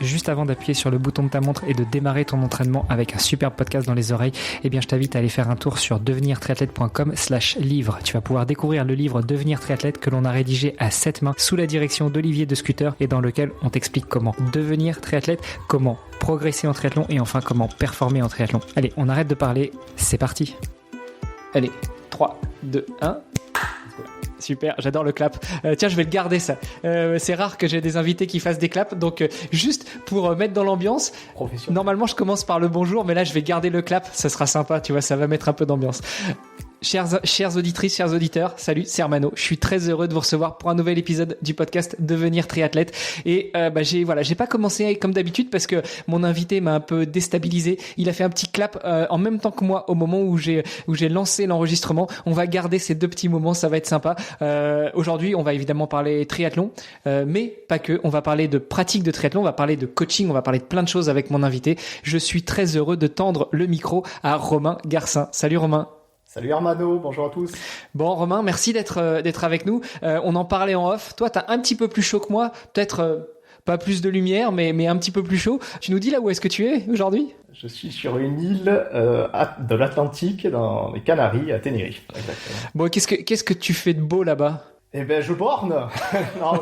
juste avant d'appuyer sur le bouton de ta montre et de démarrer ton entraînement avec un super podcast dans les oreilles, eh bien je t'invite à aller faire un tour sur devenirtriathlète.com/livre. Tu vas pouvoir découvrir le livre Devenir triathlète que l'on a rédigé à 7 mains sous la direction d'Olivier de Scooter et dans lequel on t'explique comment devenir triathlète, comment progresser en triathlon et enfin comment performer en triathlon. Allez, on arrête de parler, c'est parti. Allez, 3, 2, 1... Super, j'adore le clap. Tiens, je vais le garder ça. C'est rare que j'ai des invités qui fassent des claps, donc juste pour mettre dans l'ambiance. Normalement, je commence par le bonjour, mais là, je vais garder le clap. Ça sera sympa, tu vois, ça va mettre un peu d'ambiance. Chères auditrices, chers auditeurs, salut, c'est Hermano. Je suis très heureux de vous recevoir pour un nouvel épisode du podcast Devenir triathlète. Et j'ai pas commencé comme d'habitude parce que mon invité m'a un peu déstabilisé. Il a fait un petit clap en même temps que moi au moment où j'ai lancé l'enregistrement. On va garder ces deux petits moments, ça va être sympa. Aujourd'hui, on va évidemment parler triathlon, mais pas que. On va parler de pratique de triathlon, on va parler de coaching, on va parler de plein de choses avec mon invité. Je suis très heureux de tendre le micro à Romain Garcin. Salut Romain. Salut Hermano, bonjour à tous. Bon Romain, merci d'être avec nous. On en parlait en off. Toi, t'as un petit peu plus chaud que moi, peut-être pas plus de lumière, mais un petit peu plus chaud. Tu nous dis là où est-ce que tu es aujourd'hui ? Je suis sur une île de l'Atlantique, dans les Canaries, à Tenerife. Exactement. Bon, qu'est-ce que tu fais de beau là-bas ? Eh ben, je borne. Non,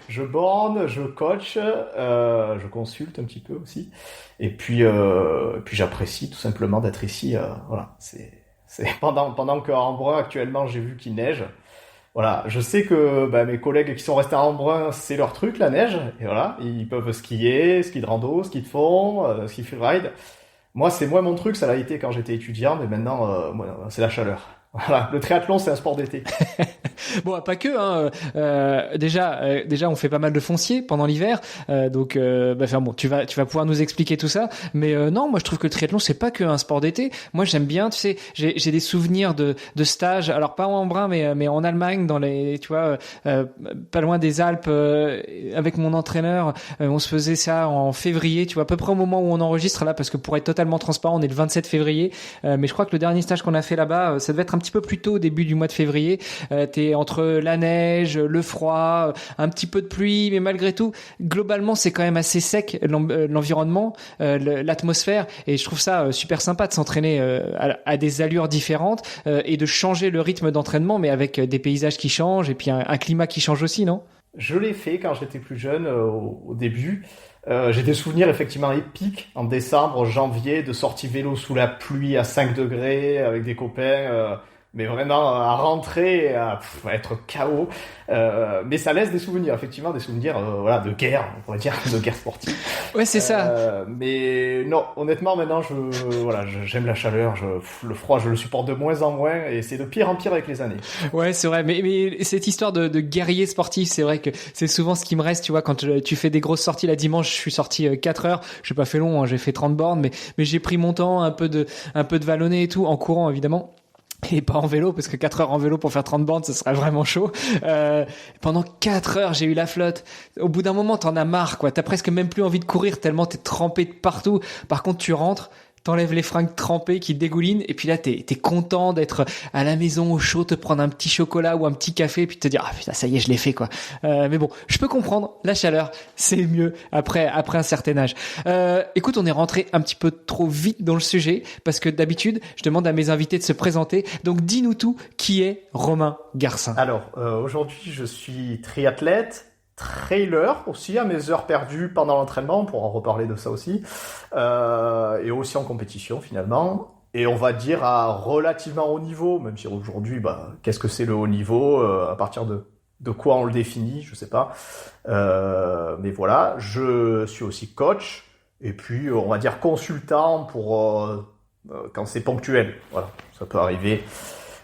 je borne, je coach, je consulte un petit peu aussi, et puis j'apprécie tout simplement d'être ici. Voilà, c'est pendant qu'à Embrun actuellement j'ai vu qu'il neige. Voilà, je sais que mes collègues qui sont restés à Embrun, c'est leur truc la neige, et voilà, ils peuvent skier, ski de rando, ski de fond, ski freeride. Moi, c'est moins mon truc, ça l'a été quand j'étais étudiant, mais maintenant, moi, c'est la chaleur. Voilà, le triathlon, c'est un sport d'été. Bon, pas que. Déjà, on fait pas mal de foncier pendant l'hiver, donc bon, tu vas pouvoir nous expliquer tout ça. Mais non, moi je trouve que le triathlon c'est pas que un sport d'été. Moi j'aime bien, tu sais, j'ai des souvenirs de stages. Alors pas en Embrun, mais en Allemagne, dans les, tu vois, pas loin des Alpes, avec mon entraîneur. On se faisait ça en février, tu vois, à peu près au moment où on enregistre là, parce que pour être totalement transparent, on est le 27 février. Mais je crois que le dernier stage qu'on a fait là-bas, ça devait être un petit peu plus tôt, au début du mois de février. T'es entre la neige, le froid, un petit peu de pluie, mais malgré tout, globalement, c'est quand même assez sec l'environnement, l'atmosphère, et je trouve ça super sympa de s'entraîner à des allures différentes et de changer le rythme d'entraînement, mais avec des paysages qui changent et puis un climat qui change aussi, non ? Je l'ai fait quand j'étais plus jeune, au début. J'ai des souvenirs effectivement épiques en décembre, janvier, de sorties vélo sous la pluie à 5 degrés avec des copains. Mais vraiment à rentrer, à être KO. Mais ça laisse des souvenirs, effectivement, des souvenirs de guerre, on pourrait dire, de guerre sportive. Ouais, c'est ça. Mais non, honnêtement, maintenant, j'aime la chaleur, le froid, je le supporte de moins en moins, et c'est de pire en pire avec les années. Ouais, c'est vrai. Mais cette histoire de guerrier sportif, c'est vrai que c'est souvent ce qui me reste, tu vois, quand tu fais des grosses sorties. Là, dimanche, je suis sorti 4 heures. J'ai pas fait long, hein, j'ai fait 30 bornes, mais j'ai pris mon temps, un peu de vallonné et tout, en courant, évidemment. Et pas en vélo, parce que 4 heures en vélo pour faire 30 bornes, ce serait vraiment chaud. Pendant 4 heures, j'ai eu la flotte. Au bout d'un moment, t'en as marre, quoi. T'as presque même plus envie de courir tellement t'es trempé de partout. Par contre, tu rentres, t'enlèves les fringues trempées qui dégoulinent, et puis là, t'es content d'être à la maison au chaud, te prendre un petit chocolat ou un petit café, puis te dire, ah putain, ça y est, je l'ai fait, quoi. Mais bon, je peux comprendre, la chaleur, c'est mieux après un certain âge. Écoute, on est rentré un petit peu trop vite dans le sujet, parce que d'habitude, je demande à mes invités de se présenter. Donc, dis-nous tout, qui est Romain Garcin? Alors, aujourd'hui, je suis triathlète, trailer aussi, à mes heures perdues pendant l'entraînement, on pourra en reparler de ça aussi, et aussi en compétition finalement, et on va dire à relativement haut niveau, même si aujourd'hui, qu'est-ce que c'est le haut niveau, à partir de quoi on le définit, je sais pas, mais voilà, je suis aussi coach, et puis on va dire consultant pour quand c'est ponctuel, voilà, ça peut arriver.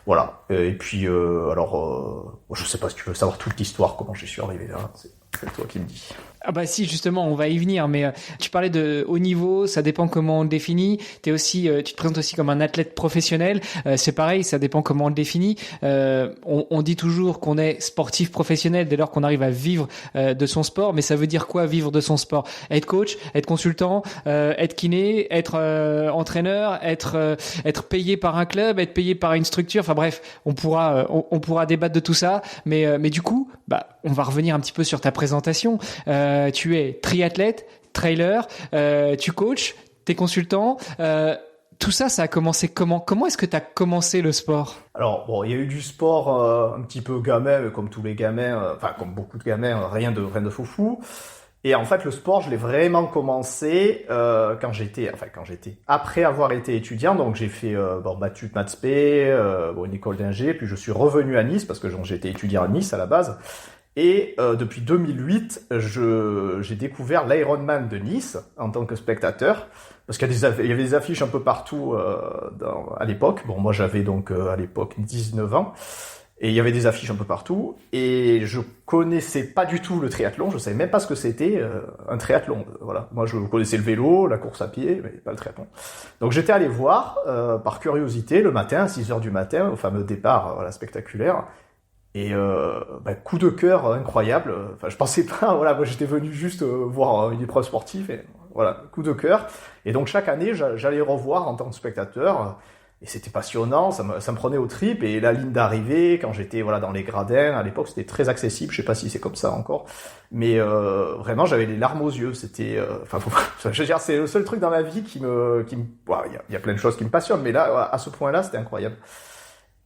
Voilà. Et puis, je sais pas si tu veux savoir toute l'histoire, comment j'y suis arrivé là. C'est toi qui me dis. Ah bah si, justement, on va y venir, mais tu parlais de haut niveau, ça dépend comment on le définit. Tu te présentes aussi comme un athlète professionnel, c'est pareil, ça dépend comment on le définit. On dit toujours qu'on est sportif professionnel dès lors qu'on arrive à vivre de son sport, mais ça veut dire quoi vivre de son sport? Être coach, être consultant, être kiné, être entraîneur, être payé par un club, être payé par une structure, enfin bref, on pourra débattre de tout ça, mais du coup, on va revenir un petit peu sur ta présentation. Tu es triathlète, trailer, tu coaches, t'es consultant. Tout ça a commencé comment? Comment est-ce que tu as commencé le sport? Alors, bon, il y a eu du sport un petit peu gamin, mais comme tous les gamins, enfin, comme beaucoup de gamins, rien de foufou. Et en fait, le sport, je l'ai vraiment commencé quand j'étais, après avoir été étudiant. Donc, j'ai fait maths sup, maths spé, une école d'ingé, puis je suis revenu à Nice, parce que j'étais étudiant à Nice à la base. Et depuis 2008, j'ai découvert l'Ironman de Nice en tant que spectateur. Parce qu'il y avait des affiches un peu partout à l'époque. Bon, moi j'avais donc à l'époque 19 ans. Et il y avait des affiches un peu partout. Et je connaissais pas du tout le triathlon. Je savais même pas ce que c'était un triathlon. Voilà. Moi je connaissais le vélo, la course à pied, mais pas le triathlon. Donc j'étais allé voir par curiosité le matin, à 6h du matin, au fameux départ spectaculaire. Et coup de cœur incroyable. Enfin, je pensais pas. Voilà, moi j'étais venu juste voir une épreuve sportive. Et voilà, coup de cœur. Et donc chaque année, j'allais revoir en tant que spectateur. Et c'était passionnant. Ça me prenait aux tripes. Et la ligne d'arrivée, quand j'étais dans les gradins, à l'époque, c'était très accessible. Je sais pas si c'est comme ça encore, mais vraiment, j'avais les larmes aux yeux. C'était, je veux dire, c'est le seul truc dans ma vie qui me. Il y a plein de choses qui me passionnent, mais là, à ce point-là, c'était incroyable.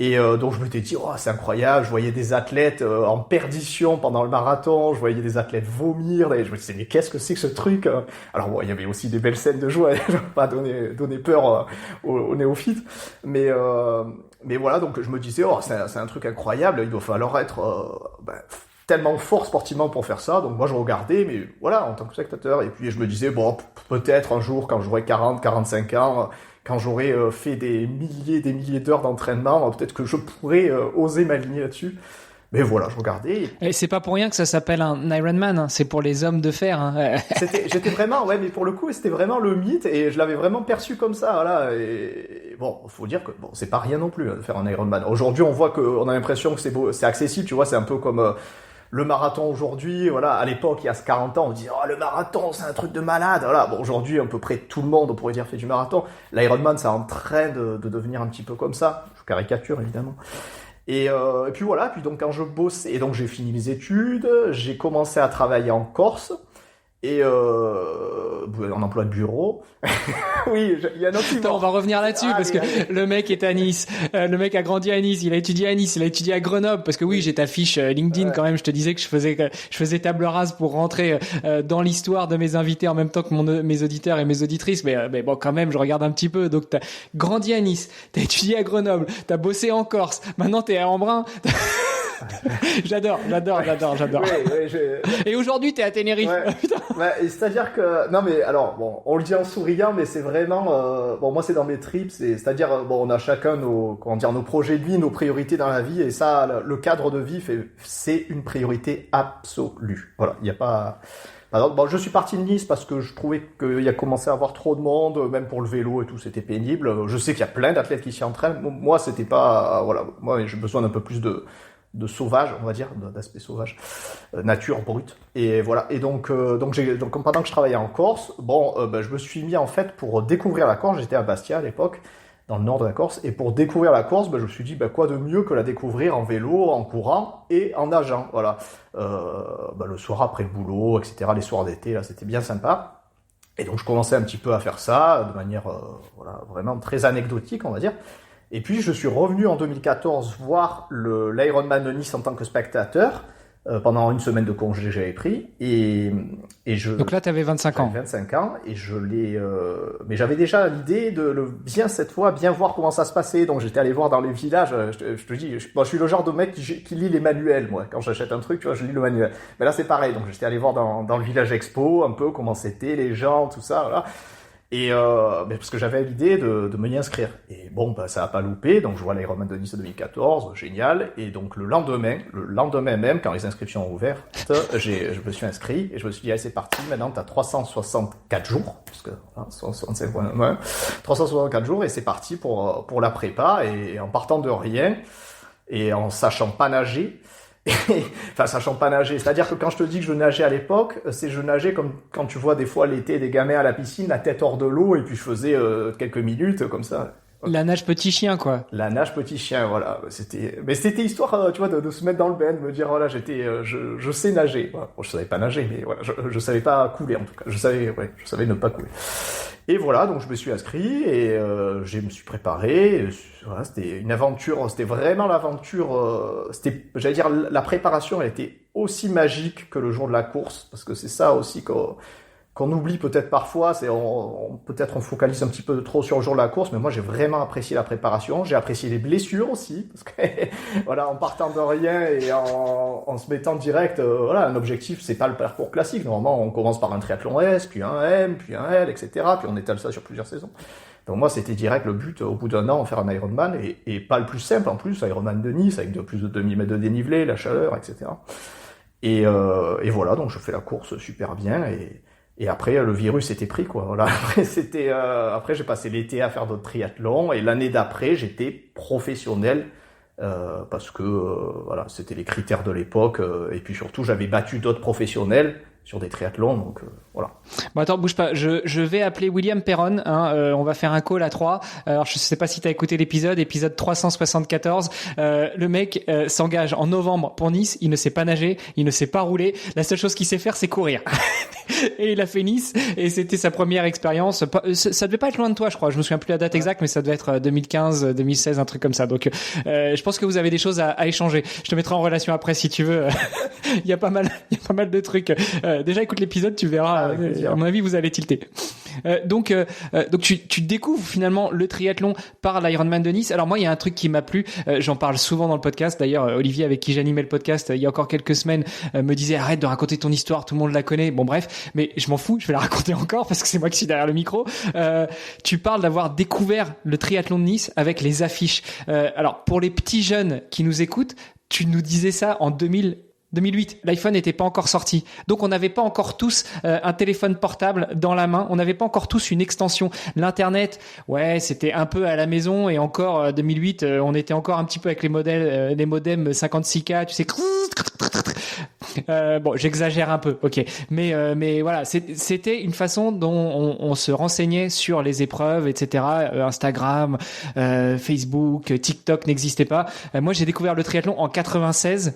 Et donc je m'étais dit, oh, c'est incroyable, je voyais des athlètes en perdition pendant le marathon, je voyais des athlètes vomir, et je me disais, mais qu'est-ce que c'est que ce truc? Alors bon, il y avait aussi des belles scènes de joie, je ne vais pas donner peur aux néophytes, mais voilà, donc je me disais, oh, c'est un truc incroyable, il doit falloir être tellement fort sportivement pour faire ça, donc moi je regardais, mais voilà, en tant que spectateur, et puis je me disais, bon, peut-être un jour, quand j'aurai 40, 45 ans, quand j'aurai fait des milliers d'heures d'entraînement, peut-être que je pourrais oser m'aligner là-dessus. Mais voilà, je regardais. Et c'est pas pour rien que ça s'appelle un Ironman, hein. C'est pour les hommes de fer. Hein. J'étais vraiment, mais pour le coup, c'était vraiment le mythe et je l'avais vraiment perçu comme ça, voilà. Et bon, faut dire que c'est pas rien non plus de faire un Ironman. Aujourd'hui, on voit on a l'impression que c'est accessible, tu vois, c'est un peu comme le marathon aujourd'hui, voilà, à l'époque, il y a 40 ans, on disait, oh, le marathon, c'est un truc de malade, voilà. Bon, aujourd'hui, à peu près tout le monde, on pourrait dire, fait du marathon. L'Ironman, c'est en train de devenir un petit peu comme ça. Je caricature, évidemment. Et puis voilà, puis donc quand je bossais, et donc j'ai fini mes études, j'ai commencé à travailler en Corse, et en emploi de bureau. Oui, il y a un autre. Attends, on va revenir là-dessus parce que le mec est à Nice. Le mec a grandi à Nice, il a étudié à Nice, il a étudié à Grenoble parce que oui, j'ai ta fiche LinkedIn quand même, je te disais que je faisais table rase pour rentrer dans l'histoire de mes invités en même temps que mes auditeurs et mes auditrices, mais bon quand même, je regarde un petit peu. Donc t'as grandi à Nice, t'as étudié à Grenoble, t'as bossé en Corse, maintenant t'es à Embrun. J'adore. Oui, Et aujourd'hui, t'es à Tenerife. Ouais, c'est-à-dire que non, mais alors bon, on le dit en souriant, mais c'est vraiment moi c'est dans mes tripes, c'est-à-dire on a chacun nos projets de vie, nos priorités dans la vie, et ça, le cadre de vie c'est une priorité absolue. Voilà, il y a pas. Alors, je suis parti de Nice parce que je trouvais qu'il y a commencé à avoir trop de monde, même pour le vélo et tout, c'était pénible. Je sais qu'il y a plein d'athlètes qui s'y entraînent. Moi, c'était pas, moi j'ai besoin d'un peu plus de sauvage, on va dire, d'aspect sauvage, nature brute. Et voilà. Et donc pendant que je travaillais en Corse, je me suis mis en fait pour découvrir la Corse. J'étais à Bastia à l'époque, dans le nord de la Corse, et pour découvrir la Corse, je me suis dit quoi de mieux que la découvrir en vélo, en courant et en nageant. Voilà. Le soir après le boulot, etc. Les soirs d'été, là, c'était bien sympa. Et donc je commençais un petit peu à faire ça de manière vraiment très anecdotique, on va dire. Et puis je suis revenu en 2014 voir l'Ironman de Nice en tant que spectateur pendant une semaine de congé que j'avais pris Donc là tu avais 25 ans. 25 ans et mais j'avais déjà l'idée de cette fois bien voir comment ça se passait. Donc j'étais allé voir dans les villages, je te dis, je suis le genre de mec qui lit les manuels, moi. Quand j'achète un truc, tu vois, je lis le manuel. Mais là c'est pareil. Donc j'étais allé voir dans le village expo un peu comment c'était, les gens, tout ça, voilà. Et parce que j'avais l'idée de me y inscrire. Et ça a pas loupé, donc je vois l'Ironman de Nice 2014, génial. Et donc le lendemain même, quand les inscriptions ont ouvert, je me suis inscrit et je me suis dit, allez, c'est parti, maintenant t'as 364 jours, parce que 364 jours, et c'est parti pour la prépa, et en partant de rien, et en sachant pas nager, sachant pas nager, c'est-à-dire que quand je te dis que je nageais à l'époque, je nageais comme quand tu vois des fois l'été des gamins à la piscine, la tête hors de l'eau, et puis je faisais quelques minutes comme ça. La nage petit chien, quoi. La nage petit chien, voilà. C'était histoire, tu vois, de se mettre dans le bain, de me dire, voilà, je sais nager. Voilà. Bon, je savais pas nager, mais voilà, je savais pas couler, en tout cas. Je savais ne pas couler. Et voilà, donc je me suis inscrit et je me suis préparé. Voilà, c'était une aventure, c'était vraiment l'aventure. J'allais dire, la préparation, elle était aussi magique que le jour de la course, parce que c'est ça aussi qu'on oublie peut-être parfois, peut-être on focalise un petit peu trop sur le jour de la course, mais moi j'ai vraiment apprécié la préparation, j'ai apprécié les blessures aussi, parce que voilà, en partant de rien et en se mettant direct, voilà, un objectif, c'est pas le parcours classique, normalement on commence par un triathlon S, puis un M, puis un L, etc., puis on étale ça sur plusieurs saisons. Donc moi c'était direct le but, au bout d'un an, faire un Ironman, et pas le plus simple en plus, Ironman de Nice, avec plus de 2000 mètres de dénivelé, la chaleur, etc. Et voilà, donc je fais la course super bien, et après, le virus était pris, quoi. Voilà. Après, j'ai passé l'été à faire d'autres triathlons, et l'année d'après, j'étais professionnel, parce que, voilà, c'était les critères de l'époque, et puis surtout, j'avais battu d'autres professionnels sur des triathlons, donc voilà. Bon, attends, bouge pas. Je vais appeler William Perron. On va faire un call à 3. Alors, je sais pas si t'as écouté épisode 374. Le mec s'engage en novembre pour Nice. Il ne sait pas nager, il ne sait pas rouler. La seule chose qu'il sait faire, c'est courir. Et il a fait Nice, et c'était sa première expérience. Ça devait pas être loin de toi, je crois. Je me souviens plus la date exacte, mais ça devait être 2015, 2016, un truc comme ça. Donc, je pense que vous avez des choses à échanger. Je te mettrai en relation après si tu veux. Il y a pas mal de trucs. Déjà, écoute l'épisode, tu verras. À mon avis, vous allez tilter. Donc tu découvres finalement le triathlon par l'Ironman de Nice. Alors moi, il y a un truc qui m'a plu. J'en parle souvent dans le podcast. D'ailleurs, Olivier, avec qui j'animais le podcast il y a encore quelques semaines, me disait arrête de raconter ton histoire, tout le monde la connaît. Bon bref, mais je m'en fous, je vais la raconter encore parce que c'est moi qui suis derrière le micro. Tu parles d'avoir découvert le triathlon de Nice avec les affiches. Alors pour les petits jeunes qui nous écoutent, tu nous disais ça en 2008, l'iPhone n'était pas encore sorti. Donc on n'avait pas encore tous un téléphone portable dans la main, on n'avait pas encore tous une extension. L'internet, ouais, c'était un peu à la maison, et encore 2008, on était encore un petit peu avec les modems 56K, tu sais. Bon, j'exagère un peu, ok, mais voilà, c'était une façon dont on se renseignait sur les épreuves, etc. Instagram, Facebook, TikTok n'existait pas. Moi, j'ai découvert le triathlon en 96.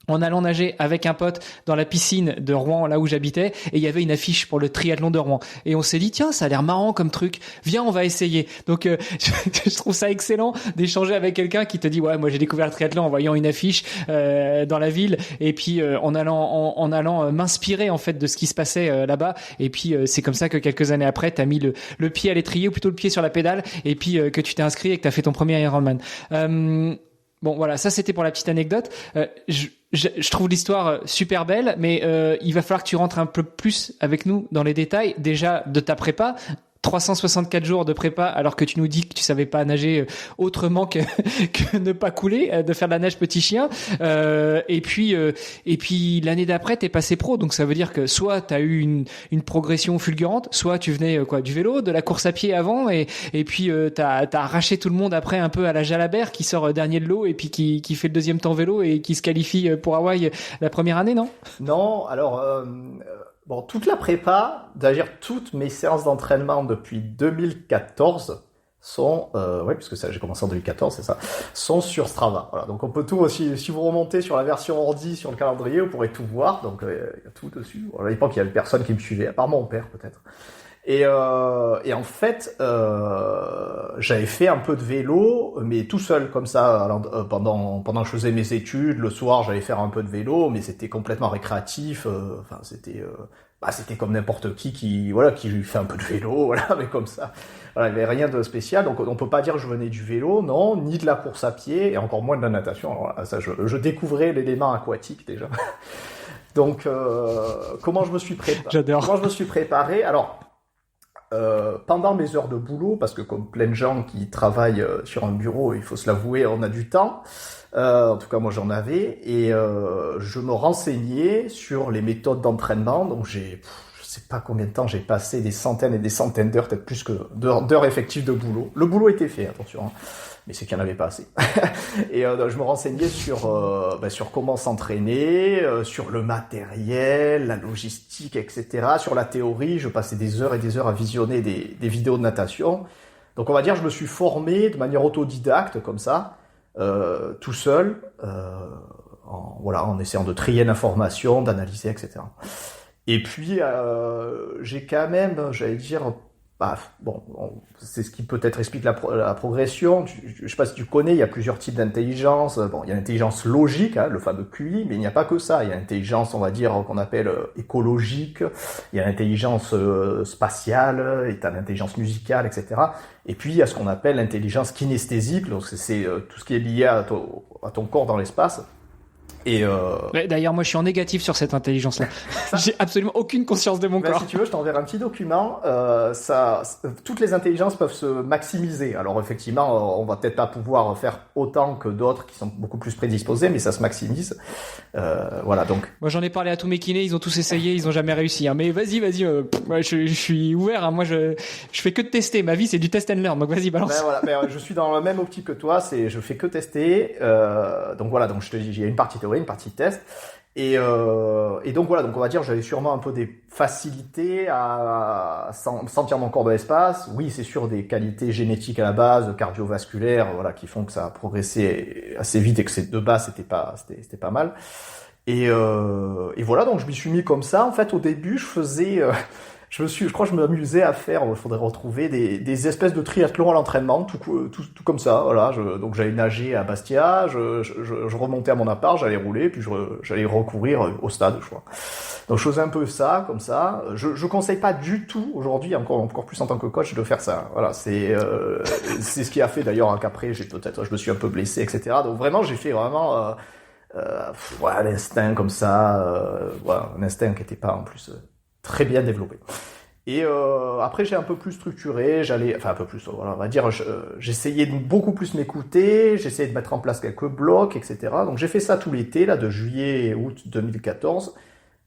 En allant nager avec un pote dans la piscine de Rouen, là où j'habitais, et il y avait une affiche pour le triathlon de Rouen. Et on s'est dit, tiens, ça a l'air marrant comme truc. Viens, on va essayer. Donc, je trouve ça excellent d'échanger avec quelqu'un qui te dit, ouais, moi j'ai découvert le triathlon en voyant une affiche dans la ville, et puis en allant m'inspirer en fait de ce qui se passait là-bas. Et puis c'est comme ça que quelques années après, t'as mis le pied à l'étrier, ou plutôt le pied sur la pédale, et puis que tu t'es inscrit et que t'as fait ton premier Ironman. Bon, voilà, ça c'était pour la petite anecdote. Je trouve l'histoire super belle, mais il va falloir que tu rentres un peu plus avec nous dans les détails, déjà de ta prépa. 364 jours de prépa, alors que tu nous dis que tu savais pas nager autrement que ne pas couler, de faire de la nage petit chien. Et puis l'année d'après, t'es passé pro, donc ça veut dire que soit t'as eu une progression fulgurante, soit tu venais du vélo, de la course à pied avant, et puis t'as arraché tout le monde après un peu à la Jalabert, qui sort dernier de l'eau et puis qui fait le deuxième temps vélo et qui se qualifie pour Hawaï la première année, non? Non, alors bon, toute la prépa, d'ailleurs toutes mes séances d'entraînement depuis 2014 sont, ouais, puisque ça, j'ai commencé en 2014, c'est ça, sont sur Strava. Voilà, donc on peut tout aussi, si vous remontez sur la version ordi, sur le calendrier, vous pourrez tout voir, donc il y a tout dessus. Bon, à l'époque, il y avait personne qui me suivait, à part mon père peut-être. Et en fait, j'avais fait un peu de vélo, mais tout seul comme ça, pendant que je faisais mes études. Le soir, j'allais faire un peu de vélo, mais c'était complètement récréatif. Enfin, c'était comme n'importe qui fait un peu de vélo, voilà, mais comme ça. Voilà, il n'y avait rien de spécial, donc on peut pas dire que je venais du vélo, non, ni de la course à pied, et encore moins de la natation. Alors là, ça, je découvrais l'élément aquatique déjà. Donc, comment je me suis préparé? J'adore. Comment je me suis préparé? Alors, pendant mes heures de boulot, parce que comme plein de gens qui travaillent sur un bureau, il faut se l'avouer, on a du temps. En tout cas, moi j'en avais, et je me renseignais sur les méthodes d'entraînement. Donc je sais pas combien de temps j'ai passé, des centaines et des centaines d'heures, peut-être plus que d'heures effectives de boulot. Le boulot était fait, attention, hein, mais c'est qu'il n'y en avait pas assez. Et je me renseignais sur comment s'entraîner, sur le matériel, la logistique, etc. Sur la théorie, je passais des heures et des heures à visionner des vidéos de natation. Donc on va dire je me suis formé de manière autodidacte comme ça, tout seul, en essayant de trier l'information, d'analyser, etc. Et puis j'ai quand même, j'allais dire, c'est ce qui peut-être explique la progression. Je sais pas si tu connais, il y a plusieurs types d'intelligence. Bon, il y a l'intelligence logique, le fameux QI, mais il n'y a pas que ça. Il y a l'intelligence, on va dire, qu'on appelle écologique. Il y a l'intelligence spatiale, et t'as l'intelligence musicale, etc. Et puis il y a ce qu'on appelle l'intelligence kinesthésique. Donc c'est tout ce qui est lié à ton corps dans l'espace. Et D'ailleurs, moi, je suis en négatif sur cette intelligence-là. J'ai absolument aucune conscience de mon corps. Si tu veux, je t'enverrai un petit document. Toutes les intelligences peuvent se maximiser. Alors effectivement, on va peut-être pas pouvoir faire autant que d'autres qui sont beaucoup plus prédisposés, mais ça se maximise. Voilà, donc. Moi, j'en ai parlé à tous mes kinés, ils ont tous essayé, ils ont jamais réussi. Mais vas-y, je suis ouvert. Moi, je fais que de tester. Ma vie, c'est du test and learn. Donc vas-y, balance. Je suis dans la même optique que toi. Je fais que tester. Donc voilà, donc je te dis, il y a une partie théorie, une partie test. Et donc voilà, donc on va dire j'avais sûrement un peu des facilités à sentir mon corps de l'espace. Oui, c'est sûr, des qualités génétiques à la base, cardiovasculaires, voilà, qui font que ça a progressé assez vite et que de base c'était pas mal. Et voilà, donc je m'y suis mis comme ça. En fait, au début, je crois que je m'amusais à faire, il faudrait retrouver des espèces de triathlon à l'entraînement, tout comme ça, voilà. Donc j'allais nager à Bastia, je remontais à mon appart, j'allais rouler, puis j'allais recourir au stade, je crois. Donc je faisais un peu ça, comme ça. Je conseille pas du tout, aujourd'hui, encore plus en tant que coach, de faire ça. Voilà, c'est ce qui a fait d'ailleurs qu'après, je me suis un peu blessé, etc. Donc vraiment, j'ai fait vraiment, l'instinct comme ça, un instinct qui était pas en plus, très bien développé. Et après j'ai un peu plus structuré, on va dire, j'essayais de beaucoup plus m'écouter, j'essayais de mettre en place quelques blocs, etc. Donc j'ai fait ça tout l'été, là, de juillet et août 2014,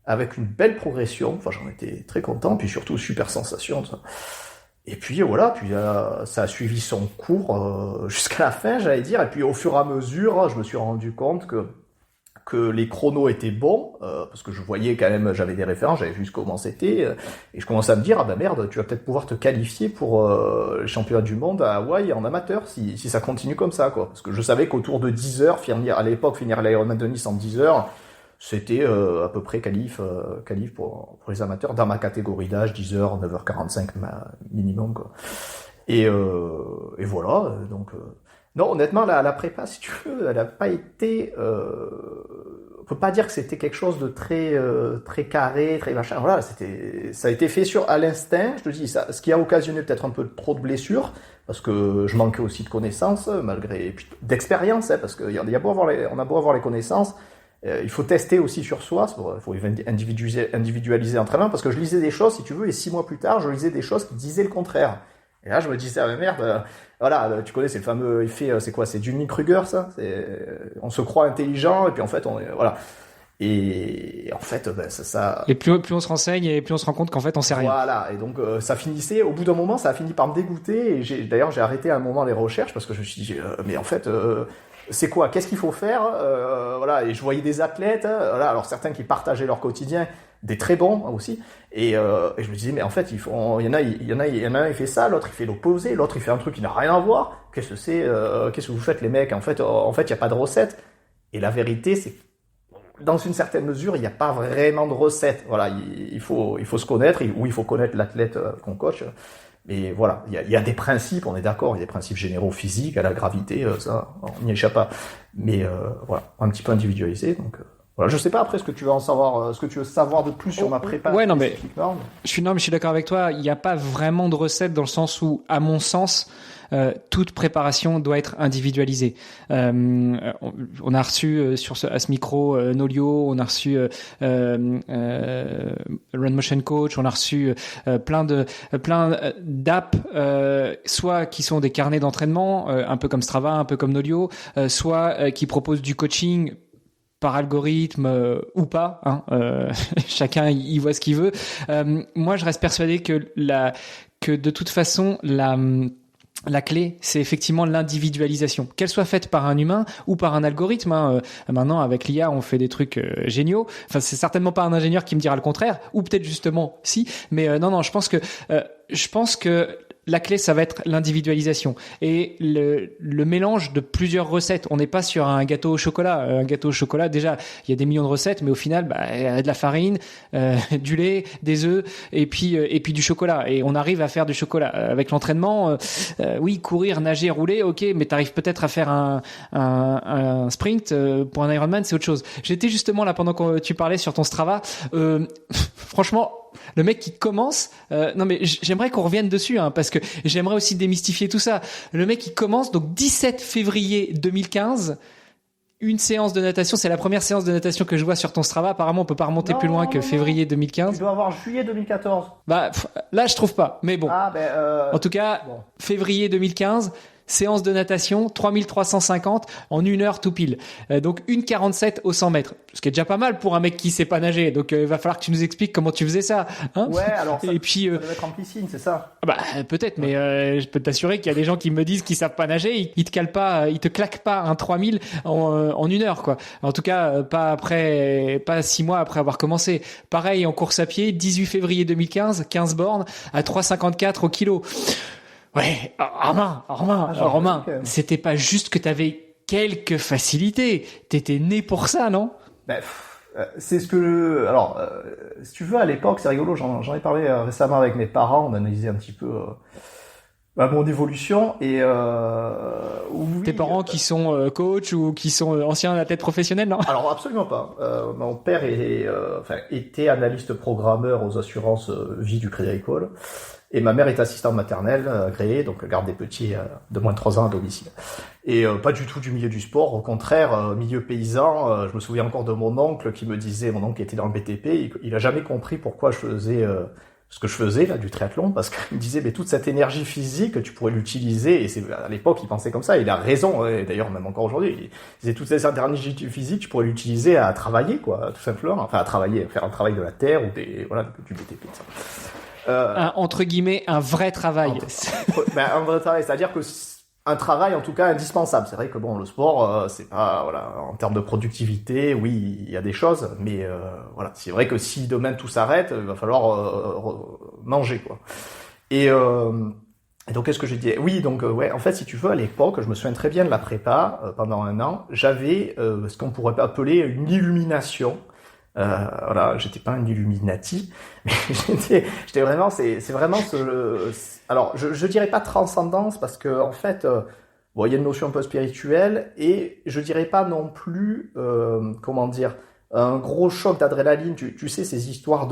avec une belle progression. Enfin, j'en étais très content, puis surtout super sensation, ça. Et puis voilà, ça a suivi son cours jusqu'à la fin, j'allais dire. Et puis au fur et à mesure, je me suis rendu compte que les chronos étaient bons, parce que je voyais quand même, j'avais des références, j'avais vu comment c'était, et je commençais à me dire, merde, tu vas peut-être pouvoir te qualifier pour les championnats du monde à Hawaï en amateur, si ça continue comme ça, quoi. Parce que je savais qu'autour de 10 heures, finir l'Ironman de Nice en 10 heures, c'était à peu près qualif pour les amateurs, dans ma catégorie d'âge, 10 heures, 9h45 minimum, quoi. Et voilà, donc... Non, honnêtement, la prépa, si tu veux, elle n'a pas été... on peut pas dire que c'était quelque chose de très carré, très machin. Voilà, ça a été fait à l'instinct. Je te dis, ça, ce qui a occasionné peut-être un peu trop de blessures, parce que je manquais aussi de connaissances, et puis d'expérience, parce qu'on a beau avoir les connaissances, il faut tester aussi sur soi, il faut individualiser l'entraînement, parce que je lisais des choses, si tu veux, et 6 mois plus tard, je lisais des choses qui disaient le contraire. Et là, je me disais, merde, voilà, tu connais, c'est le fameux effet, c'est quoi, c'est Dunning-Kruger, ça? On se croit intelligent, et puis en fait, voilà. Et en fait, ça... Et plus on se renseigne, et plus on se rend compte qu'en fait, on sait rien. Voilà, et donc ça finissait, au bout d'un moment, ça a fini par me dégoûter, et d'ailleurs, j'ai arrêté à un moment les recherches, parce que je me suis dit, mais en fait... c'est quoi? Qu'est-ce qu'il faut faire? Voilà, et je voyais des athlètes, voilà, alors certains qui partageaient leur quotidien, des très bons aussi, et je me disais, mais en fait, il y en a, il fait ça, l'autre il fait l'opposé, l'autre il fait un truc qui n'a rien à voir. Qu'est-ce que c'est? Qu'est-ce que vous faites, les mecs? En fait, il y a pas de recette. Et la vérité, c'est que dans une certaine mesure, il n'y a pas vraiment de recette. Voilà, il faut se connaître, ou il faut connaître l'athlète qu'on coach. Mais voilà, il y a des principes, on est d'accord, il y a des principes généraux physiques, à la gravité, ça, on n'y échappe pas. Mais voilà, un petit peu individualisé, donc... Voilà, je sais pas après ce que tu veux savoir de plus sur ma prépa. Ouais, non, mais je suis d'accord avec toi. Il n'y a pas vraiment de recette dans le sens où, à mon sens, toute préparation doit être individualisée. On a reçu à ce micro Nolio, on a reçu Run Motion Coach, on a reçu plein d'apps, soit qui sont des carnets d'entraînement, un peu comme Strava, un peu comme Nolio, soit qui proposent du coaching par algorithme ou pas, hein, chacun y voit ce qu'il veut. Moi, je reste persuadé que de toute façon la clé, c'est effectivement l'individualisation, qu'elle soit faite par un humain ou par un algorithme. Hein. Maintenant, avec l'IA, on fait des trucs géniaux. Enfin, c'est certainement pas un ingénieur qui me dira le contraire, ou peut-être justement si. Mais non, je pense que la clé, ça va être l'individualisation et le mélange de plusieurs recettes. On n'est pas sur un gâteau au chocolat. Un gâteau au chocolat, déjà, il y a des millions de recettes, mais au final, il y a de la farine, du lait, des œufs et puis du chocolat. Et on arrive à faire du chocolat. Avec l'entraînement, oui, courir, nager, rouler, ok, mais t'arrives peut-être à faire un sprint pour un Ironman, c'est autre chose. J'étais justement là pendant que tu parlais sur ton Strava. Franchement, le mec qui commence, non mais j'aimerais qu'on revienne dessus, hein, parce que j'aimerais aussi démystifier tout ça. Le mec qui commence, donc 17 février 2015, une séance de natation, c'est la première séance de natation que je vois sur ton Strava. Apparemment, on peut pas remonter plus loin que février 2015. Tu dois avoir juillet 2014. Bah là, je trouve pas, mais bon. En tout cas, février 2015. Séance de natation, 3350 en 1 heure tout pile. Donc 1,47 au 100 mètres. Ce qui est déjà pas mal pour un mec qui sait pas nager. Donc il va falloir que tu nous expliques comment tu faisais ça. Hein, ouais, alors ça, et puis, ça devait être en piscine, c'est ça? Bah peut-être, mais je peux t'assurer qu'il y a des gens qui me disent qu'ils savent pas nager. Ils te claquent pas un 3000 en 1 heure, quoi. En tout cas, pas 6 mois après avoir commencé. Pareil en course à pied, 18 février 2015, 15 bornes à 3,54 au kilo. Ouais, Romain, c'était pas juste que t'avais quelques facilités. T'étais né pour ça, non? C'est ce que... Alors, si tu veux, à l'époque, c'est rigolo, j'en ai parlé récemment avec mes parents, on analysait un petit peu mon évolution, et... oui, tes parents qui sont coach ou qui sont anciens athlètes professionnels, non? Alors, absolument pas. Mon père était analyste programmeur aux assurances vie du Crédit Agricole. Et ma mère est assistante maternelle agréée, donc garde des petits de moins de 3 ans à domicile. Et pas du tout du milieu du sport, au contraire, milieu paysan. Je me souviens encore de mon oncle qui me disait, mon oncle qui était dans le BTP, il a jamais compris pourquoi je faisais ce que je faisais là, du triathlon, parce qu'il me disait, mais toute cette énergie physique, tu pourrais l'utiliser. Et c'est à l'époque, il pensait comme ça. Il a raison. Et d'ailleurs, même encore aujourd'hui, il disait toute cette énergie physique, tu pourrais l'utiliser à travailler, quoi, tout simplement. Enfin, à travailler, à faire un travail de la terre ou du BTP. Ça. Entre guillemets, un vrai travail. Un vrai travail, c'est-à-dire que un travail en tout cas indispensable. C'est vrai que bon, le sport, c'est pas en termes de productivité, oui, il y a des choses, mais c'est vrai que si demain tout s'arrête, il va falloir manger, quoi. Et donc qu'est-ce que j'ai dit? Oui, donc en fait, si tu veux, à l'époque, je me souviens très bien de la prépa pendant 1 an, j'avais ce qu'on pourrait appeler une illumination. J'étais pas un Illuminati, mais j'étais vraiment, c'est vraiment alors, je dirais pas transcendance parce que, en fait, il y a une notion un peu spirituelle et je dirais pas non plus, un gros choc d'adrénaline. Tu sais, ces histoires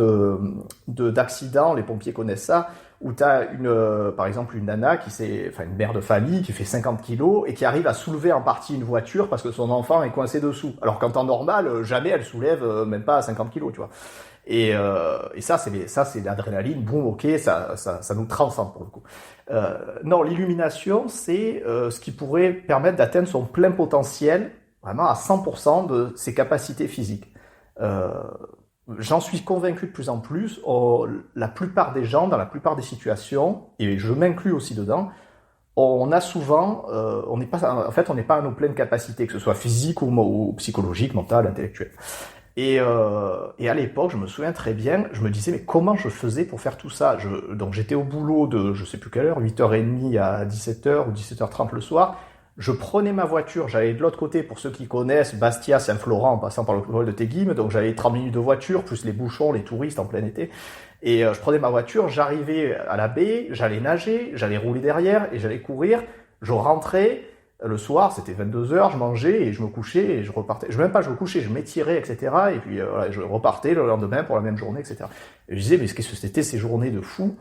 d'accidents, les pompiers connaissent ça, où t'as par exemple, une nana une mère de famille qui fait 50 kilos et qui arrive à soulever en partie une voiture parce que son enfant est coincé dessous. Alors qu'en temps normal, jamais elle soulève même pas 50 kilos, tu vois. Et ça, c'est l'adrénaline. Bon, ok, ça nous transcende pour le coup. Non, l'illumination, c'est ce qui pourrait permettre d'atteindre son plein potentiel, vraiment à 100% de ses capacités physiques. J'en suis convaincu de plus en plus. La plupart des gens, dans la plupart des situations, et je m'inclus aussi dedans, on a souvent, on n'est pas à nos pleines capacités, que ce soit physique ou psychologique, mentale, intellectuelle. Et à l'époque, je me souviens très bien, je me disais, mais comment je faisais pour faire tout ça? Donc j'étais au boulot de, je sais plus quelle heure, 8h30 à 17h ou 17h30 le soir. Je prenais ma voiture, j'allais de l'autre côté, pour ceux qui connaissent, Bastia, Saint-Florent, en passant par le col de Téguime, donc j'avais 30 minutes de voiture, plus les bouchons, les touristes en plein été. Et je prenais ma voiture, j'arrivais à la baie, j'allais nager, j'allais rouler derrière et j'allais courir. Je rentrais, le soir, c'était 22h, je mangeais et je me couchais et je repartais. Je me couchais, je m'étirais, etc. Et puis je repartais le lendemain pour la même journée, etc. Et je disais, mais qu'est-ce que c'était ces journées de fou?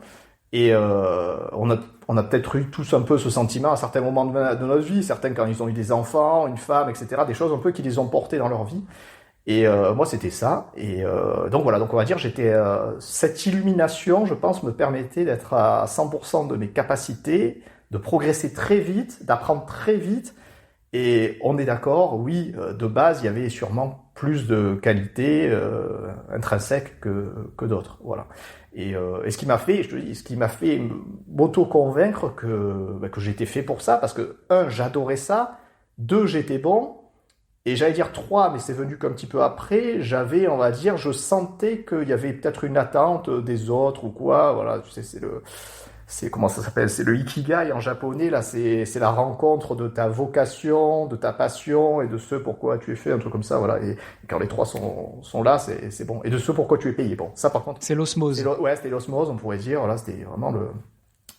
Et on a peut-être eu tous un peu ce sentiment à certains moments de notre vie, certains quand ils ont eu des enfants, une femme, etc. Des choses un peu qui les ont portés dans leur vie. Et moi, c'était ça. Et donc voilà, donc on va dire, cette illumination, je pense, me permettait d'être à 100% de mes capacités, de progresser très vite, d'apprendre très vite. Et on est d'accord, oui, de base, il y avait sûrement plus de qualités intrinsèques que d'autres. Voilà. Et ce qui m'a fait, je te dis, ce qui m'a fait m'auto-convaincre que j'étais fait pour ça, parce que 1, j'adorais ça, 2, j'étais bon, et j'allais dire 3, mais c'est venu qu'un petit peu après, on va dire, je sentais qu'il y avait peut-être une attente des autres ou quoi, voilà, tu sais, comment ça s'appelle? C'est le ikigai en japonais, là, c'est la rencontre de ta vocation, de ta passion et de ce pourquoi tu es fait, un truc comme ça, voilà. Et quand les trois sont là, c'est bon. Et de ce pourquoi tu es payé. Bon, ça, par contre. C'est l'osmose. Ouais, c'était l'osmose, on pourrait dire. Voilà, c'était vraiment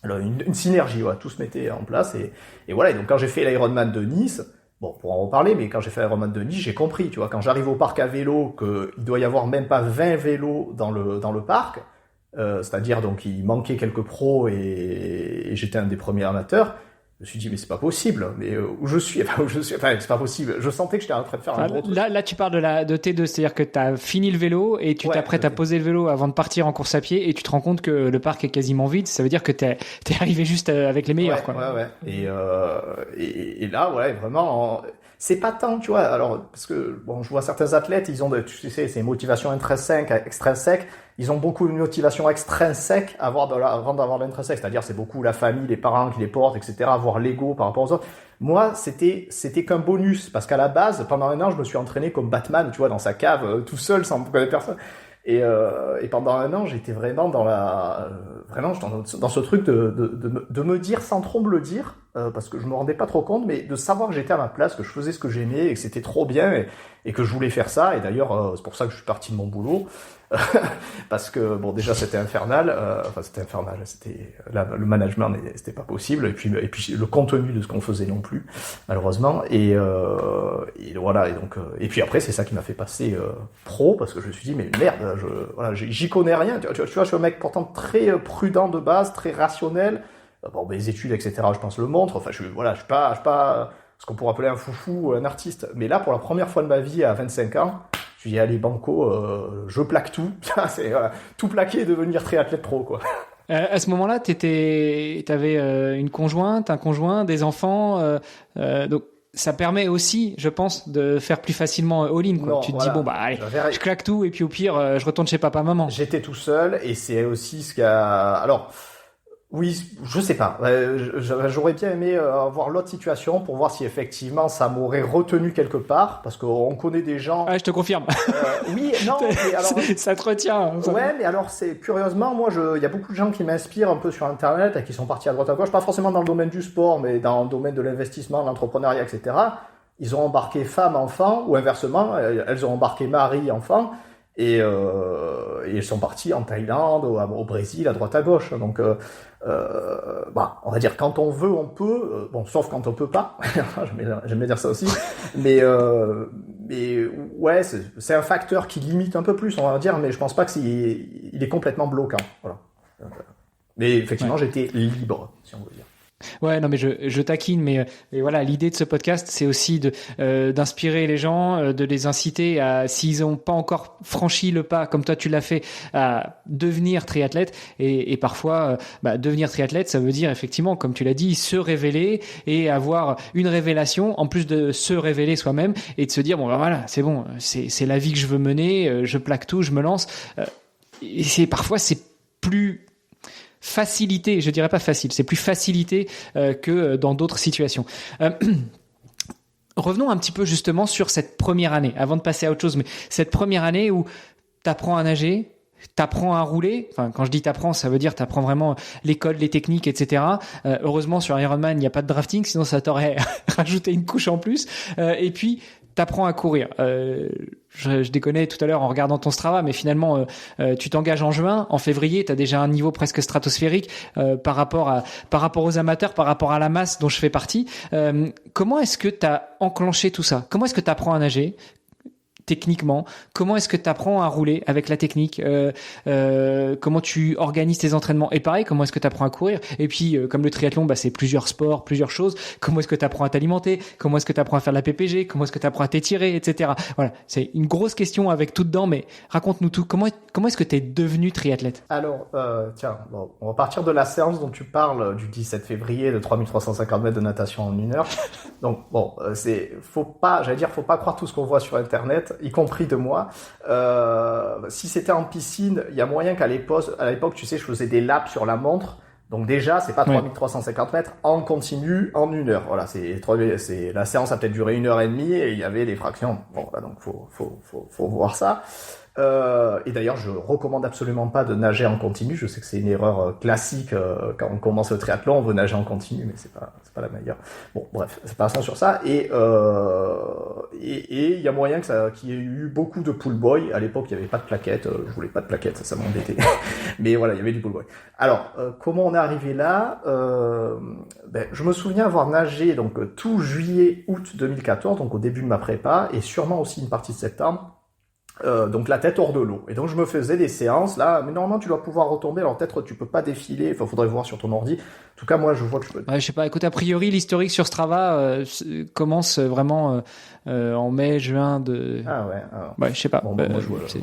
une synergie, voilà. Tout se mettait en place et voilà. Et donc, quand j'ai fait l'Ironman de Nice, bon, pour en reparler, mais quand j'ai fait l'Ironman de Nice, j'ai compris, tu vois, quand j'arrive au parc à vélo, qu'il doit y avoir même pas 20 vélos dans le parc, c'est-à-dire donc il manquait quelques pros et j'étais un des premiers amateurs. Je me suis dit mais c'est pas possible, mais où je suis, c'est pas possible. Je sentais que j'étais en train de faire un gros truc. Là tu parles de T2, c'est-à-dire que tu as fini le vélo et tu t'apprêtes à poser le vélo avant de partir en course à pied et tu te rends compte que le parc est quasiment vide. Ça veut dire que t'es arrivé juste avec les meilleurs, quoi. Ouais. Et là, ouais, vraiment. C'est pas tant, tu vois, alors, parce que, bon, je vois certains athlètes, ils ont tu sais, c'est motivation intrinsèque, extrinsèque. Ils ont beaucoup de motivation extrinsèque avant d'avoir l'intrinsèque. C'est-à-dire, c'est beaucoup la famille, les parents qui les portent, etc., avoir l'ego par rapport aux autres. Moi, c'était qu'un bonus. Parce qu'à la base, pendant un an, je me suis entraîné comme Batman, tu vois, dans sa cave, tout seul, sans connaître personne. Et pendant un an, j'étais vraiment dans ce truc de me dire sans trop me le dire, parce que je me rendais pas trop compte, mais de savoir que j'étais à ma place, que je faisais ce que j'aimais, et que c'était trop bien, et que je voulais faire ça. Et d'ailleurs, c'est pour ça que je suis parti de mon boulot, parce que bon, déjà c'était infernal, c'était le management, c'était pas possible, et puis le contenu de ce qu'on faisait non plus, malheureusement. Et voilà, et puis après c'est ça qui m'a fait passer pro, parce que je me suis dit mais merde, j'y connais rien. Tu vois, je suis un mec pourtant très prudent de base, très rationnel. Bon, mes études, etc., je pense le montrent. Enfin, je suis pas ce qu'on pourrait appeler un foufou, un artiste. Mais là, pour la première fois de ma vie, à 25 ans, je dis allez banco, je plaque tout. C'est tout plaquer et devenir triathlète pro, quoi. À ce moment-là, t'avais une conjointe, un conjoint, des enfants, donc ça permet aussi, je pense, de faire plus facilement all-in, quoi. Non, tu te dis bon bah allez, je claque tout et puis au pire, je retourne chez papa, maman. J'étais tout seul et c'est aussi ce alors. Oui, je sais pas. J'aurais bien aimé avoir l'autre situation pour voir si effectivement ça m'aurait retenu quelque part, parce qu'on connaît des gens. Ah, je te confirme. Oui, non, mais alors. Ça te retient. Ouais, mais alors c'est curieusement, moi, il y a beaucoup de gens qui m'inspirent un peu sur Internet et qui sont partis à droite à gauche, pas forcément dans le domaine du sport, mais dans le domaine de l'investissement, de l'entrepreneuriat, etc. Ils ont embarqué femme, enfant, ou inversement, elles ont embarqué mari, enfant. Et ils sont partis en Thaïlande, au Brésil, à droite à gauche. Donc, on va dire quand on veut, on peut. Bon, sauf quand on peut pas. J'aime bien dire ça aussi. Mais ouais, c'est un facteur qui limite un peu plus, on va dire. Mais je pense pas que il est complètement bloquant. Voilà. Mais effectivement, j'étais libre, si on veut dire. Ouais, non, mais je taquine, mais voilà, l'idée de ce podcast, c'est aussi d'inspirer les gens, de les inciter à, s'ils n'ont pas encore franchi le pas, comme toi tu l'as fait, à devenir triathlète. Et parfois, devenir triathlète, ça veut dire effectivement, comme tu l'as dit, se révéler et avoir une révélation, en plus de se révéler soi-même et de se dire bon voilà, c'est bon, c'est la vie que je veux mener, je plaque tout, je me lance. Et parfois c'est plus facilité, je dirais pas facile, c'est plus facilité que dans d'autres situations. Revenons un petit peu justement sur cette première année, avant de passer à autre chose, mais cette première année où t'apprends à nager, t'apprends à rouler. Enfin, quand je dis t'apprends, ça veut dire t'apprends vraiment les codes, les techniques, etc. Heureusement, sur Ironman, il n'y a pas de drafting, sinon ça t'aurait rajouté une couche en plus. Et puis, t'apprends à courir. Je déconnais tout à l'heure en regardant ton Strava, mais finalement, tu t'engages en juin. En février, t'as déjà un niveau presque stratosphérique par rapport aux amateurs, par rapport à la masse dont je fais partie. Comment est-ce que t'as enclenché tout ça? Comment est-ce que t'apprends à nager? Techniquement, comment est-ce que tu apprends à rouler avec la technique, comment tu organises tes entraînements, et pareil, comment est-ce que tu apprends à courir, et puis comme le triathlon, c'est plusieurs sports, plusieurs choses, comment est-ce que tu apprends à t'alimenter, comment est-ce que tu apprends à faire de la PPG, comment est-ce que tu apprends à t'étirer, etc. Voilà, c'est une grosse question avec tout dedans, mais raconte-nous tout, comment est-ce que tu es devenu triathlète? Alors, tiens, bon, on va partir de la séance dont tu parles du 17 février de 3350 mètres de natation en 1 heure. Donc bon, faut pas croire tout ce qu'on voit sur Internet, y compris de moi. Si c'était en piscine, il y a moyen qu'à l'époque, tu sais, je faisais des laps sur la montre. Donc déjà, c'est pas 3350 mètres en continu en 1 heure. Voilà, la séance a peut-être duré 1 heure et demie et il y avait des fractions. Bon, là, donc faut voir ça. Et d'ailleurs, je recommande absolument pas de nager en continu. Je sais que c'est une erreur classique quand on commence le triathlon, on veut nager en continu, mais c'est pas la meilleure. Bon, bref, c'est pas sur ça. Et il y a moyen qu'il y ait eu beaucoup de pool boy. À l'époque, il y avait pas de plaquettes. Je voulais pas de plaquettes, ça m'embêtait. Mais voilà, il y avait du pool boy. Alors, comment on est arrivé là? Je me souviens avoir nagé donc tout juillet, août 2014, donc au début de ma prépa, et sûrement aussi une partie de septembre. Donc la tête hors de l'eau. Et donc je me faisais des séances là, mais normalement tu dois pouvoir retomber, alors peut-être tu peux pas défiler, enfin faudrait voir sur ton ordi. En tout cas moi je vois que je peux. Ouais, je sais pas, écoute, a priori l'historique sur Strava commence vraiment en mai, juin de... Ah ouais. Ouais, je sais pas, bon, moi,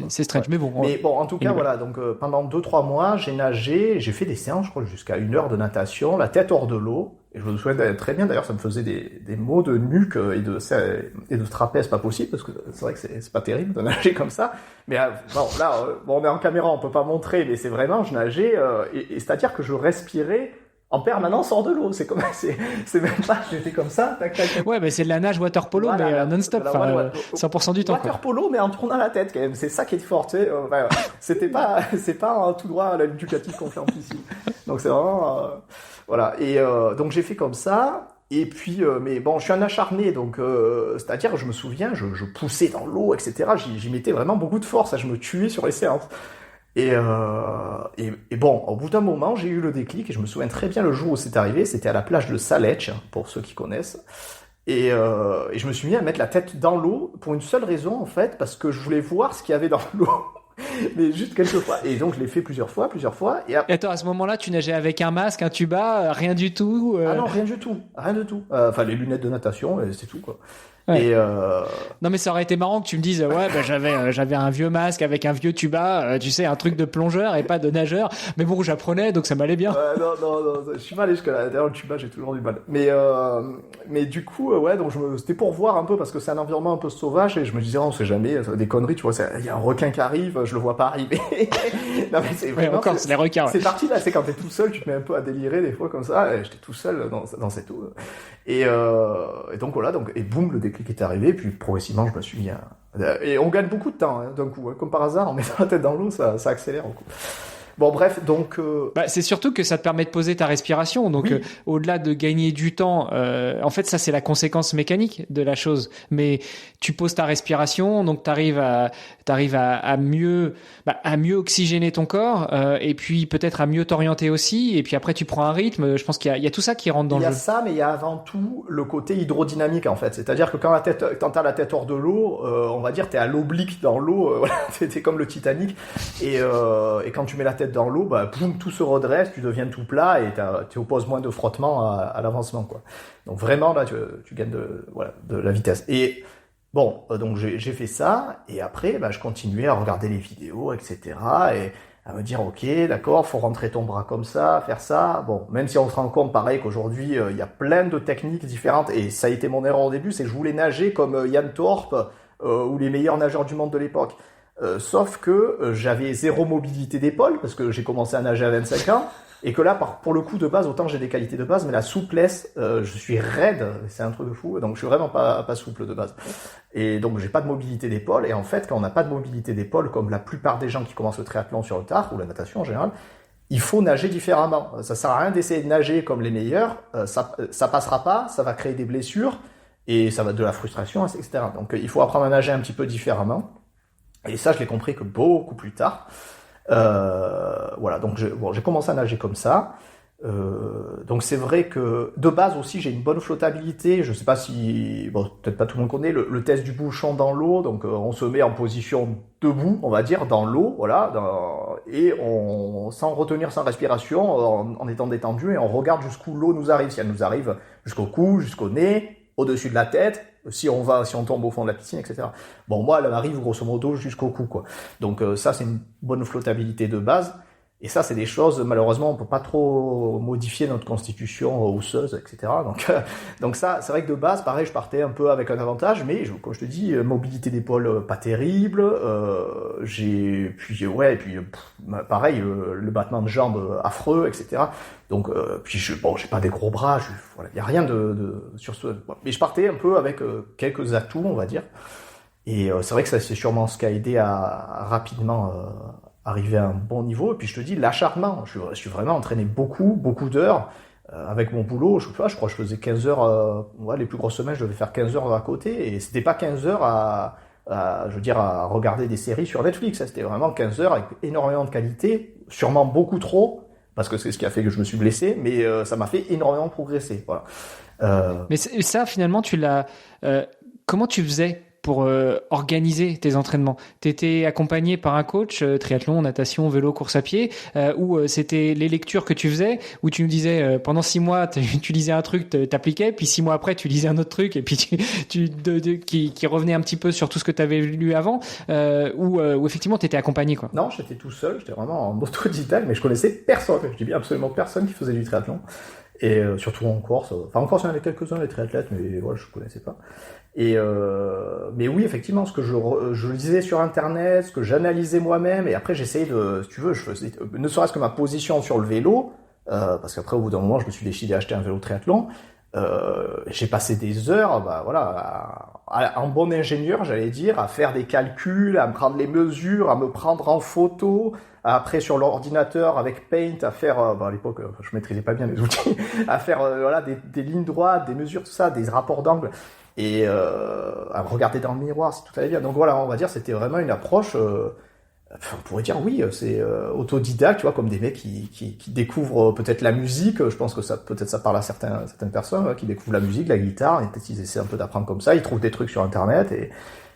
c'est strange, ouais. Mais bon, en tout cas voilà, donc pendant 2-3 mois j'ai nagé, j'ai fait des séances, je crois jusqu'à 1 heure de natation, la tête hors de l'eau. Et je me souviens très bien, d'ailleurs, ça me faisait des maux de nuque et de trapèze pas possible, parce que c'est vrai que c'est pas terrible de nager comme ça. Mais bon, là, on est en caméra, on peut pas montrer, mais c'est vraiment, je nageais, et c'est-à-dire que je respirais en permanence hors de l'eau. C'est même pas, j'étais comme ça, tac, tac, tac. Ouais, mais c'est de la nage water polo, voilà, mais non-stop, 100% du temps. Water polo, mais en tournant la tête, quand même. C'est ça qui est fort, tu sais. C'est pas un tout droit à l'éducatif qu'on fait en piscine. Donc c'est vraiment, voilà. Et donc j'ai fait comme ça. Et puis, mais bon, je suis un acharné, donc c'est-à-dire, je me souviens, je poussais dans l'eau, etc. J'y mettais vraiment beaucoup de force, je me tuais sur les séances. Et bon, au bout d'un moment, j'ai eu le déclic, et je me souviens très bien le jour où c'est arrivé, c'était à la plage de Saletch, pour ceux qui connaissent. Et je me suis mis à mettre la tête dans l'eau pour une seule raison, en fait, parce que je voulais voir ce qu'il y avait dans l'eau. Mais juste quelques fois. Et donc, je l'ai fait plusieurs fois. Et attends, à ce moment-là, tu nageais avec un masque, un tuba, rien du tout Ah non, rien du tout. Enfin, les lunettes de natation, et c'est tout, quoi. Ouais. Et non, mais ça aurait été marrant que tu me dises ouais, j'avais un vieux masque avec un vieux tuba, tu sais, un truc de plongeur et pas de nageur. Mais bon, j'apprenais, donc ça m'allait bien. Non, je suis pas allé jusque là. D'ailleurs, le tuba, j'ai toujours du mal. Mais du coup, ouais, donc c'était pour voir un peu, parce que c'est un environnement un peu sauvage, et je me disais, on sait jamais, des conneries, tu vois, il y a un requin qui arrive, je le vois pas arriver. Non, mais c'est vraiment, encore, c'est les requins. Ouais. C'est parti là, c'est quand t'es tout seul, tu te mets un peu à délirer des fois comme ça, et j'étais tout seul dans cette eau. Et donc voilà, et boum, le déclic est arrivé, puis progressivement je me suis mis à... Et on gagne beaucoup de temps d'un coup, comme par hasard, en mettant la tête dans l'eau, ça accélère beaucoup. Bon bref, donc... c'est surtout que ça te permet de poser ta respiration, donc oui. Au-delà de gagner du temps, en fait ça c'est la conséquence mécanique de la chose, mais tu poses ta respiration, donc t'arrives à mieux oxygéner ton corps, et puis peut-être à mieux t'orienter aussi, et puis après tu prends un rythme. Je pense qu'il y a tout ça qui rentre dans le jeu. Il y a ça, mais il y a avant tout le côté hydrodynamique, en fait, c'est-à-dire que quand t'as la tête hors de l'eau, on va dire t'es à l'oblique dans l'eau, voilà, t'es comme le Titanic, et quand tu mets la tête dans l'eau, boum, tout se redresse, tu deviens tout plat, et tu opposes moins de frottement à l'avancement, quoi. Donc vraiment là tu gagnes de la vitesse. Et bon, donc j'ai fait ça, et après je continuais à regarder les vidéos, etc., et à me dire ok, d'accord, faut rentrer ton bras comme ça, faire ça. Bon, même si on se rend compte pareil qu'aujourd'hui il y a plein de techniques différentes, et ça a été mon erreur au début, c'est que je voulais nager comme Yann Thorpe ou les meilleurs nageurs du monde de l'époque. Sauf que j'avais zéro mobilité d'épaule, parce que j'ai commencé à nager à 25 ans, et que là, pour le coup de base, autant j'ai des qualités de base, mais la souplesse, je suis raide, c'est un truc de fou, donc je suis vraiment pas souple de base. Et donc j'ai pas de mobilité d'épaule, et en fait, quand on n'a pas de mobilité d'épaule, comme la plupart des gens qui commencent le triathlon sur le tard, ou la natation en général, il faut nager différemment. Ça sert à rien d'essayer de nager comme les meilleurs, ça passera pas, ça va créer des blessures, et ça va de la frustration, etc. Donc il faut apprendre à nager un petit peu différemment. Et ça, je l'ai compris que beaucoup plus tard. Voilà, donc j'ai commencé à nager comme ça. Donc c'est vrai que de base aussi, j'ai une bonne flottabilité. Je sais pas si, peut-être pas tout le monde connaît le test du bouchon dans l'eau. Donc on se met en position debout, on va dire, dans l'eau, voilà, et sans retenir sa respiration, en étant détendu, et on regarde jusqu'où l'eau nous arrive. Si elle nous arrive jusqu'au cou, jusqu'au nez, au-dessus de la tête, si on tombe au fond de la piscine, etc. Bon, moi, elle arrive grosso modo jusqu'au cou, quoi. Donc ça, c'est une bonne flottabilité de base. Et ça, c'est des choses, malheureusement, on peut pas trop modifier notre constitution osseuse, etc. Donc ça, c'est vrai que de base, pareil, je partais un peu avec un avantage, mais comme je te dis, mobilité d'épaule pas terrible. Pareil, le battement de jambes affreux, etc. Donc j'ai pas des gros bras, il y a rien de sur ce. Mais je partais un peu avec quelques atouts, on va dire. Et c'est vrai que ça, c'est sûrement ce qui a aidé à rapidement arriver à un bon niveau. Et puis je te dis, l'acharnement. Je suis vraiment entraîné beaucoup d'heures. Avec mon boulot, je crois que je faisais 15 heures, les plus grosses semaines, je devais faire 15 heures à côté. Et c'était pas 15 heures à regarder des séries sur Netflix. C'était vraiment 15 heures avec énormément de qualité, sûrement beaucoup trop, parce que c'est ce qui a fait que je me suis blessé, mais ça m'a fait énormément progresser. Voilà. Mais ça, finalement, comment tu faisais pour organiser tes entraînements? T'étais accompagné par un coach, triathlon, natation, vélo, course à pied, ou c'était les lectures que tu faisais, où tu me disais pendant 6 mois tu lisais un truc, t'appliquais, puis 6 mois après tu lisais un autre truc, et puis qui revenait un petit peu sur tout ce que tu avais lu avant, ou effectivement t'étais accompagné, quoi. Non, j'étais tout seul, j'étais vraiment en autodidacte, mais je connaissais personne, je dis bien absolument personne qui faisait du triathlon. Et surtout en Corse. Enfin, en Corse, il y en avait quelques-uns, les triathlètes, mais voilà, je connaissais pas. Mais oui, effectivement, ce que je lisais sur Internet, ce que j'analysais moi-même, et après j'essayais si tu veux, je faisais, ne serait-ce que ma position sur le vélo, parce qu'après, au bout d'un moment, je me suis décidé à acheter un vélo triathlon. J'ai passé des heures, en bon ingénieur, j'allais dire, à faire des calculs, à me prendre les mesures, à me prendre en photo, après sur l'ordinateur avec Paint, à faire, à l'époque, je maîtrisais pas bien les outils, à faire des lignes droites, des mesures, tout ça, des rapports d'angle, et à me regarder dans le miroir si tout allait bien. Donc voilà, on va dire, c'était vraiment une approche. On pourrait dire oui, c'est autodidacte, tu vois, comme des mecs qui découvrent peut-être la musique. Je pense que peut-être ça parle à certaines personnes qui découvrent la musique, la guitare, et peut-être ils essaient un peu d'apprendre comme ça. Ils trouvent des trucs sur Internet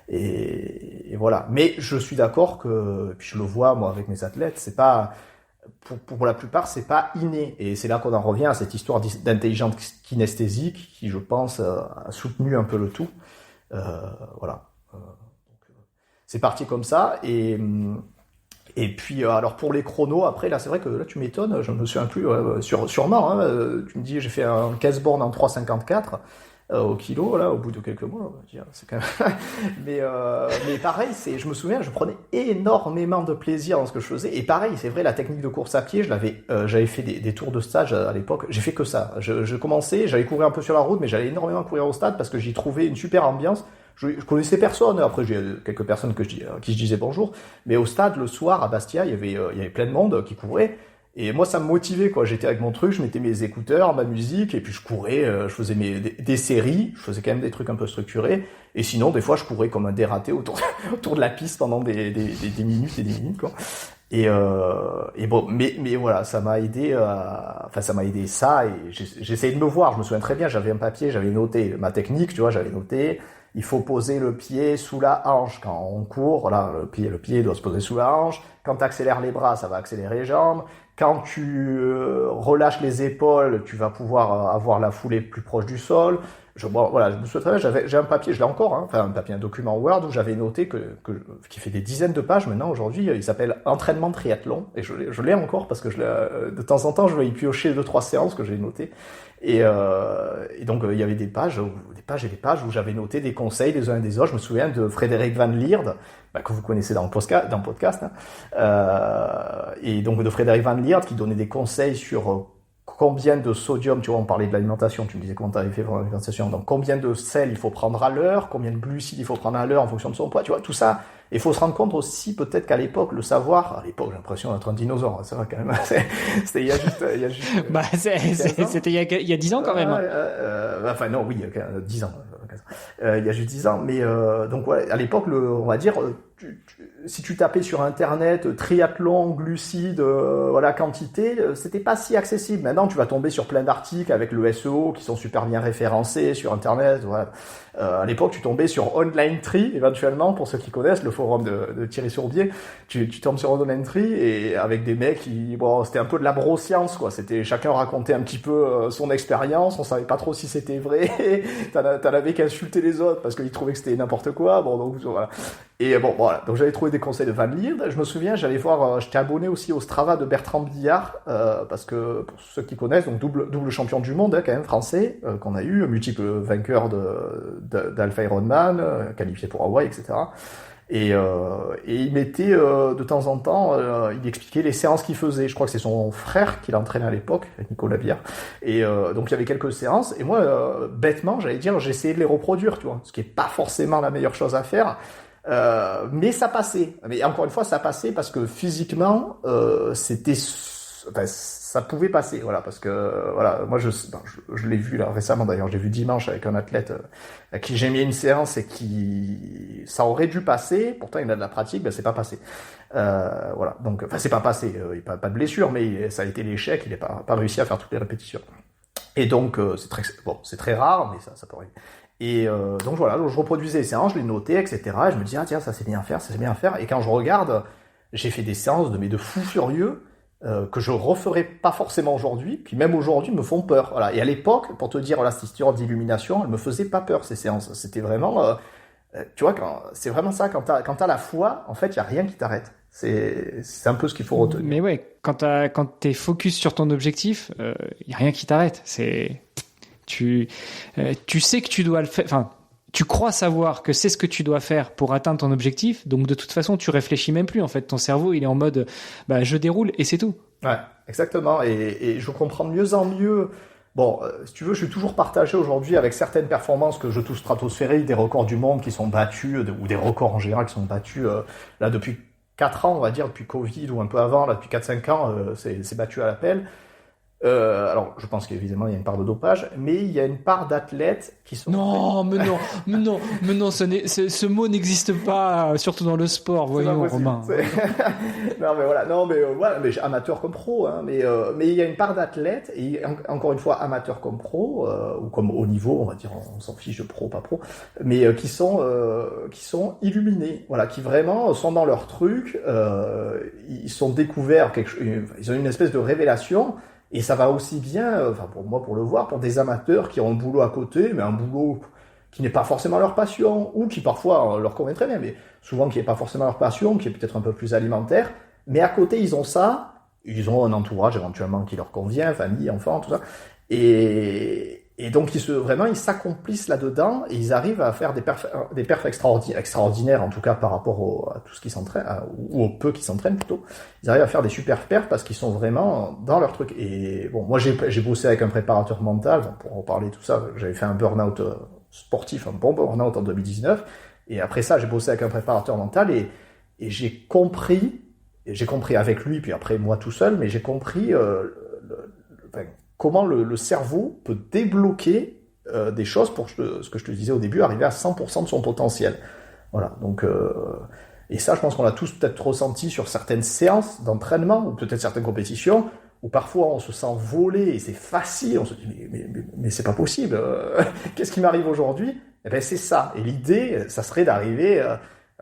et voilà. Mais je suis d'accord puis je le vois moi avec mes athlètes, c'est pas pour la plupart c'est pas inné. Et c'est là qu'on en revient à cette histoire d'intelligence kinesthésique qui, je pense, a soutenu un peu le tout. Voilà. C'est parti comme ça, et puis alors pour les chronos, après là c'est vrai que là tu m'étonnes, je me souviens plus, sûrement, hein, tu me dis j'ai fait un 15 bornes en 3,54 au kilo, là, au bout de quelques mois, on va dire, c'est quand même... mais pareil, je me souviens, je prenais énormément de plaisir dans ce que je faisais, et pareil, c'est vrai, la technique de course à pied, j'avais fait des tours de stage à l'époque, j'ai fait que ça, je commençais, j'allais courir un peu sur la route, mais j'allais énormément courir au stade parce que j'y trouvais une super ambiance. Je connaissais personne, après j'ai quelques personnes qui je disais bonjour, mais au stade, le soir, à Bastia, il y avait plein de monde qui courait, et moi ça me motivait, quoi. J'étais avec mon truc, je mettais mes écouteurs, ma musique, et puis je courais, je faisais des séries, je faisais quand même des trucs un peu structurés, et sinon des fois je courais comme un dératé autour de la piste pendant des minutes et des minutes, quoi. Et bon, mais voilà, ça m'a aidé ça, et j'essayais de me voir, je me souviens très bien, j'avais un papier, j'avais noté ma technique, tu vois, j'avais noté, il faut poser le pied sous la hanche quand on court, voilà, le pied doit se poser sous la hanche, quand tu accélères les bras, ça va accélérer les jambes, quand tu relâches les épaules, tu vas pouvoir avoir la foulée plus proche du sol. Voilà, je me souviens très bien, j'ai un papier, je l'ai encore, hein, enfin un document Word où j'avais noté qui fait des dizaines de pages maintenant aujourd'hui, il s'appelle Entraînement triathlon, et je l'ai encore parce que de temps en temps je vais y piocher 2-3 séances que j'ai notées, et donc il y avait des pages où j'avais noté des conseils des uns et des autres. Je me souviens de Frédéric Van Lierde, que vous connaissez dans le podcast, hein, et donc de Frédéric Van Lierde qui donnait des conseils sur combien de sodium, tu vois, on parlait de l'alimentation, tu me disais comment tu avais fait pour l'alimentation, donc combien de sel il faut prendre à l'heure, combien de glucides il faut prendre à l'heure en fonction de son poids, tu vois, tout ça. Il faut se rendre compte aussi, peut-être qu'à l'époque, le savoir, à l'époque, j'ai l'impression d'être un dinosaure, c'est vrai quand même, c'était il y a juste c'était il y a 10 ans quand même. Enfin non, oui, 10 ans. Il y a juste 10 ans, mais donc ouais, à l'époque, on va dire, si tu tapais sur Internet triathlon, glucides, voilà, quantité, c'était pas si accessible. Maintenant, tu vas tomber sur plein d'articles avec le SEO qui sont super bien référencés sur Internet. Voilà. À l'époque, tu tombais sur Online Tree, éventuellement, pour ceux qui connaissent le forum de Thierry Sourbier. Tu tombes sur Online Tree et avec des mecs c'était un peu de la broscience, quoi. Chacun racontait un petit peu son expérience. On savait pas trop si c'était vrai. T'en avais qui insultaient les autres parce qu'ils trouvaient que c'était n'importe quoi. Bon, donc voilà. Et bon, voilà. Donc j'avais trouvé des conseils de Van Lierde. Je me souviens, j'étais abonné aussi au Strava de Bertrand Billard, parce que pour ceux qui connaissent, donc double champion du monde, hein, quand même français, qu'on a eu, multiple vainqueur d'Alpha Ironman, qualifié pour Hawaï, etc. Et il mettait de temps en temps, il expliquait les séances qu'il faisait. Je crois que c'est son frère qui l'entraînait à l'époque, Nicolas Bière. Et donc il y avait quelques séances. Et moi, bêtement, j'allais dire, j'essayais de les reproduire, tu vois, ce qui est pas forcément la meilleure chose à faire. Mais ça passait. Mais encore une fois, ça passait parce que physiquement, ça pouvait passer, voilà, parce que voilà, moi je l'ai vu là récemment d'ailleurs, j'ai vu dimanche avec un athlète à qui j'ai mis une séance et qui ça aurait dû passer, pourtant il a de la pratique, ben c'est pas passé. Voilà, donc enfin c'est pas passé, il pas de blessure, mais ça a été l'échec, il n'a pas réussi à faire toutes les répétitions. Et donc c'est très rare, mais ça peut arriver. Et donc voilà, je reproduisais les séances, je les notais, etc. Et je me disais, ah tiens, ça c'est bien à faire, ça c'est bien à faire. Et quand je regarde, j'ai fait des séances de fous furieux que je referais pas forcément aujourd'hui, qui même aujourd'hui me font peur. Voilà. Et à l'époque, pour te dire, voilà, cette histoire d'illumination, elle me faisait pas peur, ces séances. C'était vraiment, tu vois, c'est vraiment ça, quand t'as la foi, en fait, il y a rien qui t'arrête. C'est un peu ce qu'il faut retenir. Mais ouais, quand t'es focus sur ton objectif, y a rien qui t'arrête. Tu sais que tu dois le faire, enfin, tu crois savoir que c'est ce que tu dois faire pour atteindre ton objectif, donc de toute façon, tu réfléchis même plus, en fait. Ton cerveau, il est en mode, je déroule et c'est tout. Ouais, exactement. Et je comprends de mieux en mieux. Bon, si tu veux, je suis toujours partagé aujourd'hui avec certaines performances que je trouve stratosphériques, des records du monde qui sont battus, ou des records en général qui sont battus, là, depuis 4 ans, on va dire, depuis Covid, ou un peu avant, là, depuis 4-5 ans, c'est battu à l'appel. Alors, je pense qu'évidemment, il y a une part de dopage, mais il y a une part d'athlètes qui sont... Non, mais non, ce mot n'existe pas, surtout dans le sport, voyons, Romain. Non, mais voilà, mais amateur comme pro, hein, mais il y a une part d'athlètes, et encore une fois, amateur comme pro, ou comme haut niveau, on va dire, on s'en fiche de pro, pas pro, mais qui sont illuminés, voilà, qui vraiment sont dans leur truc, ils sont découverts, ils ont une espèce de révélation. Et ça va aussi bien, enfin pour moi pour le voir, pour des amateurs qui ont un boulot à côté, mais un boulot qui n'est pas forcément leur passion, ou qui parfois leur convient très bien, mais souvent qui n'est pas forcément leur passion, qui est peut-être un peu plus alimentaire, mais à côté ils ont ça, ils ont un entourage éventuellement qui leur convient, famille, enfants, tout ça, et donc ils s'accomplissent là-dedans, et ils arrivent à faire des perfs extraordinaires, en tout cas par rapport à tout ce qui s'entraîne, ou au peu qui s'entraînent plutôt. Ils arrivent à faire des super perfs parce qu'ils sont vraiment dans leur truc. Et bon, moi j'ai bossé avec un préparateur mental, pour en parler tout ça, j'avais fait un burn-out sportif, un bon burn-out en 2019, et après ça j'ai bossé avec un préparateur mental, et j'ai compris avec lui, puis après moi tout seul, mais j'ai compris comment le cerveau peut débloquer des choses pour ce que je te disais au début, arriver à 100% de son potentiel. Voilà, donc... et ça, je pense qu'on l'a tous peut-être ressenti sur certaines séances d'entraînement, ou peut-être certaines compétitions, où parfois on se sent volé, et c'est facile, on se dit mais c'est pas possible, qu'est-ce qui m'arrive aujourd'hui? Eh ben c'est ça, et l'idée, ça serait d'arriver...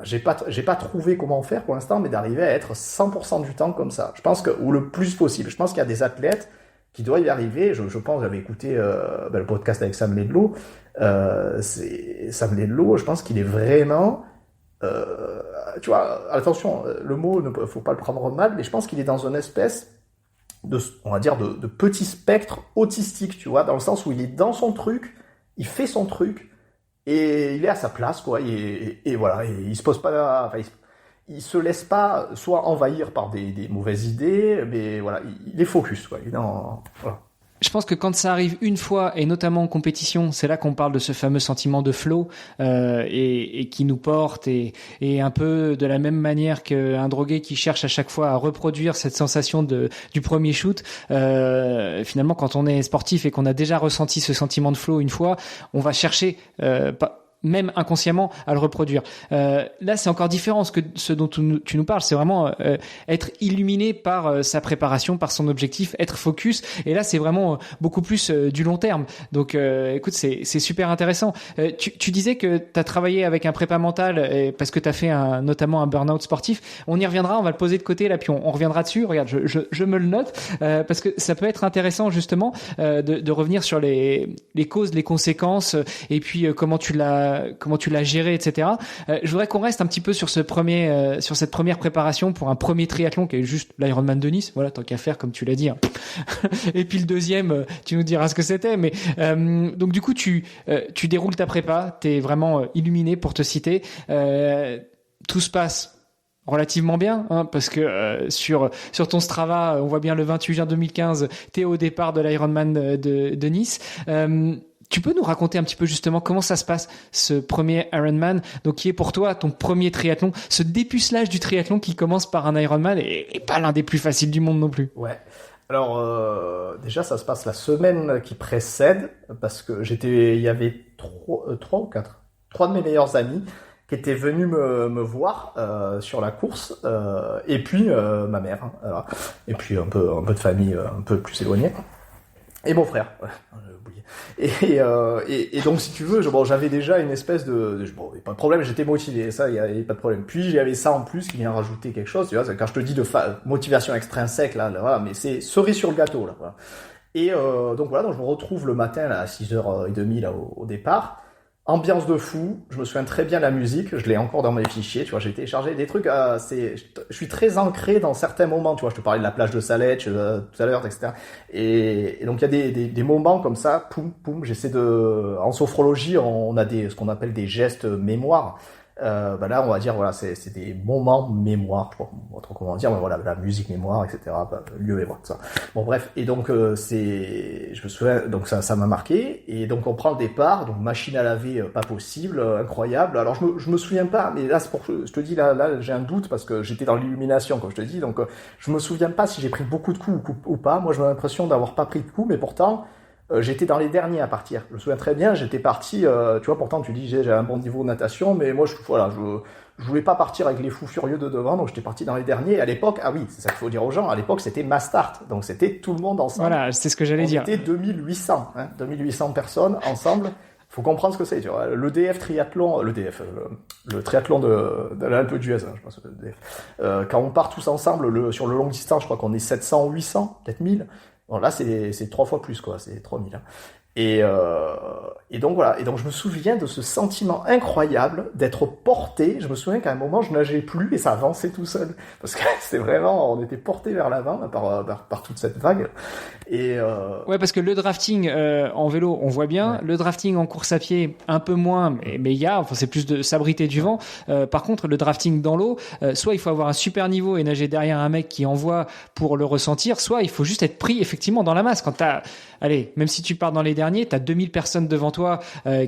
j'ai pas trouvé comment faire pour l'instant, mais d'arriver à être 100% du temps comme ça. Je pense ou le plus possible. Je pense qu'il y a des athlètes qui doit y arriver. Je pense, j'avais écouté le podcast avec Sam Ledlow. Sam Ledlow, je pense qu'il est vraiment... tu vois, attention, le mot, ne faut pas le prendre mal, mais je pense qu'il est dans une espèce on va dire, de petit spectre autistique, tu vois, dans le sens où il est dans son truc, il fait son truc, et il est à sa place, quoi, et voilà, et il se pose pas... Enfin, il se laisse pas soit envahir par des mauvaises idées, mais voilà, il est focus, quoi. Voilà. Je pense que quand ça arrive une fois, et notamment en compétition, c'est là qu'on parle de ce fameux sentiment de flow et qui nous porte, et un peu de la même manière qu'un drogué qui cherche à chaque fois à reproduire cette sensation du premier shoot. Finalement, quand on est sportif et qu'on a déjà ressenti ce sentiment de flow une fois, on va chercher même inconsciemment à le reproduire. Là, c'est encore différent. Ce dont tu nous parles, c'est vraiment être illuminé par sa préparation, par son objectif, être focus. Et là, c'est vraiment beaucoup plus du long terme. Donc, écoute, c'est super intéressant. Tu disais que tu as travaillé avec un prépa mental parce que tu as fait notamment un burn-out sportif. On y reviendra, on va le poser de côté là, puis on reviendra dessus. Regarde, je me le note parce que ça peut être intéressant justement de revenir sur les causes, les conséquences, et puis comment tu l'as géré, etc. Je voudrais qu'on reste un petit peu sur sur cette première préparation pour un premier triathlon qui est juste l'Ironman de Nice. Voilà, tant qu'à faire, comme tu l'as dit. Hein. Et puis le deuxième, tu nous diras ce que c'était. Mais donc du coup, tu déroules ta prépa, t'es vraiment illuminé pour te citer. tout se passe relativement bien, hein, parce que sur ton Strava, on voit bien le 28 juin 2015, t'es au départ de l'Ironman de Nice. Tu peux nous raconter un petit peu justement comment ça se passe, ce premier Ironman, donc qui est pour toi ton premier triathlon, ce dépucelage du triathlon qui commence par un Ironman et pas l'un des plus faciles du monde non plus. Ouais. Alors déjà ça se passe la semaine qui précède, parce que il y avait trois de mes meilleurs amis qui étaient venus me voir sur la course, et puis ma mère, voilà. Et puis un peu de famille un peu plus éloignée, et mon frère, voilà, j'ai oublié. Et donc si tu veux, j'avais déjà une espèce bon, pas de problème, j'étais motivé, ça y avait pas de problème. Puis j'avais ça en plus qui vient rajouter quelque chose, tu vois, quand je te dis de motivation extrinsèque là, voilà, mais c'est cerise sur le gâteau là, voilà. Et donc voilà, donc je me retrouve le matin là à 6h30 là au départ. Ambiance de fou, je me souviens très bien de la musique, je l'ai encore dans mes fichiers, tu vois, j'ai téléchargé des trucs, je suis très ancré dans certains moments, tu vois, je te parlais de la plage de Saletch tout à l'heure, etc. Et donc il y a des moments comme ça, poum, poum, en sophrologie, on a ce qu'on appelle des gestes mémoire. Là, on va dire, voilà, c'est des moments mémoire, je sais pas trop comment dire, mais voilà, la musique mémoire, etc., lieu mémoire, tout ça. Bon, bref, et donc, je me souviens, donc ça m'a marqué, et donc on prend le départ, donc machine à laver, pas possible, incroyable. Alors, je me souviens pas, mais là, je te dis, là, j'ai un doute, parce que j'étais dans l'illumination, comme je te dis, donc, je me souviens pas si j'ai pris beaucoup de coups ou pas. Moi, j'ai l'impression d'avoir pas pris de coups, mais pourtant, j'étais dans les derniers à partir. Je me souviens très bien, j'étais parti, tu vois, pourtant tu dis j'ai un bon niveau de natation, mais moi je voulais pas partir avec les fous furieux de devant, donc j'étais parti dans les derniers. Et à l'époque, ah oui, c'est ça qu'il faut dire aux gens, à l'époque c'était ma start, donc c'était tout le monde ensemble. Voilà, c'est ce que j'allais dire. C'était 2800, 2800 personnes ensemble. Faut comprendre ce que c'est, tu vois. Le triathlon de l'Alpe d'Huez, je pense, le DF. Quand on part tous ensemble sur le long distance, je crois qu'on est 700 ou 800, peut-être 1000. Bon, là, c'est 3 fois plus, quoi. C'est 3000. Hein. Et donc, voilà. Et donc, je me souviens de ce sentiment incroyable d'être porté. Je me souviens qu'à un moment, je nageais plus et ça avançait tout seul. Parce que c'était vraiment, on était porté vers l'avant par toute cette vague. Ouais, parce que le drafting en vélo, on voit bien. Ouais. Le drafting en course à pied, un peu moins, mais c'est plus de s'abriter du vent. Par contre, le drafting dans l'eau, soit il faut avoir un super niveau et nager derrière un mec qui envoie pour le ressentir, soit il faut juste être pris effectivement dans la masse. Quand même si tu pars dans les derniers, t'as 2000 personnes devant toi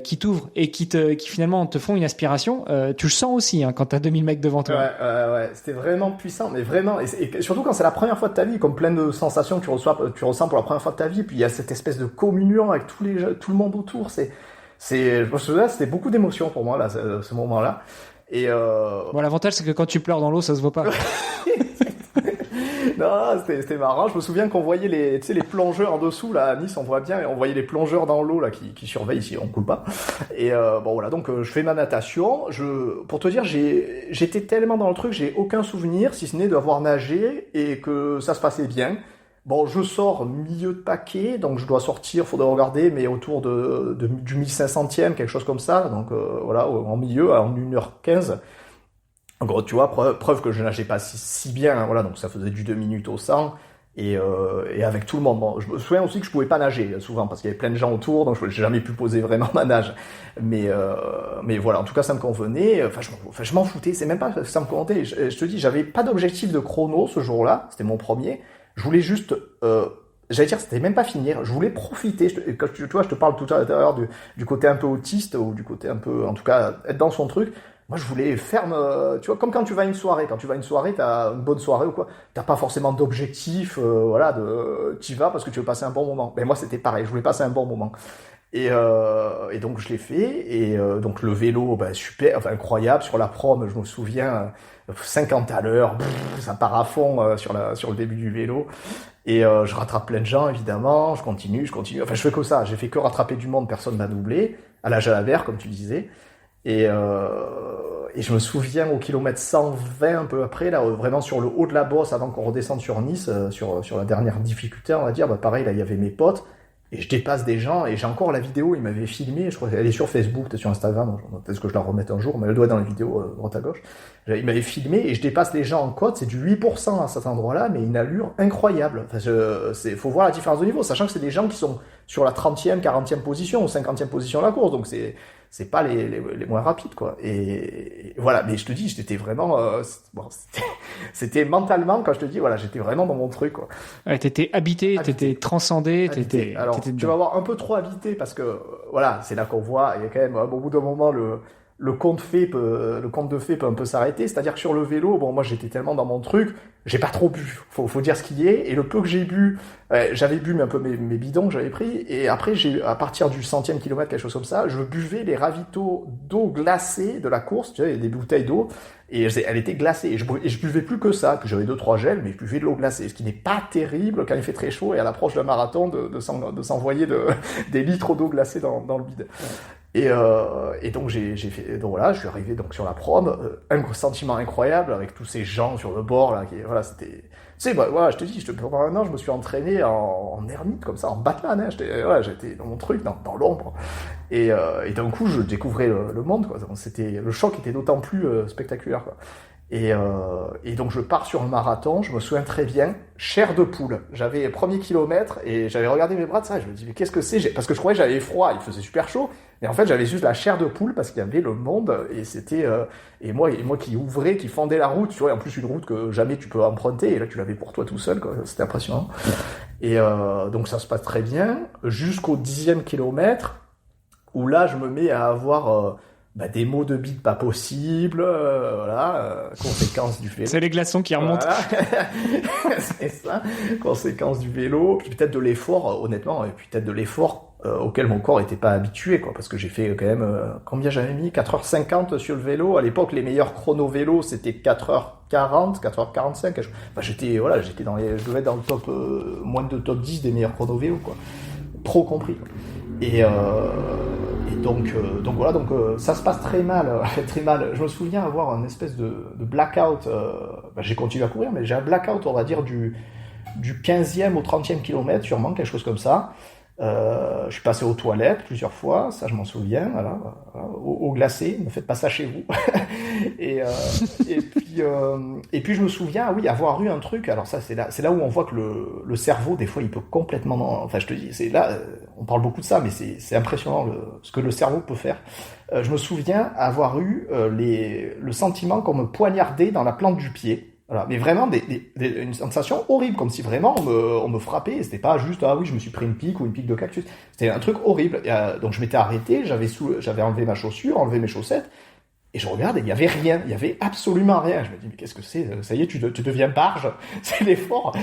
qui t'ouvrent et qui finalement te font une aspiration. Tu le sens aussi quand t'as 2000 mecs devant toi. Ouais, c'était vraiment puissant, mais vraiment, et surtout quand c'est la première fois de ta vie, comme plein de sensations que tu ressens pour la première fois de ta vie, puis il y a cette espèce de communion avec tout le monde autour. Je me souviens, c'était beaucoup d'émotions pour moi là, ce moment-là. Bon, l'avantage c'est que quand tu pleures dans l'eau, ça se voit pas. Non, c'était marrant. Je me souviens qu'on voyait les plongeurs en dessous, là, à Nice, on voit bien, et on voyait les plongeurs dans l'eau, là, qui surveillent si on coule pas. Et, bon, voilà. Donc, je fais ma natation. Pour te dire, j'étais tellement dans le truc, j'ai aucun souvenir, si ce n'est d'avoir nagé et que ça se passait bien. Bon, je sors milieu de paquet, donc je dois sortir, faudrait regarder, mais autour du 1500e, quelque chose comme ça. Donc, voilà, en milieu, en 1h15. En gros, tu vois, preuve que je nageais pas si bien, hein, voilà, donc ça faisait du 2 minutes au 100, et avec tout le monde. Bon, je me souviens aussi que je pouvais pas nager, souvent, parce qu'il y avait plein de gens autour, donc j'ai jamais pu poser vraiment ma nage. Mais voilà, en tout cas, ça me convenait, je m'en foutais, c'est même pas que ça me convenait. Je te dis, j'avais pas d'objectif de chrono ce jour-là, c'était mon premier. Je voulais juste, j'allais dire, c'était même pas finir, je voulais profiter. Tu vois, je te parle tout à l'heure du côté un peu autiste, ou du côté un peu, en tout cas, être dans son truc. Moi, je voulais faire, tu vois, comme quand tu vas à une soirée. Quand tu vas à une soirée, t'as une bonne soirée ou quoi. T'as pas forcément d'objectif, t'y vas parce que tu veux passer un bon moment. Mais moi, c'était pareil. Je voulais passer un bon moment. Et donc, je l'ai fait. Et donc, le vélo, super, incroyable. Sur la prom, je me souviens, 50 à l'heure, ça part à fond sur le début du vélo. Et je rattrape plein de gens, évidemment. Je continue. Enfin, je fais que ça. J'ai fait que rattraper du monde. Personne m'a doublé. À la Jalabert, comme tu disais. Et je me souviens au kilomètre 120 un peu après, là, vraiment sur le haut de la bosse, avant qu'on redescende sur Nice, sur la dernière difficulté, on va dire, pareil, là, il y avait mes potes, et je dépasse des gens, et j'ai encore la vidéo, ils m'avaient filmé, je crois qu'elle est sur Facebook, peut-être sur Instagram, peut-être que je la remette un jour, mais elle doit être dans les vidéos, droite à gauche. Ils m'avaient filmé, et je dépasse les gens en côte, c'est du 8% à cet endroit-là, mais une allure incroyable. Enfin, faut voir la différence de niveau, sachant que c'est des gens qui sont sur la 30e, 40e position, ou 50e position de la course, donc c'est c'est pas les moins rapides, quoi. Et voilà, mais je te dis, j'étais vraiment, c'était mentalement, quand je te dis, voilà, j'étais vraiment dans mon truc, quoi. Ouais, t'étais habité, t'étais transcendé, habité. Alors, tu vas avoir un peu trop habité parce que, voilà, c'est là qu'on voit, il y a quand même, au bout d'un moment, le conte de fées peut un peu s'arrêter. C'est-à-dire que sur le vélo, bon, moi, j'étais tellement dans mon truc, j'ai pas trop bu. Faut dire ce qu'il y est. Et le peu que j'ai bu, j'avais bu mais un peu mes bidons que j'avais pris. Et après, à partir du 100e kilomètre, quelque chose comme ça, je buvais les ravitaux d'eau glacée de la course. Tu sais, des bouteilles d'eau. Et elle était glacée. Et je buvais plus que ça. Puis j'avais 2-3 gels, mais je buvais de l'eau glacée. Ce qui n'est pas terrible quand il fait très chaud et à l'approche d'un marathon de s'envoyer des litres d'eau glacée dans le bide. Et donc j'ai fait, donc voilà, je suis arrivé donc sur la prom, un sentiment incroyable avec tous ces gens sur le bord là, voilà, c'était, tu sais, voilà, je te dis, pendant un an, je me suis entraîné en ermite comme ça, en Batman, hein, j'étais dans mon truc, dans l'ombre, et d'un coup, je découvrais le monde, quoi. Donc, le choc était d'autant plus spectaculaire, quoi. Et donc je pars sur le marathon, je me souviens très bien, chair de poule. J'avais le premier kilomètre et j'avais regardé mes bras de ça, et je me dis mais qu'est-ce que c'est? Parce que je croyais que j'avais froid, il faisait super chaud, mais en fait j'avais juste la chair de poule parce qu'il y avait le monde et c'était et moi qui ouvrais, qui fendais la route, tu vois, et en plus une route que jamais tu peux emprunter et là tu l'avais pour toi tout seul, quoi. C'était impressionnant. Et donc ça se passe très bien jusqu'au 10e kilomètre où là je me mets à avoir des maux de bide pas possibles, voilà, conséquence du vélo. C'est les glaçons qui remontent. Voilà. C'est ça, conséquence du vélo, puis peut-être de l'effort, honnêtement, et puis peut-être de l'effort auquel mon corps était pas habitué, quoi, parce que j'ai fait quand même, combien j'avais mis? 4h50 sur le vélo. À l'époque, les meilleurs chronos vélo, c'était 4h40, 4h45. Enfin, j'étais je devais être dans le top, moins de top 10 des meilleurs chronos vélo, quoi. Pro compris, quoi. Et donc voilà, ça se passe très mal, très mal. Je me souviens avoir un espèce de blackout. J'ai continué à courir, mais j'ai un blackout, on va dire du 15e au 30e kilomètre, sûrement quelque chose comme ça. Je suis passé aux toilettes plusieurs fois, ça je m'en souviens, voilà, au glacé, ne faites pas ça chez vous. et puis je me souviens, oui, avoir eu un truc. Alors ça, c'est là où on voit que le cerveau, des fois, il peut complètement. Enfin, je te dis, c'est là, on parle beaucoup de ça, mais c'est impressionnant ce que le cerveau peut faire. Je me souviens avoir eu le sentiment qu'on me poignardait dans la plante du pied. Voilà, mais vraiment une sensation horrible, comme si vraiment on me frappait. C'était pas juste ah oui, je me suis pris une pique ou une pique de cactus. C'était un truc horrible. Donc je m'étais arrêté, j'avais enlevé ma chaussure, enlevé mes chaussettes. Et je regarde et il y avait rien, il y avait absolument rien. Je me dis mais qu'est-ce que c'est? Ça y est, tu deviens barge. C'est l'effort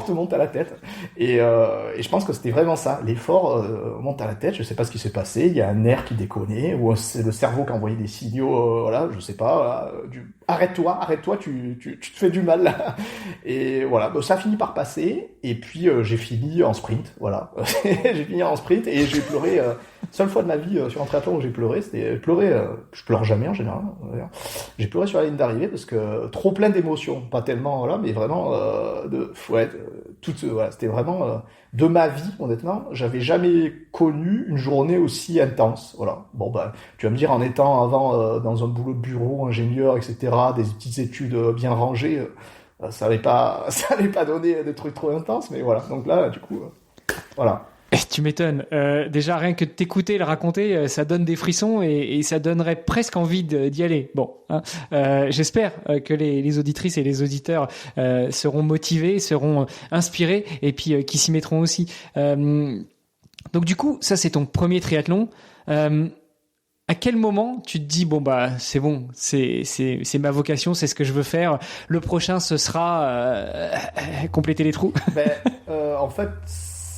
te monte à la tête. Et je pense que c'était vraiment ça. L'effort monte à la tête. Je sais pas ce qui s'est passé. Il y a un nerf qui déconnait ou c'est le cerveau qui a envoyé des signaux. Voilà, je sais pas. Arrête-toi, tu te fais du mal là. Et voilà, ça a fini par passer. Et puis j'ai fini en sprint. Voilà, j'ai fini en sprint et j'ai pleuré. Seule fois de ma vie sur un triathlon où j'ai pleuré, c'était je pleure jamais en général. J'ai pleuré sur la ligne d'arrivée parce que trop plein d'émotions, pas tellement là, mais vraiment c'était vraiment de ma vie, honnêtement, j'avais jamais connu une journée aussi intense. Voilà. Bon tu vas me dire en étant avant dans un boulot de bureau, ingénieur, etc., des petites études bien rangées, ça allait pas donner des trucs trop intenses, mais voilà. Donc là, du coup, voilà. Tu m'étonnes. Déjà, rien que de t'écouter le raconter, ça donne des frissons et ça donnerait presque envie d'y aller. Bon, hein, j'espère que les auditrices et les auditeurs seront motivés, seront inspirés et puis qui s'y mettront aussi. Donc du coup, ça c'est ton premier triathlon. À quel moment tu te dis c'est bon, c'est ma vocation, c'est ce que je veux faire. Le prochain, ce sera compléter les trous. En fait.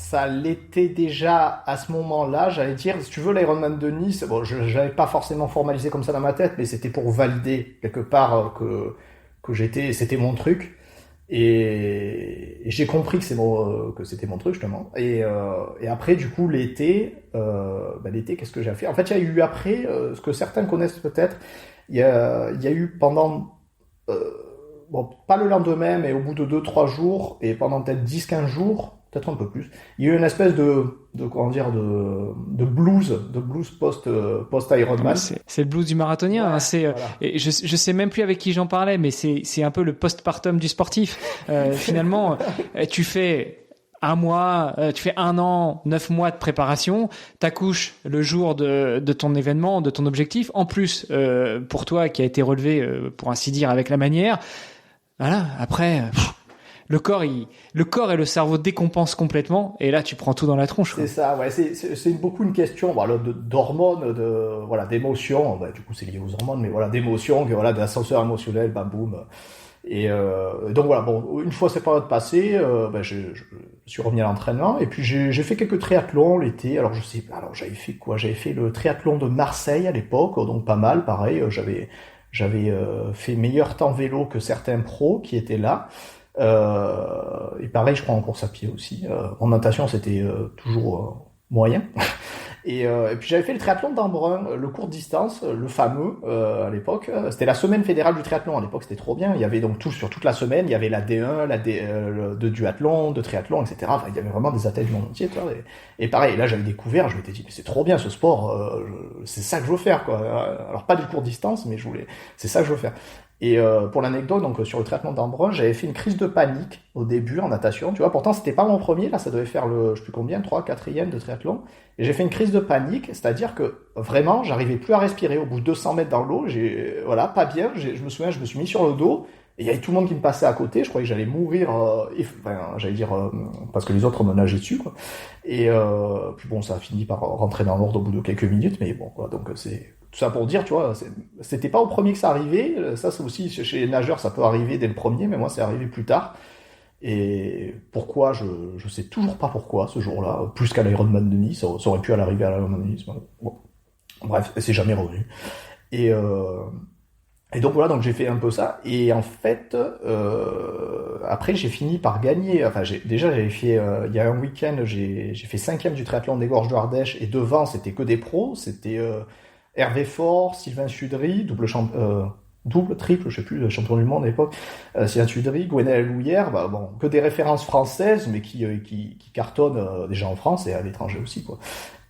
Ça l'était déjà à ce moment-là, j'allais dire, si tu veux, l'Ironman de Nice, bon, je n'avais pas forcément formalisé comme ça dans ma tête, mais c'était pour valider quelque part que c'était mon truc, et j'ai compris que c'était mon truc justement. Et après, du coup, l'été, qu'est-ce que j'ai fait? En fait, il y a eu après, ce que certains connaissent peut-être, il y a eu pendant pas le lendemain, mais au bout de 2-3 jours, et pendant peut-être 10-15 jours, peut-être un peu plus, il y a eu une espèce de blues post-Ironman. C'est le blues du marathonien. Ouais, voilà. Et je sais même plus avec qui j'en parlais, mais c'est un peu le postpartum du sportif. Finalement, tu fais un mois, tu fais 1 an, 9 mois de préparation, t'accouches le jour de ton événement, de ton objectif. En plus, pour toi qui a été relevé, pour ainsi dire, avec la manière, voilà. Après, le corps et le cerveau décompensent complètement, et là tu prends tout dans la tronche. C'est ça, ouais. C'est beaucoup une question, voilà, d'hormones, d'émotions. Du coup, c'est lié aux hormones, mais voilà, d'émotions, d'ascenseur émotionnel, bam boum. Et donc voilà, bon, une fois cette période passée, je suis revenu à l'entraînement, et puis j'ai fait quelques triathlons l'été. Alors j'avais fait quoi? J'avais fait le triathlon de Marseille à l'époque, donc pas mal, pareil. J'avais fait meilleur temps vélo que certains pros qui étaient là. Et pareil, je crois en course à pied aussi. En natation, c'était toujours moyen. Et puis j'avais fait le triathlon d'Embrun, le court distance, le fameux à l'époque. C'était la semaine fédérale du triathlon à l'époque, c'était trop bien. Il y avait donc sur toute la semaine, il y avait la D1, de duathlon, de triathlon, etc. Enfin, il y avait vraiment des athlètes du monde entier. Tu vois, et pareil, là j'avais découvert, je m'étais dit mais c'est trop bien ce sport, c'est ça que je veux faire quoi. Alors pas du court distance, mais c'est ça que je veux faire. Et pour l'anecdote, donc sur le triathlon d'Embrun, j'avais fait une crise de panique au début en natation. Tu vois, pourtant c'était pas mon premier, là ça devait faire je sais plus combien, 3, 4e de triathlon. Et j'ai fait une crise de panique, c'est-à-dire que vraiment, j'arrivais plus à respirer au bout de 200 mètres dans l'eau. Pas bien. Je me souviens, je me suis mis sur le dos. Et il y avait tout le monde qui me passait à côté. Je croyais que j'allais mourir, parce que les autres me nageaient dessus, quoi. Et puis bon, ça a fini par rentrer dans l'ordre au bout de quelques minutes. Mais bon, quoi, donc c'est tout ça pour dire, tu vois, c'était pas au premier que ça arrivait. Ça, c'est aussi chez les nageurs, ça peut arriver dès le premier, mais moi, c'est arrivé plus tard. Et pourquoi, je sais toujours pas pourquoi, ce jour-là, plus qu'à l'Ironman de Nice, ça aurait pu arriver à l'Ironman de Nice. Bon. Bref, c'est jamais revenu. Et donc voilà, donc j'ai fait un peu ça. Et en fait, après, j'ai fini par gagner. Enfin, j'avais fait, il y a un week-end, j'ai fait 5e du triathlon des Gorges d'Ardèche, et devant, c'était que des pros. C'était Hervé Faure, Sylvain Sudry, double, triple, je sais plus, champion du monde à l'époque, Sylvain Sudry, Gwenaël Louillère, que des références françaises, mais qui cartonnent déjà en France et à l'étranger aussi, quoi.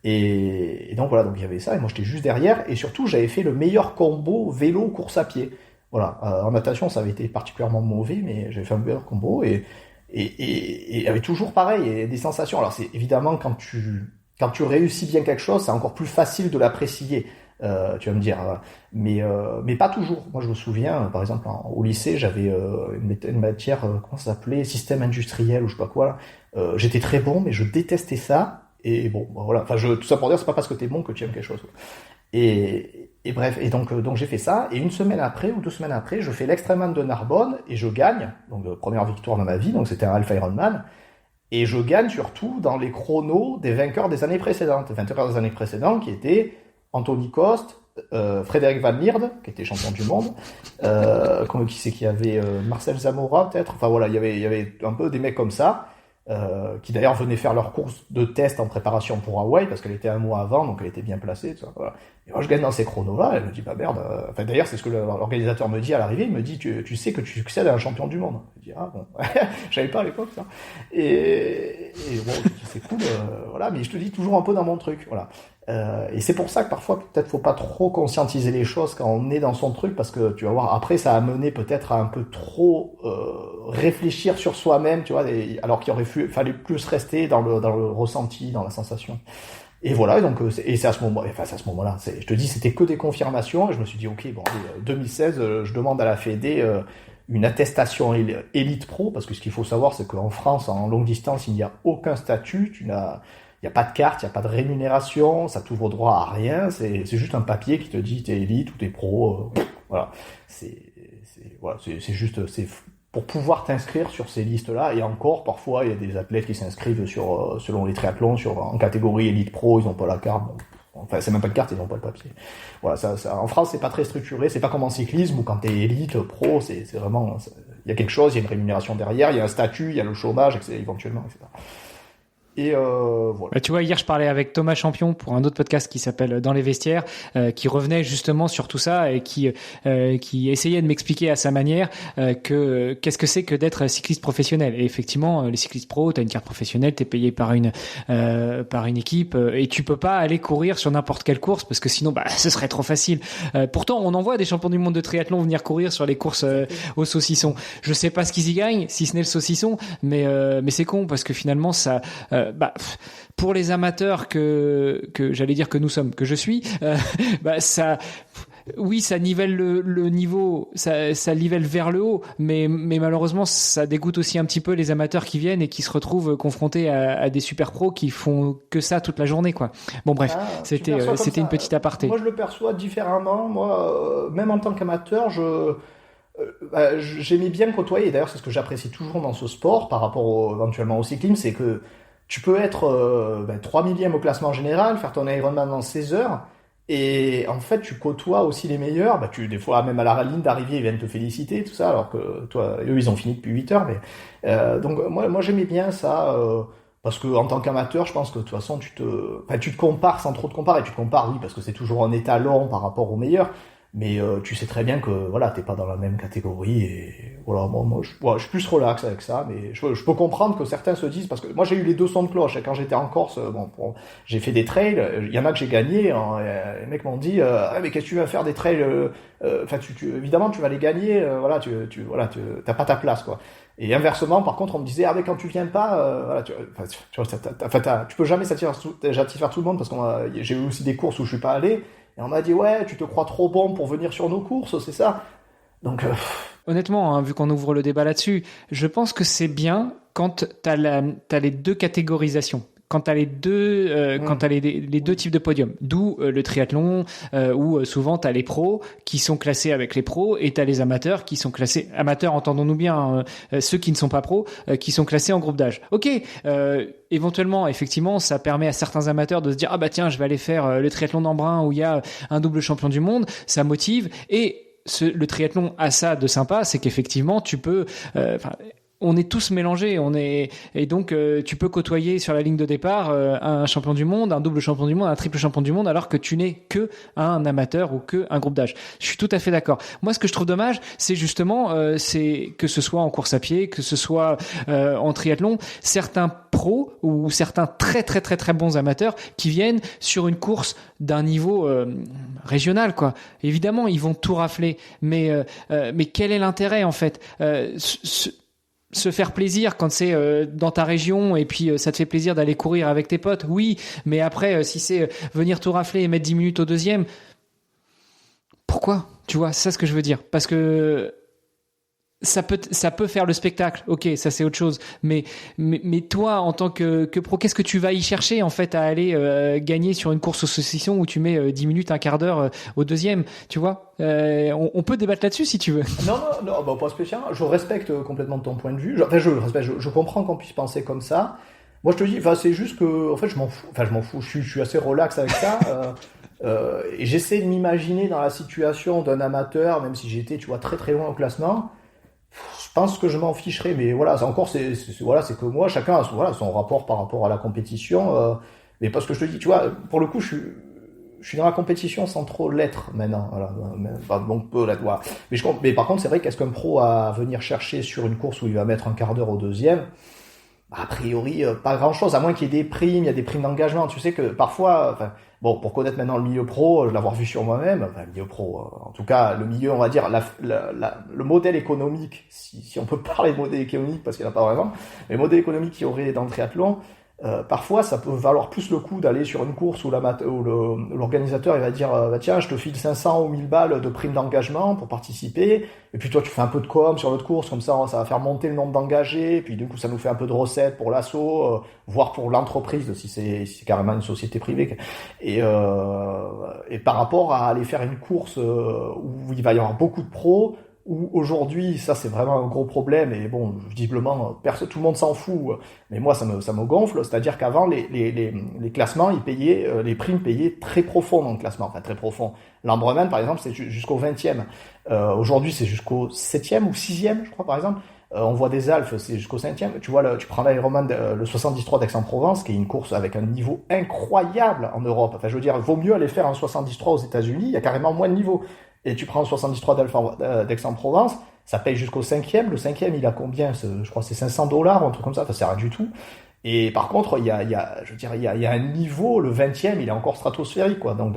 Et donc voilà, donc il y avait ça, et moi j'étais juste derrière, et surtout j'avais fait le meilleur combo vélo course à pied. Voilà, en natation ça avait été particulièrement mauvais, mais j'avais fait un meilleur combo, et il y avait toujours pareil, et des sensations. Alors c'est évidemment quand tu réussis bien quelque chose, c'est encore plus facile de l'apprécier. Tu vas me dire, mais pas toujours. Moi, je me souviens, par exemple, au lycée, j'avais une matière, comment ça s'appelait, système industriel ou je sais pas quoi. Là. J'étais très bon, mais je détestais ça. Et bon, voilà. Enfin, tout ça pour dire, c'est pas parce que t'es bon que tu aimes quelque chose. Quoi. Et bref, et donc j'ai fait ça. Et 1 semaine après ou 2 semaines après, je fais l'Extrêmeman de Narbonne et je gagne. Donc première victoire de ma vie. Donc c'était un Alpha Ironman. Et je gagne surtout dans les chronos des vainqueurs des années précédentes. Les vainqueurs des années précédentes qui étaient Anthony Coste, Frédéric Van Lierde, qui était champion du monde, qui c'est qu'il y avait Marcel Zamora peut-être, enfin voilà, il y avait un peu des mecs comme ça, qui d'ailleurs venaient faire leur course de test en préparation pour Hawaï, parce qu'elle était 1 mois avant, donc elle était bien placée, tout ça, voilà. Et moi je gagne dans ces chronos-là, elle me dit bah merde, enfin d'ailleurs c'est ce que l'organisateur me dit à l'arrivée, il me dit tu sais que tu succèdes à un champion du monde. Je dis ah bon, je savais pas à l'époque ça. Et bon, c'est cool, voilà, mais je te dis toujours un peu dans mon truc, voilà. Et c'est pour ça que parfois peut-être faut pas trop conscientiser les choses quand on est dans son truc, parce que tu vas voir après ça a mené peut-être à un peu trop réfléchir sur soi-même, tu vois, alors qu'il fallait plus rester dans le ressenti, dans la sensation. Et voilà, donc et c'est à ce moment-là, je te dis c'était que des confirmations, et je me suis dit OK, bon, 2016, je demande à la Fédé une attestation élite pro, parce que ce qu'il faut savoir c'est qu'en France en longue distance, il n'y a aucun statut, il n'y a pas de carte, il n'y a pas de rémunération, ça t'ouvre droit à rien, c'est juste un papier qui te dit t'es élite ou t'es pro, voilà. C'est juste, c'est pour pouvoir t'inscrire sur ces listes-là, et encore, parfois, il y a des athlètes qui s'inscrivent selon les triathlons, en catégorie élite pro, ils n'ont pas la carte, bon. Enfin, c'est même pas de carte, ils n'ont pas le papier. Voilà, ça, en France, c'est pas très structuré, c'est pas comme en cyclisme, où quand t'es élite, pro, c'est vraiment, il y a quelque chose, il y a une rémunération derrière, il y a un statut, il y a le chômage, éventuellement, etc. Et voilà. Tu vois, hier je parlais avec Thomas Champion pour un autre podcast qui s'appelle Dans les vestiaires, qui revenait justement sur tout ça et qui essayait de m'expliquer à sa manière qu'est-ce que c'est que d'être cycliste professionnel. Et effectivement, les cyclistes pro, t'as une carte professionnelle, t'es payé par une équipe et tu peux pas aller courir sur n'importe quelle course parce que sinon ce serait trop facile. Pourtant, on envoie des champions du monde de triathlon venir courir sur les courses au saucisson. Je sais pas ce qu'ils y gagnent, si ce n'est le saucisson, mais c'est con parce que finalement ça pour les amateurs que j'allais dire que nous sommes, que je suis, ça, oui, ça nivelle le niveau, ça nivelle vers le haut, mais malheureusement, ça dégoûte aussi un petit peu les amateurs qui viennent et qui se retrouvent confrontés à des super pros qui font que ça toute la journée, quoi. Bon, bref, c'était une petite aparté. Moi, je le perçois différemment. Moi, même en tant qu'amateur, j'aimais bien côtoyer. D'ailleurs, c'est ce que j'apprécie toujours dans ce sport par rapport éventuellement au cyclisme, c'est que tu peux être 3 millième au classement général, faire ton Ironman dans 16 heures, et en fait, tu côtoies aussi les meilleurs. Des fois, même à la ligne d'arrivée, ils viennent te féliciter, tout ça, alors que toi, eux, ils ont fini depuis 8 heures. Donc, moi, j'aimais bien ça, parce que en tant qu'amateur, je pense que de toute façon, tu te compares sans trop te comparer. Tu te compares, oui, parce que c'est toujours un étalon par rapport aux meilleurs. Mais tu sais très bien que voilà, t'es pas dans la même catégorie et voilà, moi je suis plus relax avec ça, mais je peux comprendre que certains se disent, parce que moi j'ai eu les deux sons de cloche quand j'étais en Corse. J'ai fait des trails, il y en a que j'ai gagné, hein, les mecs m'ont dit mais qu'est-ce que tu vas faire des trails, évidemment tu vas les gagner, t'as pas ta place, quoi. Et inversement, par contre, on me disait mais quand tu viens pas, tu peux jamais satisfaire tout le monde, parce que j'ai eu aussi des courses où je suis pas allé. Et on m'a dit, ouais, tu te crois trop bon pour venir sur nos courses, c'est ça? Donc, honnêtement, hein, vu qu'on ouvre le débat là-dessus, je pense que c'est bien quand t'as les deux catégorisations. Quand t'as les deux types de podiums, d'où le triathlon, où souvent t'as les pros qui sont classés avec les pros et t'as les amateurs qui sont classés, amateurs, entendons-nous bien, ceux qui ne sont pas pros, qui sont classés en groupe d'âge. Ok, éventuellement, effectivement, ça permet à certains amateurs de se dire tiens, je vais aller faire le triathlon d'Embrun où il y a un double champion du monde, ça motive. Et le triathlon a ça de sympa, c'est qu'effectivement tu peux on est tous mélangés, et donc tu peux côtoyer sur la ligne de départ un champion du monde, un double champion du monde, un triple champion du monde, alors que tu n'es que un amateur ou que un groupe d'âge. Je suis tout à fait d'accord. Moi, ce que je trouve dommage, c'est justement c'est que ce soit en course à pied, que ce soit en triathlon, certains pros ou certains très très très très bons amateurs qui viennent sur une course d'un niveau régional, quoi. Évidemment, ils vont tout rafler, mais quel est l'intérêt en fait? Se faire plaisir quand c'est dans ta région et puis ça te fait plaisir d'aller courir avec tes potes, oui, mais après si c'est venir tout rafler et mettre 10 minutes au deuxième, pourquoi? Tu vois, c'est ça ce que je veux dire, parce que ça peut faire le spectacle, ok, ça c'est autre chose, mais toi en tant que pro, qu'est-ce que tu vas y chercher en fait à aller gagner sur une course au saucisson où tu mets 10 minutes, un quart d'heure au deuxième, tu vois? On peut débattre là-dessus si tu veux. Non, pas spécialement. Je respecte complètement ton point de vue. Je comprends qu'on puisse penser comme ça. Moi je te dis, c'est juste que en fait je m'en fous, je suis assez relax avec ça. Et j'essaie de m'imaginer dans la situation d'un amateur, même si j'étais, tu vois, très très loin au classement. Je pense que je m'en ficherais, mais voilà, c'est que moi, chacun a son rapport par rapport à la compétition. Mais parce que je te dis, tu vois, pour le coup, je suis dans la compétition sans trop l'être maintenant. Voilà, donc peu là, voilà. Mais par contre, c'est vrai qu'est-ce qu'un pro à venir chercher sur une course où il va mettre un quart d'heure au deuxième? A priori, pas grand-chose, à moins qu'il y ait des primes, il y a des primes d'engagement. Tu sais que parfois, pour connaître maintenant le milieu pro, l'avoir vu sur moi-même, le milieu pro, en tout cas, le milieu, on va dire, le modèle économique, si on peut parler de modèle économique, parce qu'il n'y en a pas vraiment, mais le modèle économique qu'il y aurait dans le triathlon, parfois, ça peut valoir plus le coup d'aller sur une course où l'organisateur il va dire tiens, je te file 500 ou 1000 balles de prime d'engagement pour participer, et puis toi tu fais un peu de com sur notre course, comme ça va faire monter le nombre d'engagés, et puis du coup ça nous fait un peu de recettes pour l'asso, voire pour l'entreprise si c'est carrément une société privée, et par rapport à aller faire une course où il va y avoir beaucoup de pros, où aujourd'hui, ça c'est vraiment un gros problème, et bon, visiblement, tout le monde s'en fout, mais moi ça me gonfle, c'est-à-dire qu'avant, les classements, ils payaient, les primes payaient très profond dans le classement, enfin très profond. L'Ambrunman, par exemple, c'est jusqu'au 20e. Aujourd'hui, c'est jusqu'au 7e ou 6e, je crois, par exemple. On voit des Alpes, c'est jusqu'au 5e. Tu vois, tu prends l'Ironman, le 73 d'Aix-en-Provence, qui est une course avec un niveau incroyable en Europe. Enfin, je veux dire, vaut mieux aller faire un 73 aux États-Unis, il y a carrément moins de niveau. Et tu prends le 73 d'Aix-en-Provence, ça paye jusqu'au 5e. Le 5e, il a combien? Je crois que c'est $500 ou un truc comme ça. Enfin, c'est rien du tout. Et par contre, je veux dire, il y a un niveau, le 20e, il est encore stratosphérique, quoi. Donc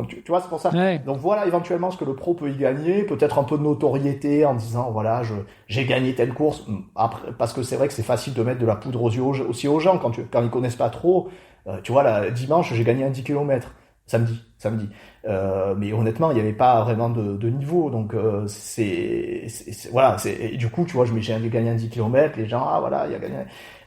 tu vois, c'est pour ça. Ouais. Donc voilà, éventuellement, ce que le pro peut y gagner, peut-être un peu de notoriété en disant, voilà, j'ai gagné telle course. Après, parce que c'est vrai que c'est facile de mettre de la poudre aux yeux aussi aux gens quand ils connaissent pas trop. Tu vois, là, dimanche, j'ai gagné un 10 km. Samedi. Mais honnêtement, il n'y avait pas vraiment de niveau, donc voilà. Et du coup, tu vois, j'ai gagné un 10 km, les gens, ah voilà, il a gagné.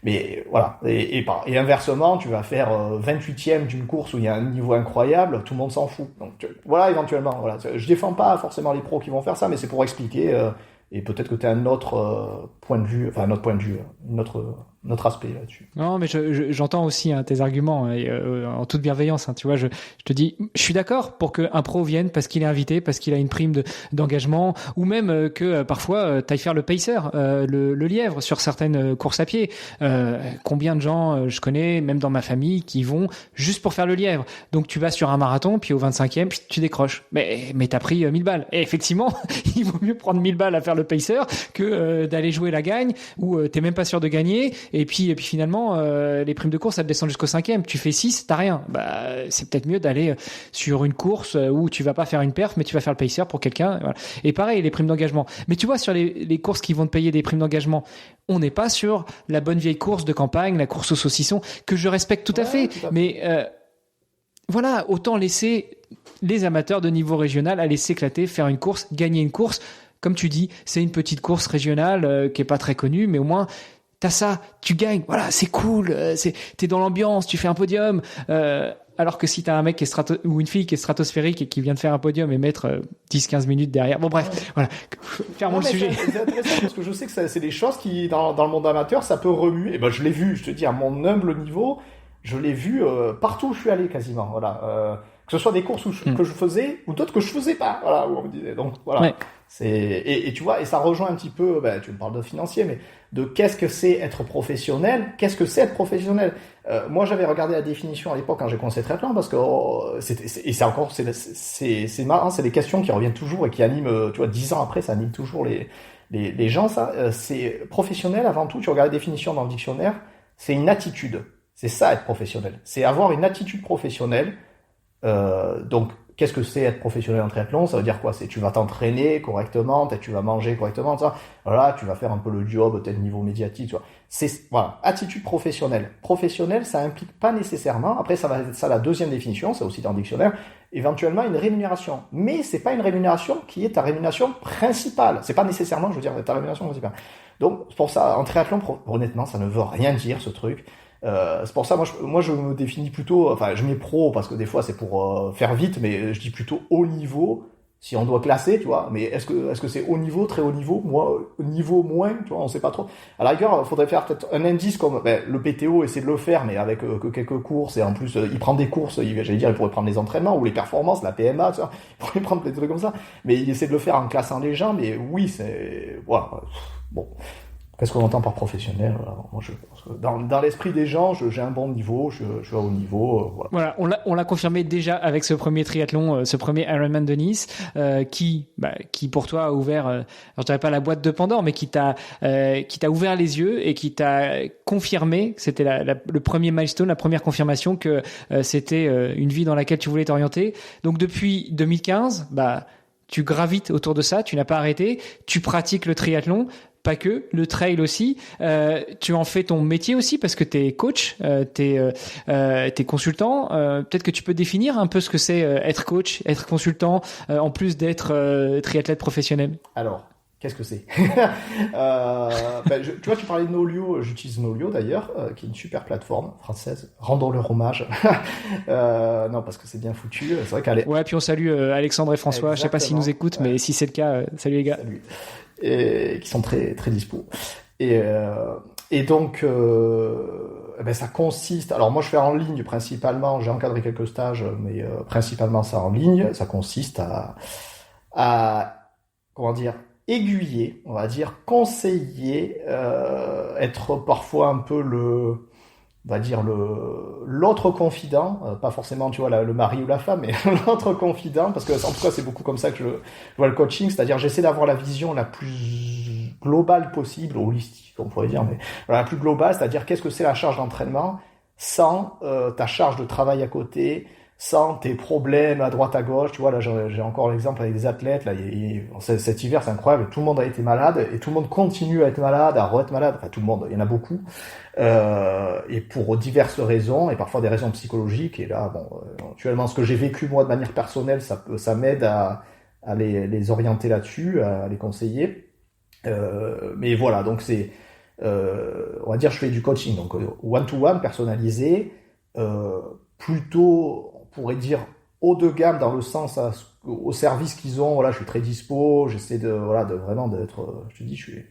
Mais voilà. Et inversement, tu vas faire 28e d'une course où il y a un niveau incroyable, tout le monde s'en fout. Donc voilà, éventuellement, voilà. Je défends pas forcément les pros qui vont faire ça, mais c'est pour expliquer. Et peut-être que tu as un autre point de vue, enfin un autre point de vue, notre aspect là-dessus. Non, mais j'entends aussi tes arguments en toute bienveillance. Tu vois, je te dis, je suis d'accord pour qu'un pro vienne parce qu'il est invité, parce qu'il a une prime d'engagement, ou même que parfois t'ailles faire le pacer, le lièvre sur certaines courses à pied. Combien de gens je connais, même dans ma famille, qui vont juste pour faire le lièvre. Donc tu vas sur un marathon, puis au 25e, tu décroches. Mais t'as pris 1000 balles. Et effectivement, il vaut mieux prendre 1000 balles à faire le pacer que d'aller jouer la gagne, où t'es même pas sûr de gagner. Et puis finalement, les primes de course, elles descendent jusqu'au 5e. Tu fais 6, t'as rien. C'est peut-être mieux d'aller sur une course où tu vas pas faire une perf, mais tu vas faire le pacer pour quelqu'un. Voilà. Et pareil, les primes d'engagement. Mais tu vois, sur les courses qui vont te payer des primes d'engagement, on n'est pas sur la bonne vieille course de campagne, la course au saucisson, que je respecte tout à fait. Mais voilà, autant laisser les amateurs de niveau régional aller s'éclater, faire une course, gagner une course. Comme tu dis, c'est une petite course régionale qui est pas très connue, mais au moins t'as ça, tu gagnes, voilà, c'est cool, t'es dans l'ambiance, tu fais un podium. Alors que si t'as un mec qui est ou une fille qui est stratosphérique et qui vient de faire un podium et mettre 10-15 minutes derrière. Bon bref, voilà, fermons le sujet. C'est intéressant parce que je sais que c'est des choses qui, dans le monde amateur, ça peut remuer. Et ben je l'ai vu, je te dis, à mon humble niveau, je l'ai vu partout où je suis allé quasiment. Voilà. Que ce soit des courses que je faisais ou d'autres que je faisais pas. Voilà, où on me disait. Donc voilà. Ouais. Et tu vois, et ça rejoint un petit peu, tu me parles de financier, mais de qu'est-ce que c'est être professionnel, qu'est-ce que c'est être professionnel. Moi, j'avais regardé la définition à l'époque quand j'ai commencé le triathlon, parce que c'est marrant, c'est des questions qui reviennent toujours et qui animent, tu vois, 10 ans après, ça anime toujours les gens, ça. C'est professionnel, avant tout, tu regardes la définition dans le dictionnaire, c'est une attitude. C'est ça, être professionnel. C'est avoir une attitude professionnelle. Donc, qu'est-ce que c'est être professionnel en triathlon? Ça veut dire quoi? C'est tu vas t'entraîner correctement, peut-être tu vas manger correctement, ça. Voilà, tu vas faire un peu le job, peut-être niveau médiatique, tu vois. Voilà, attitude professionnelle. Professionnel, ça implique pas nécessairement. Après, ça va être ça la deuxième définition, c'est aussi dans le dictionnaire. Éventuellement une rémunération, mais c'est pas une rémunération qui est ta rémunération principale. C'est pas nécessairement, je veux dire, ta rémunération principale. Donc, c'est pour ça, en triathlon, honnêtement, ça ne veut rien dire ce truc. C'est pour ça, moi, je me définis plutôt, enfin, je mets pro parce que des fois c'est pour faire vite, mais je dis plutôt haut niveau. Si on doit classer, tu vois, mais est-ce que c'est haut niveau, très haut niveau, moi, niveau moins, tu vois, on sait pas trop. À la rigueur, il faudrait faire peut-être un indice comme le PTO, essaie de le faire, mais avec que quelques courses et en plus il prend des courses, j'allais dire, il pourrait prendre les entraînements ou les performances, la PMA, tu vois, il pourrait prendre des trucs comme ça. Mais il essaie de le faire en classant les gens, mais oui, c'est voilà, bon. Qu'est-ce qu'on entend par professionnel? Moi, je pense que dans l'esprit des gens, j'ai un bon niveau, je suis à haut niveau. Voilà, on l'a confirmé déjà avec ce premier triathlon, ce premier Ironman de Nice, qui pour toi a ouvert, je dirais pas la boîte de Pandore, mais qui t'a ouvert les yeux et qui t'a confirmé, c'était le premier milestone, la première confirmation que c'était une vie dans laquelle tu voulais t'orienter. Donc depuis 2015, tu gravites autour de ça, tu n'as pas arrêté, tu pratiques le triathlon. Pas que, le trail aussi. Tu en fais ton métier aussi parce que t'es coach, t'es consultant. Peut-être que tu peux définir un peu ce que c'est être coach, être consultant, en plus d'être triathlète professionnel. Alors, qu'est-ce que c'est? Tu vois, tu parlais de Nolio, j'utilise Nolio d'ailleurs, qui est une super plateforme française. Rendons-leur hommage. Non, parce que c'est bien foutu. C'est vrai qu'elle est... Ouais, puis on salue Alexandre et François. Exactement. Je sais pas s'ils nous écoutent, mais si c'est le cas, salut les gars. Salut. Et qui sont très très dispo. Et donc ça consiste. Alors moi je fais en ligne principalement. J'ai encadré quelques stages, mais principalement ça en ligne. Ça consiste à comment dire, aiguiller, on va dire conseiller, être parfois un peu on va dire l'autre confident, pas forcément tu vois le mari ou la femme, mais l'autre confident, parce que en tout cas c'est beaucoup comme ça que je vois le coaching, c'est-à-dire j'essaie d'avoir la vision la plus globale possible, holistique on pourrait dire, mais voilà, la plus globale, c'est-à-dire qu'est-ce que c'est la charge d'entraînement sans ta charge de travail à côté, sans tes problèmes à droite à gauche. Tu vois, là j'ai encore l'exemple avec des athlètes, là cet hiver c'est incroyable, tout le monde a été malade et tout le monde continue à être malade, à re-être malade, enfin tout le monde, il y en a beaucoup, et pour diverses raisons et parfois des raisons psychologiques. Et là bon, actuellement ce que j'ai vécu moi de manière personnelle, ça m'aide à les orienter là-dessus, à les conseiller, mais voilà, donc c'est on va dire je fais du coaching donc one-to-one personnalisé, plutôt on pourrait dire haut de gamme dans le sens au service qu'ils ont. Voilà, je suis très dispo, j'essaie de vraiment d'être, je te dis, je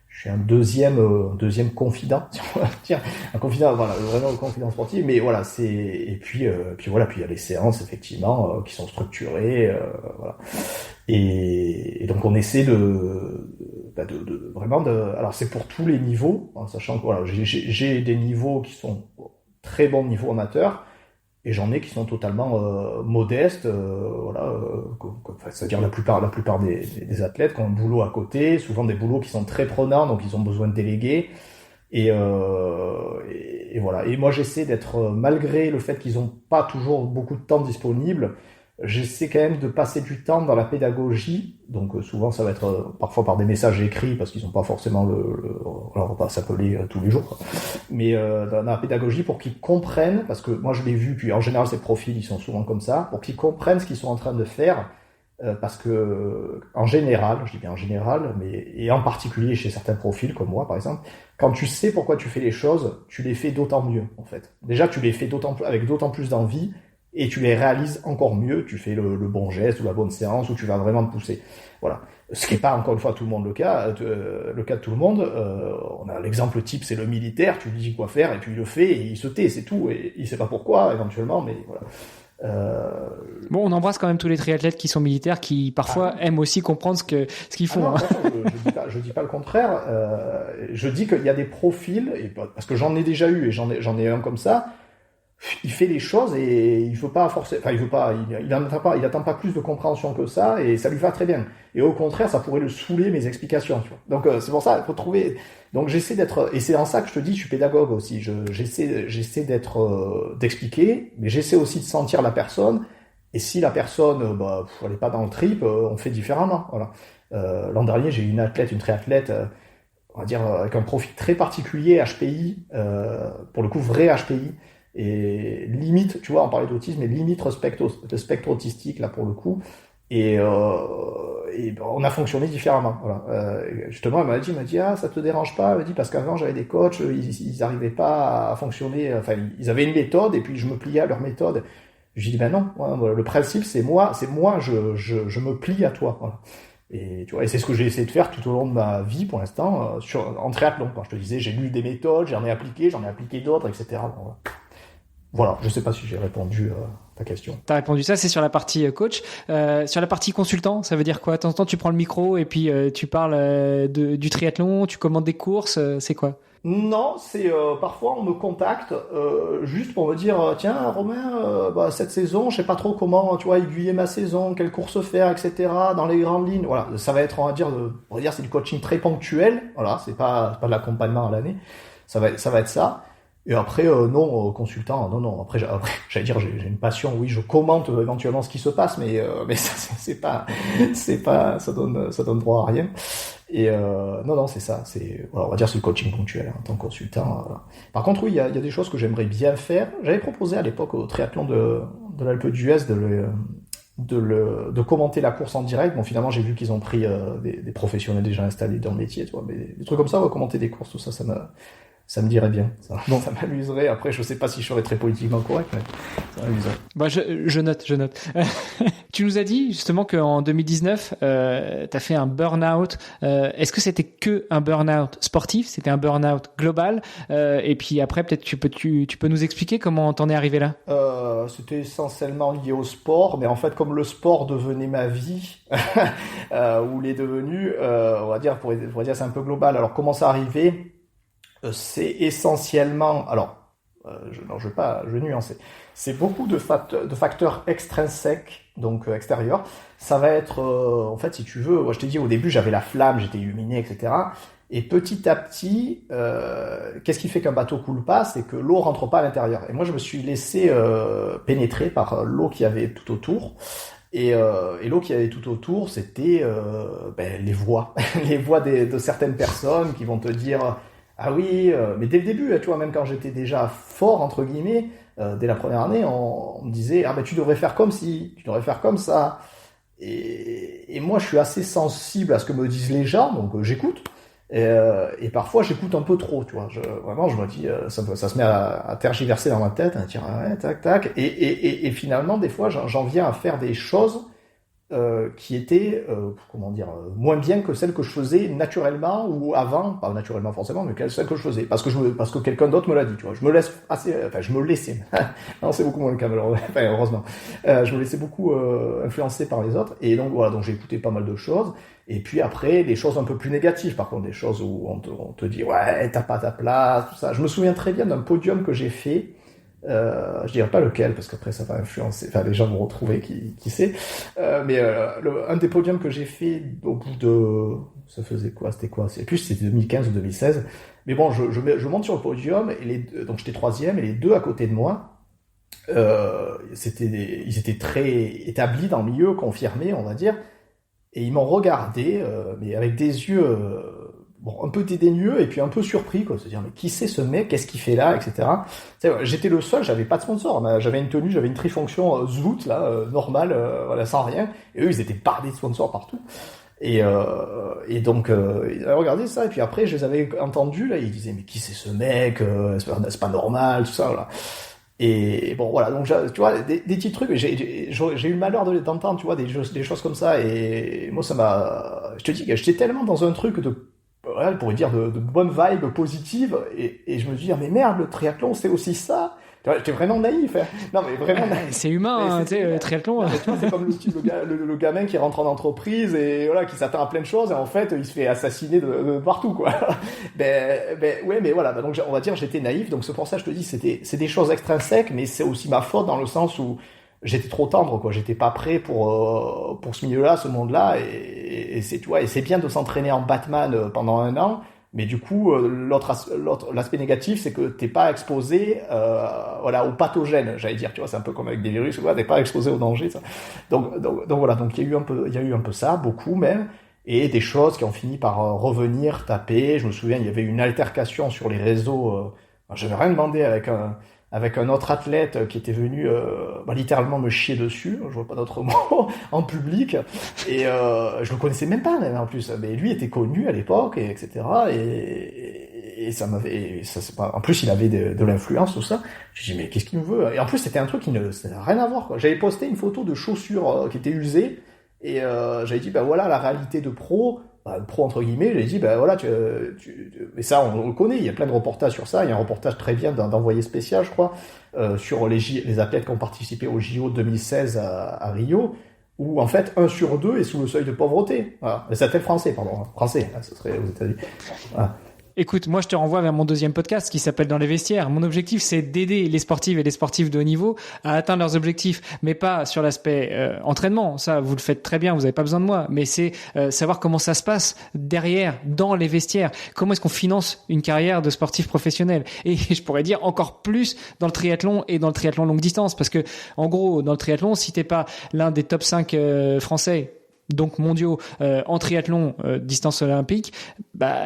suis un deuxième confident, si on va dire, un confident, voilà, vraiment un confident sportif. Mais voilà, et puis voilà, puis il y a les séances effectivement qui sont structurées, voilà. Et donc on essaie vraiment alors c'est pour tous les niveaux, en sachant que voilà, j'ai des niveaux qui sont très bons niveaux amateurs, et j'en ai qui sont totalement modestes, voilà, c'est-à-dire la plupart des athlètes qui ont un boulot à côté, souvent des boulots qui sont très prenants, donc ils ont besoin de déléguer, et voilà. Et moi j'essaie d'être, malgré le fait qu'ils n'ont pas toujours beaucoup de temps disponible, j'essaie quand même de passer du temps dans la pédagogie. Donc souvent ça va être parfois par des messages écrits, parce qu'ils n'ont pas forcément on va pas s'appeler tous les jours, quoi. Mais dans la pédagogie, pour qu'ils comprennent, parce que moi je l'ai vu, puis en général ces profils ils sont souvent comme ça, pour qu'ils comprennent ce qu'ils sont en train de faire, parce que en général, je dis bien en général, mais et en particulier chez certains profils comme moi par exemple, quand tu sais pourquoi tu fais les choses, tu les fais d'autant mieux en fait. Déjà tu les fais avec d'autant plus d'envie, et tu les réalises encore mieux, tu fais le bon geste ou la bonne séance, où tu vas vraiment te pousser. Voilà. Ce qui n'est pas encore une fois tout le monde le cas de tout le monde. On a l'exemple type, c'est le militaire, tu lui dis quoi faire et puis il le fait et il se tait, c'est tout, et il sait pas pourquoi éventuellement, mais voilà. Bon, on embrasse quand même tous les triathlètes qui sont militaires, qui parfois aiment aussi comprendre ce qu'ils font. Non, je dis pas le contraire. Je dis qu'il y a des profils, parce que j'en ai déjà eu et j'en ai un comme ça. Il fait les choses et il veut pas forcer, enfin il attend pas plus de compréhension que ça, et ça lui va très bien. Et au contraire, ça pourrait le saouler mes explications, tu vois. Donc c'est pour ça, il faut trouver. Donc j'essaie d'être, et c'est en ça que je te dis, je suis pédagogue aussi. J'essaie d'expliquer, mais j'essaie aussi de sentir la personne. Et si la personne, elle est pas dans le trip, on fait différemment. Voilà. L'an dernier, j'ai eu une triathlète, on va dire avec un profil très particulier, HPI, pour le coup vrai HPI. Et limite, tu vois, on parlait d'autisme, mais limite le spectre autistique, là, pour le coup. Et on a fonctionné différemment. Voilà. Justement, elle m'a dit, ah, ça te dérange pas? Elle m'a dit, parce qu'avant, j'avais des coachs, ils arrivaient pas à fonctionner, enfin, ils avaient une méthode, et puis je me pliais à leur méthode. Je lui dis, ben non, le principe, c'est moi, je me plie à toi. Voilà. Et tu vois, et c'est ce que j'ai essayé de faire tout au long de ma vie pour l'instant, en triathlon. Quand je te disais, j'ai lu des méthodes, j'en ai appliqué d'autres, etc. Bon, voilà. Voilà, je sais pas si j'ai répondu à ta question. T'as répondu ça, c'est sur la partie coach. Sur la partie consultant, ça veut dire quoi? De temps en temps, tu prends le micro et puis tu parles du triathlon, tu commandes des courses, c'est quoi? Non, c'est parfois on me contacte juste pour me dire tiens Romain, cette saison, je sais pas trop comment, tu vois, aiguiller ma saison, quelle course faire, etc. Dans les grandes lignes. Voilà, ça va être, on va dire c'est du coaching très ponctuel. Voilà, c'est pas de l'accompagnement à l'année. Ça va être ça. Et après, non, consultant, non. Après, j'allais dire, j'ai une passion. Oui, je commente éventuellement ce qui se passe, mais ça, c'est pas, ça donne droit à rien. Et non, c'est ça. Voilà, on va dire c'est le coaching ponctuel en tant que consultant. Voilà. Par contre, oui, il y a des choses que j'aimerais bien faire. J'avais proposé à l'époque au triathlon de l'Alpe d'Huez de commenter la course en direct. Bon, finalement, j'ai vu qu'ils ont pris des professionnels déjà installés dans le métier, tu vois. Mais des trucs comme ça, commenter des courses, tout ça, Ça me dirait bien. Ça m'amuserait. Après, je sais pas si je serais très politiquement correct, mais ça m'amuserait. Bah, je note. Tu nous as dit justement qu'en 2019, t'as fait un burn-out. Est-ce que c'était que un burn-out sportif? C'était un burn-out global? Et puis après, peut-être tu peux nous expliquer comment t'en es arrivé là? C'était essentiellement lié au sport, mais en fait, comme le sport devenait ma vie, ou l'est devenu, on va dire, pour dire, c'est un peu global. Alors, comment ça arrivé? C'est essentiellement, alors, je vais pas, je vais nuancer. C'est beaucoup de facteurs extrinsèques, donc extérieurs. Ça va être, en fait, si tu veux, moi, je t'ai dit au début, j'avais la flamme, j'étais illuminé, etc. Et petit à petit, qu'est-ce qui fait qu'un bateau coule pas? C'est que l'eau rentre pas à l'intérieur. Et moi, je me suis laissé pénétrer par l'eau qui avait tout autour. Et l'eau qui avait tout autour, c'était les voix, les voix de certaines personnes qui vont te dire. Ah oui, mais dès le début, tu vois, même quand j'étais déjà fort, entre guillemets, dès la première année, on me disait, tu devrais faire comme ci, tu devrais faire comme ça. Et moi, je suis assez sensible à ce que me disent les gens, donc j'écoute. Et parfois, j'écoute un peu trop, tu vois. Vraiment, je me dis, ça se met à tergiverser dans ma tête, à dire, ouais, tac, tac. Et finalement, des fois, j'en viens à faire des choses qui étaient, moins bien que celles que je faisais naturellement ou avant, pas naturellement forcément, mais celles que je faisais, parce que quelqu'un d'autre me l'a dit, tu vois. Je me laissais, non, c'est beaucoup moins le cas, heureusement. Je me laissais beaucoup influencer par les autres, et donc voilà, donc j'ai écouté pas mal de choses, et puis après, des choses un peu plus négatives, par contre, des choses où on te dit, ouais, t'as pas ta place, tout ça. Je me souviens très bien d'un podium que j'ai fait. Je dirais pas lequel parce qu'après ça va influencer, enfin les gens vont retrouver qui sait, mais un des podiums que j'ai fait au bout de, ça faisait quoi, c'était 2015 ou 2016, mais bon, je monte sur le podium et donc j'étais troisième et les deux à côté de moi, ils étaient très établis dans le milieu, confirmés on va dire, et ils m'ont regardé mais avec des yeux un peu dédaigneux et puis un peu surpris, quoi, se dire mais qui c'est ce mec, qu'est-ce qu'il fait là, etc. J'étais le seul, j'avais pas de sponsor, j'avais une tenue, j'avais une trifonction Zoot là, normale, voilà, sans rien, et eux ils étaient bardés de sponsors partout. Et donc ils avaient regardé ça, et puis après je les avais entendus là, ils disaient mais qui c'est ce mec, c'est pas normal, tout ça, voilà. Et bon voilà, donc tu vois des petits trucs, j'ai eu le malheur d'entendre, tu vois, des choses comme ça, et moi ça m'a, je te dis que j'étais tellement dans un truc de, voilà, on pourrait dire de bonnes vibes positives, et je me dis, mais merde, le triathlon, c'est aussi ça. J'étais vraiment naïf, hein. Non, mais vraiment naïf. C'est humain, tu sais, le triathlon. Non, tu vois, c'est comme le gamin qui rentre en entreprise et voilà, qui s'attend à plein de choses, et en fait, il se fait assassiner de partout, quoi. Ouais, mais voilà. Donc, on va dire, j'étais naïf, donc c'est pour ça que je te dis, c'est des choses extrinsèques, mais c'est aussi ma faute dans le sens où j'étais trop tendre, quoi. J'étais pas prêt pour ce milieu-là, ce monde-là, et c'est, tu vois, et c'est bien de s'entraîner en Batman pendant 1 an, mais du coup, l'aspect négatif, c'est que t'es pas exposé, aux pathogènes, j'allais dire, tu vois, c'est un peu comme avec des virus, t'es pas exposé au danger, ça. Donc voilà, donc il y a eu un peu ça, beaucoup même, et des choses qui ont fini par revenir, taper. Je me souviens, il y avait une altercation sur les réseaux, j'avais rien demandé avec un autre athlète qui était venu littéralement me chier dessus, je vois pas d'autre mot, en public, et je le connaissais même pas en plus, mais lui était connu à l'époque, etc. Et ça m'avait, en plus il avait de l'influence, tout ça. Je dis mais qu'est-ce qu'il me veut? Et en plus c'était un truc ça n'a rien à voir, quoi. J'avais posté une photo de chaussures qui étaient usées, et j'avais dit voilà la réalité de pro. Pro entre guillemets, j'ai dit voilà, mais ça on le connaît, il y a plein de reportages sur ça, il y a un reportage très bien d'Envoyé spécial, je crois, sur les athlètes qui ont participé au JO 2016 à Rio, où en fait 1 sur 2 est sous le seuil de pauvreté. Voilà. Les athlètes français, ce serait aux États-Unis. Voilà. Écoute, moi je te renvoie vers mon deuxième podcast qui s'appelle Dans les vestiaires. Mon objectif, c'est d'aider les sportives et les sportifs de haut niveau à atteindre leurs objectifs, mais pas sur l'aspect entraînement. Ça, vous le faites très bien, vous n'avez pas besoin de moi. Mais c'est savoir comment ça se passe derrière, dans les vestiaires. Comment est-ce qu'on finance une carrière de sportif professionnel? Et je pourrais dire encore plus dans le triathlon et dans le triathlon longue distance, parce que en gros, dans le triathlon, si t'es pas l'un des top 5 français, donc mondiaux en triathlon distance olympique,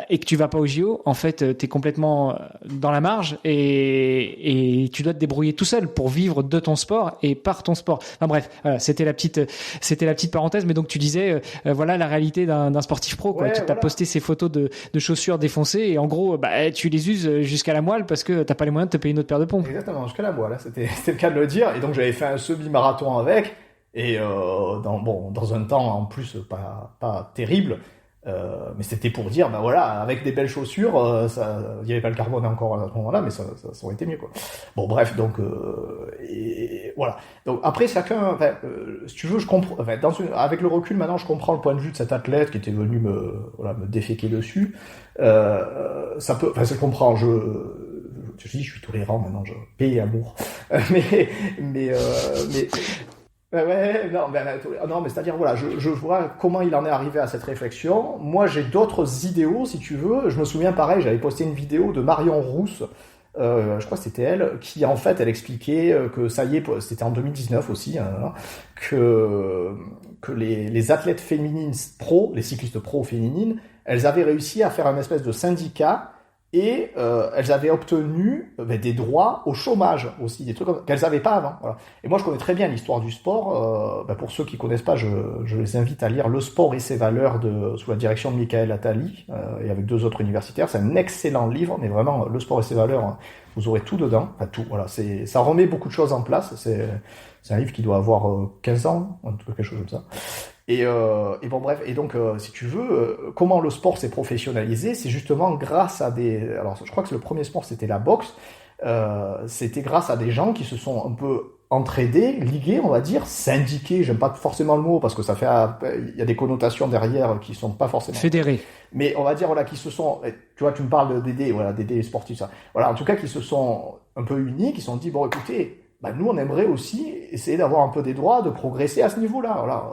et que tu vas pas au JO, en fait, t'es complètement dans la marge et tu dois te débrouiller tout seul pour vivre de ton sport et par ton sport. Enfin bref, voilà, c'était la petite parenthèse. Mais donc tu disais, voilà la réalité d'un sportif pro, quoi. Ouais, Tu t'as voilà. posté ces photos de chaussures défoncées et en gros, tu les uses jusqu'à la moelle parce que t'as pas les moyens de te payer une autre paire de pompes. Exactement, jusqu'à la voile, là, c'était le cas de le dire. Et donc j'avais fait un semi-marathon avec, et dans un temps en plus pas terrible, mais c'était pour dire, ben voilà, avec des belles chaussures, il n'y avait pas le carbone encore à ce moment-là, mais ça aurait été mieux, quoi. Bon, bref, donc et voilà. Donc après chacun, si tu veux, je comprends. Enfin, avec le recul maintenant, je comprends le point de vue de cet athlète qui était venu me déféquer dessus. Ça peut, enfin, je comprends. Je dis, je suis tolérant maintenant, je paix et amour. mais ouais, non, mais c'est-à-dire, voilà, je vois comment il en est arrivé à cette réflexion. Moi, j'ai d'autres idéaux, si tu veux. Je me souviens, pareil, j'avais posté une vidéo de Marion Rousse, je crois que c'était elle, qui, en fait, elle expliquait que ça y est, c'était en 2019 aussi, hein, que les athlètes féminines pro, les cyclistes pro féminines, elles avaient réussi à faire un espèce de syndicat et elles avaient obtenu des droits au chômage aussi, des trucs qu'elles n'avaient pas avant. Voilà. Et moi, je connais très bien l'histoire du sport. Pour ceux qui connaissent pas, je les invite à lire Le sport et ses valeurs sous la direction de Michael Attali et avec 2 autres universitaires. C'est un excellent livre, mais vraiment, Le sport et ses valeurs, hein, vous aurez tout dedans. Enfin, tout. Voilà, ça remet beaucoup de choses en place. C'est un livre qui doit avoir 15 ans, en tout cas quelque chose comme ça. Et bon, bref, et donc, si tu veux, comment le sport s'est professionnalisé, c'est justement grâce à alors, je crois que le premier sport, c'était la boxe. C'était grâce à des gens qui se sont un peu entraidés, ligués, on va dire, syndiqués. J'aime pas forcément le mot parce que il y a des connotations derrière qui sont pas forcément. Fédérés. Mais on va dire, voilà, qui se sont, tu vois, tu me parles d'aider, voilà, d'aider sportifs, ça. Voilà, en tout cas, qui se sont un peu unis, qui se sont dit, bon, écoutez, nous, on aimerait aussi essayer d'avoir un peu des droits, de progresser à ce niveau-là. Voilà.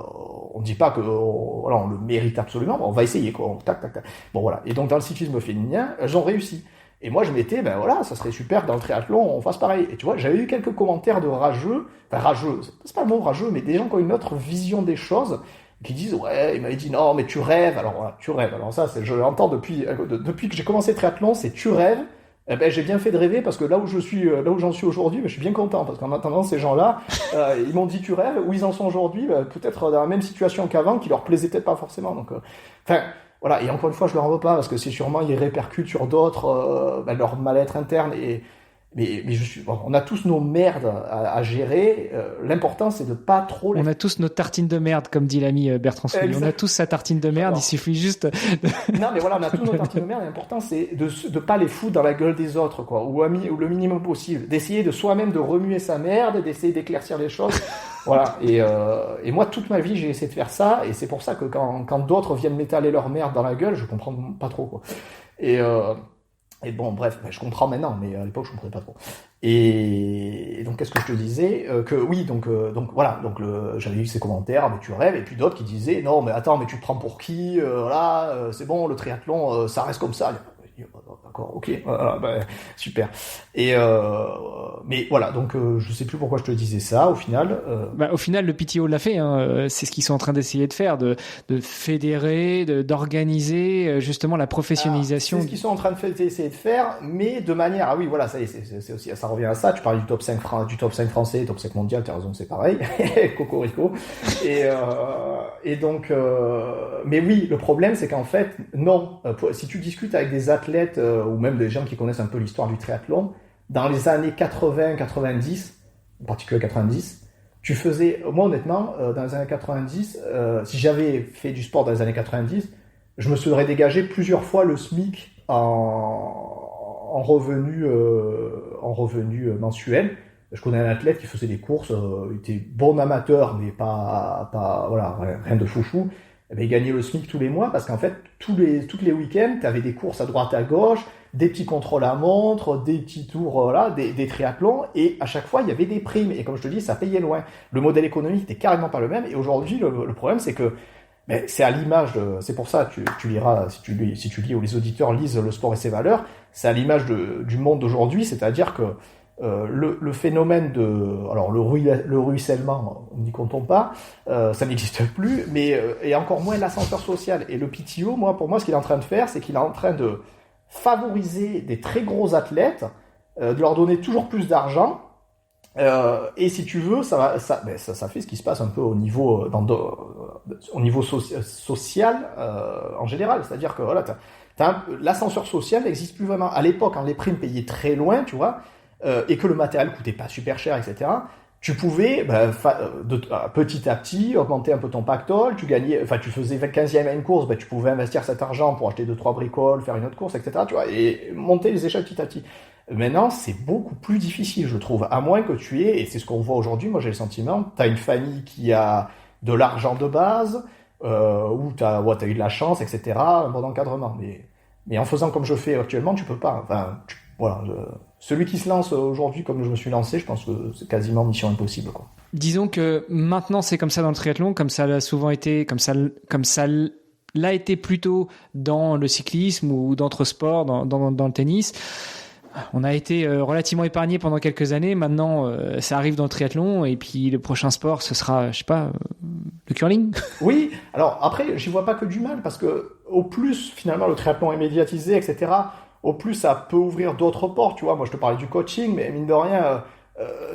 On ne dit pas que voilà, on le mérite absolument, mais on va essayer, quoi. Tac, tac, tac. Bon, voilà. Et donc, dans le cyclisme féminin, elles ont réussi. Et moi, je m'étais, voilà, ça serait super que dans le triathlon, on fasse pareil. Et tu vois, j'avais eu quelques commentaires de rageux, enfin, rageux, c'est pas le mot rageux, mais des gens qui ont une autre vision des choses, qui disent, ouais, il m'avait dit, non, mais tu rêves. Alors, voilà, tu rêves. Alors, ça, je l'entends depuis que j'ai commencé le triathlon, c'est tu rêves. J'ai bien fait de rêver parce que là où j'en suis aujourd'hui, je suis bien content parce qu'en attendant ces gens-là, ils m'ont dit tu rêves, où ils en sont aujourd'hui, peut-être dans la même situation qu'avant, qui leur plaisait peut-être pas forcément. Donc, voilà. Et encore une fois, je leur en veux pas parce que c'est sûrement ils répercutent sur d'autres leur mal-être interne mais on a tous nos merdes à gérer. L'important, c'est de pas trop. On a tous nos tartines de merde, comme dit l'ami Bertrand Soulier. On a tous sa tartine de merde. Il suffit juste. Non, mais voilà, on a tous nos tartines de merde. L'important, c'est de pas les foutre dans la gueule des autres, quoi, ou le minimum possible. D'essayer de soi-même de remuer sa merde, d'essayer d'éclaircir les choses. Voilà. Et moi, toute ma vie, j'ai essayé de faire ça. Et c'est pour ça que quand d'autres viennent m'étaler leur merde dans la gueule, je comprends pas trop, quoi. Et bon, bref, je comprends maintenant, mais à l'époque, je comprenais pas trop. Et donc, qu'est-ce que je te disais que oui, donc voilà, donc j'avais eu ces commentaires, mais tu rêves, et puis d'autres qui disaient, non, mais attends, mais tu te prends pour qui voilà, c'est bon, le triathlon, ça reste comme ça. D'accord, ok, voilà, super. Mais voilà, donc je sais plus pourquoi je te disais ça, au final. Au final, le PTO l'a fait, hein. C'est ce qu'ils sont en train d'essayer de faire, de fédérer, d'organiser justement la professionnalisation. C'est ce qu'ils sont en train d'essayer de faire, mais de manière, ah oui, voilà, ça y est, c'est aussi, ça revient à ça. Tu parlais du top 5 français, top 5 mondial, t'as raison, c'est pareil. Cocorico. Et donc, mais oui, le problème, c'est qu'en fait, non, si tu discutes avec des athlètes, ou même des gens qui connaissent un peu l'histoire du triathlon, dans les années 80-90, en particulier 90, tu faisais, moi honnêtement, dans les années 90, si j'avais fait du sport dans les années 90, je me serais dégagé plusieurs fois le SMIC en revenu mensuel. Je connais un athlète qui faisait des courses, il était bon amateur, mais pas voilà, rien de foufou. Il gagnait le SMIC tous les mois parce qu'en fait, tous les week-ends, tu avais des courses à droite à gauche, des petits contrôles à montre, des petits tours, voilà, des triathlons, et à chaque fois, il y avait des primes. Et comme je te dis, ça payait loin. Le modèle économique n'était carrément pas le même. Et aujourd'hui, le problème, c'est que c'est à l'image c'est pour ça, tu liras, si tu lis, ou les auditeurs lisent Le sport et ses valeurs, c'est à l'image du monde d'aujourd'hui, c'est-à-dire que le phénomène alors le ruissellement, n'y comptons pas, ça n'existe plus, mais et encore moins l'ascenseur social. Et le PTO, pour moi, ce qu'il est en train de faire, c'est qu'il est en train de favoriser des très gros athlètes, de leur donner toujours plus d'argent. Et si tu veux, ça fait ce qui se passe un peu au niveau social en général. C'est-à-dire que voilà, l'ascenseur social n'existe plus vraiment. À l'époque, quand les primes payaient très loin, tu vois, et que le matériel coûtait pas super cher, etc. Tu pouvais petit à petit augmenter un peu ton pactole. Tu gagnais, tu faisais 15e à une course, tu pouvais investir cet argent pour acheter 2-3 bricoles, faire une autre course, etc. Tu vois, et monter les échelles petit à petit. Maintenant, c'est beaucoup plus difficile, je trouve, à moins que tu aies, et c'est ce qu'on voit aujourd'hui, moi j'ai le sentiment, tu as une famille qui a de l'argent de base, ou tu as eu de la chance, etc., un bon encadrement. Mais en faisant comme je fais actuellement, tu peux pas. Celui qui se lance aujourd'hui comme je me suis lancé, je pense que c'est quasiment mission impossible, quoi. Disons que maintenant c'est comme ça dans le triathlon, comme ça l'a souvent été, comme ça l'a été plutôt dans le cyclisme ou d'autres sports, dans le tennis. On a été relativement épargné pendant quelques années. Maintenant, ça arrive dans le triathlon. Et puis, le prochain sport, ce sera, je sais pas, le curling. Oui. Alors, après, j'y vois pas que du mal. Parce que, au plus, finalement, le triathlon est médiatisé, etc., au plus, ça peut ouvrir d'autres portes. Tu vois, moi, je te parlais du coaching. Mais mine de rien,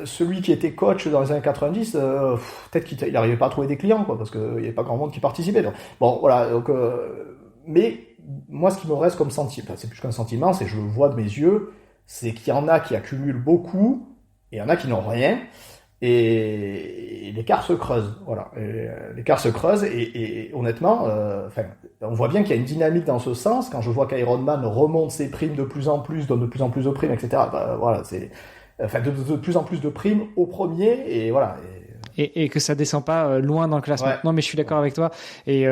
celui qui était coach dans les années 90, peut-être qu'il n'arrivait pas à trouver des clients, quoi. Parce qu'il n'y avait pas grand monde qui participait. Donc, bon, voilà. Donc, mais, moi, ce qui me reste comme sentiment, c'est plus qu'un sentiment, c'est que je le vois de mes yeux, c'est qu'il y en a qui accumulent beaucoup, et il y en a qui n'ont rien, et l'écart se creuse. Voilà. L'écart se creuse, et honnêtement, on voit bien qu'il y a une dynamique dans ce sens. Quand je vois qu'Ironman remonte ses primes de plus en plus, donne de plus en plus de primes, etc., voilà, c'est de plus en plus de primes au premier, et voilà. Et que ça descend pas loin dans le classement. Ouais. Non, mais je suis d'accord avec toi. Et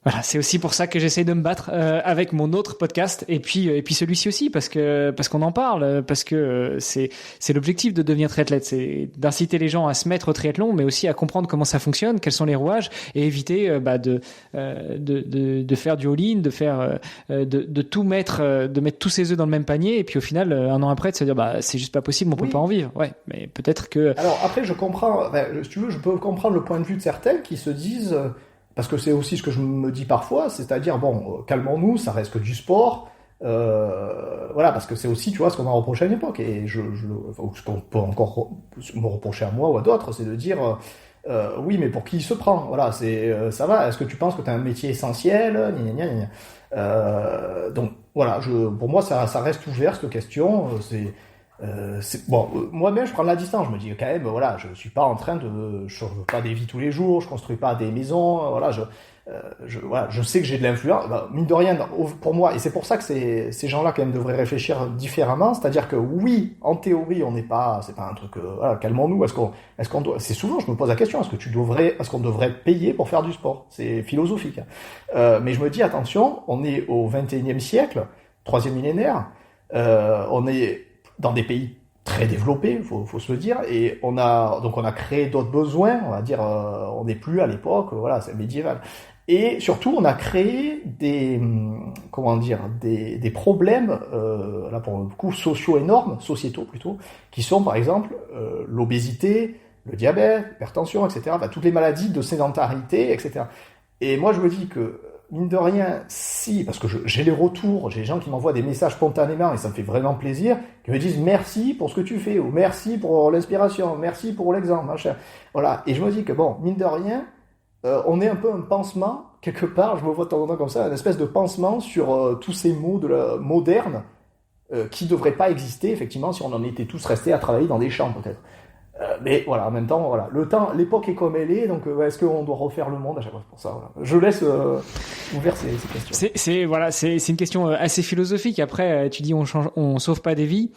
voilà, c'est aussi pour ça que j'essaie de me battre avec mon autre podcast et puis celui-ci aussi parce qu'on en parle, parce que c'est l'objectif de devenir triathlète, c'est d'inciter les gens à se mettre au triathlon, mais aussi à comprendre comment ça fonctionne, quels sont les rouages, et éviter de faire du all-in, de tout mettre, de mettre tous ses œufs dans le même panier, et puis au final un an après de se dire c'est juste pas possible, on peut pas en vivre. Ouais, mais peut-être que. Alors après, je comprends, si tu veux, je peux comprendre le point de vue de certains qui se disent. Parce que c'est aussi ce que je me dis parfois, c'est-à-dire, calmons-nous, ça reste que du sport. Voilà, parce que c'est aussi, tu vois, ce qu'on m'a reproché à une époque, et ce qu'on peut encore me reprocher à moi ou à d'autres, c'est de dire, oui, mais pour qui il se prend? Voilà, ça va, est-ce que tu penses que tu as un métier essentiel? Donc, voilà, pour moi, ça reste ouvert, cette question. Moi-même je prends de la distance, je me dis quand même, voilà, je suis pas en train je veux pas des vies tous les jours, je construis pas des maisons, voilà, je sais que j'ai de l'influence, mine de rien, pour moi, et c'est pour ça que ces gens-là quand même devraient réfléchir différemment, c'est-à-dire que oui, en théorie, c'est pas un truc, voilà, calmons-nous, est-ce qu'on doit, c'est souvent, je me pose la question, est-ce qu'on devrait payer pour faire du sport? C'est philosophique, hein. Mais je me dis, attention, on est au 21e siècle, 3e millénaire, on est dans des pays très développés, faut se le dire, et on a créé d'autres besoins, on va dire, on n'est plus à l'époque, voilà, c'est médiéval. Et surtout, on a créé des problèmes, là pour le coup, sociétaux plutôt, qui sont par exemple l'obésité, le diabète, l'hypertension, etc., toutes les maladies de sédentarité, etc. Et moi, je me dis que mine de rien, parce que j'ai les retours, j'ai des gens qui m'envoient des messages spontanément et ça me fait vraiment plaisir, qui me disent merci pour ce que tu fais, ou merci pour l'inspiration, merci pour l'exemple, machin. Voilà. Et je me dis que mine de rien, on est un peu un pansement, quelque part, je me vois de temps en temps comme ça, une espèce de pansement sur tous ces mots modernes qui devraient pas exister, effectivement, si on en était tous restés à travailler dans des champs, peut-être. Mais voilà, en même temps, voilà, l'époque est comme elle est, donc est-ce qu'on doit refaire le monde à chaque fois pour ça, voilà. Je laisse ouvert ces questions. C'est une question assez philosophique. Après, tu dis on sauve pas des vies.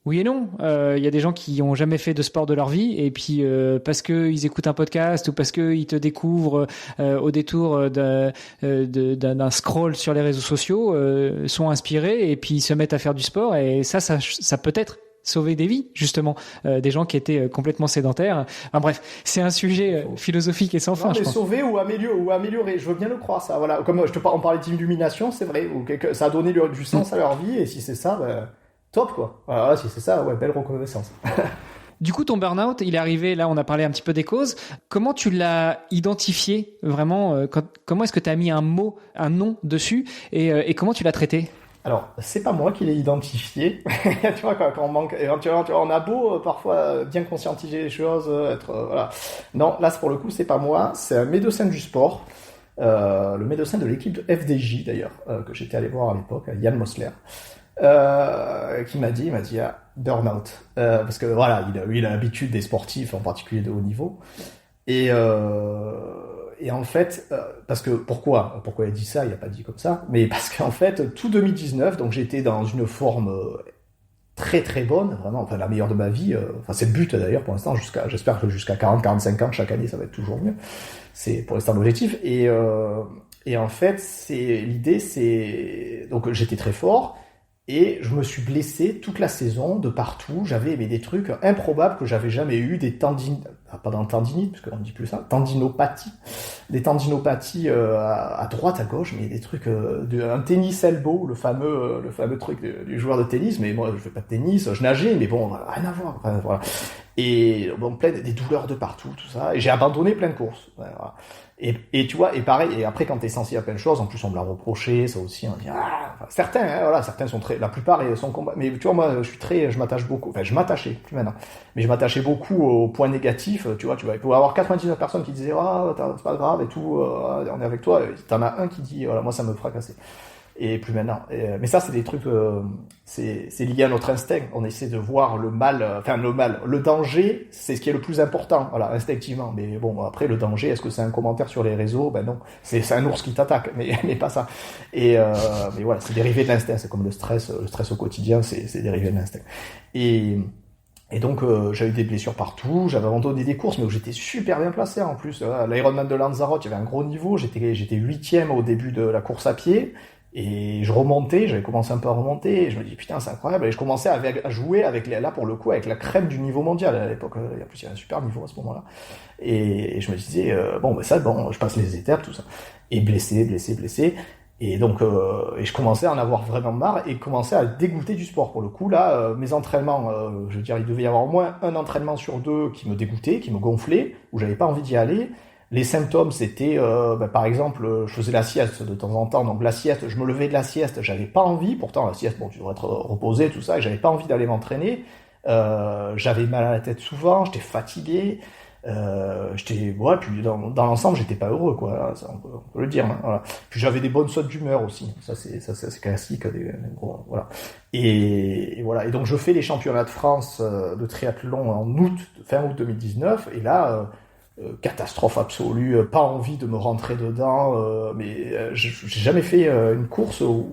Oui et non. Il y a des gens qui ont jamais fait de sport de leur vie, et puis parce que ils écoutent un podcast ou parce que ils te découvrent au détour d'un scroll sur les réseaux sociaux, sont inspirés et puis ils se mettent à faire du sport, et ça peut être sauver des vies, justement, des gens qui étaient complètement sédentaires. Enfin bref, c'est un sujet philosophique et sans fin, je pense. Sauver ou améliorer, je veux bien le croire, ça. Voilà, comme on parlait d'illumination, c'est vrai, ou ça a donné du sens à leur vie, et si c'est ça, top quoi. Voilà, si c'est ça, ouais, belle reconnaissance. Du coup, ton burn-out, il est arrivé, là on a parlé un petit peu des causes. Comment tu l'as identifié vraiment comment est-ce que tu as mis un mot, un nom dessus et comment tu l'as traité? Alors, c'est pas moi qui l'ai identifié. Tu vois, quand on manque, éventuellement, tu vois, on a beau parfois bien conscientiser les choses, être voilà. Non, là, pour le coup, c'est pas moi. C'est un médecin du sport, le médecin de l'équipe de FDJ d'ailleurs, que j'étais allé voir à l'époque, Yann Mosler, qui il m'a dit ah, burn-out, parce que voilà, il a l'habitude des sportifs, en particulier de haut niveau, et en fait, parce que pourquoi il a dit ça, il a pas dit comme ça, mais parce qu'en fait, tout 2019, donc j'étais dans une forme très très bonne, vraiment, enfin la meilleure de ma vie, enfin c'est le but d'ailleurs pour l'instant, j'espère que jusqu'à 40-45 ans, chaque année, ça va être toujours mieux. C'est pour l'instant l'objectif, et en fait, l'idée, donc j'étais très fort, et je me suis blessé toute la saison, de partout. J'avais des trucs improbables que j'avais jamais eu, des pas dans tendinite, parce qu'on ne dit plus ça, tendinopathies. Des tendinopathies à droite, à gauche, mais des trucs, un tennis elbow, le fameux truc du joueur de tennis. Mais moi, je fais pas de tennis, je nageais, mais bon, rien à voir. Enfin, voilà. Et bon, des douleurs de partout, tout ça. Et j'ai abandonné plein de courses. Voilà. Et tu vois, et pareil, et après quand t'es sensible à plein de choses, en plus on me l'a reproché, ça aussi, on dit enfin, certains sont la plupart sont combat, mais tu vois, moi je m'attache beaucoup, enfin je m'attachais, plus maintenant, mais je m'attachais beaucoup aux points négatifs, tu vois, il peut y avoir 99 personnes qui disaient c'est pas grave et tout, on est avec toi, t'en as un qui dit voilà, moi ça me fracassait. Et plus maintenant. Mais ça, c'est des trucs, c'est lié à notre instinct. On essaie de voir le mal, le danger, c'est ce qui est le plus important, voilà, instinctivement. Mais bon, après, le danger, est-ce que c'est un commentaire sur les réseaux? Ben non, c'est un ours qui t'attaque, mais pas ça. Mais voilà, c'est dérivé de l'instinct. C'est comme le stress au quotidien, c'est dérivé de l'instinct. Et donc j'avais des blessures partout, j'avais abandonné des courses, mais où j'étais super bien placé en plus. L'Ironman de Lanzarote, il y avait un gros niveau, j'étais 8e au début de la course à pied. Et je remontais, j'avais commencé un peu à remonter, et je me dis putain c'est incroyable, et je commençais à jouer là pour le coup avec la crème du niveau mondial à l'époque, il y avait un super niveau à ce moment-là, et je me disais je passe les étapes, tout ça, et blessé, et donc et je commençais à en avoir vraiment marre, et commençais à dégoûter du sport pour le coup, là, mes entraînements, je veux dire, il devait y avoir au moins un entraînement sur deux qui me dégoûtait, qui me gonflait, où j'avais pas envie d'y aller. Les symptômes, c'était, par exemple, je faisais la sieste de temps en temps. Donc la sieste, je me levais de la sieste, j'avais pas envie. Pourtant, la sieste, bon, tu devrais être reposé, tout ça, et j'avais pas envie d'aller m'entraîner. J'avais mal à la tête souvent, j'étais fatigué. Puis dans l'ensemble, j'étais pas heureux, quoi. Ça, on peut le dire. Hein, voilà. Puis j'avais des bonnes sautes d'humeur aussi. Ça, c'est classique. Voilà. Et voilà. Et donc je fais les championnats de France de triathlon fin août 2019. Et là. Catastrophe absolue, pas envie de me rentrer dedans, mais j'ai jamais fait une course où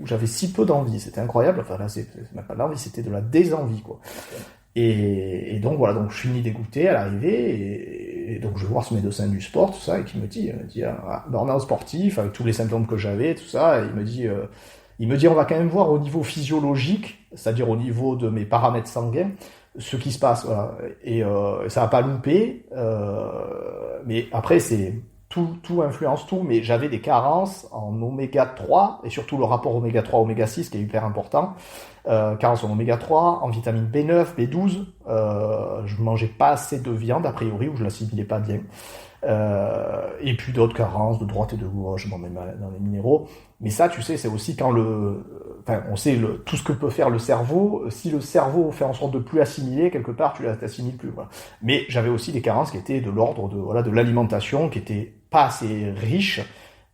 j'avais si peu d'envie, c'était incroyable. Enfin là, c'est même pas de l'envie, c'était de la désenvie, quoi. Et donc voilà, donc je finis dégoûté à l'arrivée, et donc je vais voir ce médecin du sport, tout ça, et qui me dit burn-out sportif, avec tous les symptômes que j'avais, tout ça, et il me dit on va quand même voir au niveau physiologique, c'est-à-dire au niveau de mes paramètres sanguins, ce qui se passe, voilà. Et ça va pas louper, mais après c'est tout influence tout, mais j'avais des carences en oméga 3 et surtout le rapport oméga 3 oméga 6 qui est hyper important. Carences en oméga 3, en vitamine B9, B12, je mangeais pas assez de viande a priori, ou je l'assimilais pas bien. Et puis d'autres carences de droite et de gauche dans les minéraux. Mais ça, tu sais, c'est aussi quand on sait tout ce que peut faire le cerveau. Si le cerveau fait en sorte de plus assimiler, quelque part, tu l'assimiles plus, voilà. Mais j'avais aussi des carences qui étaient de l'ordre de l'alimentation, qui était pas assez riche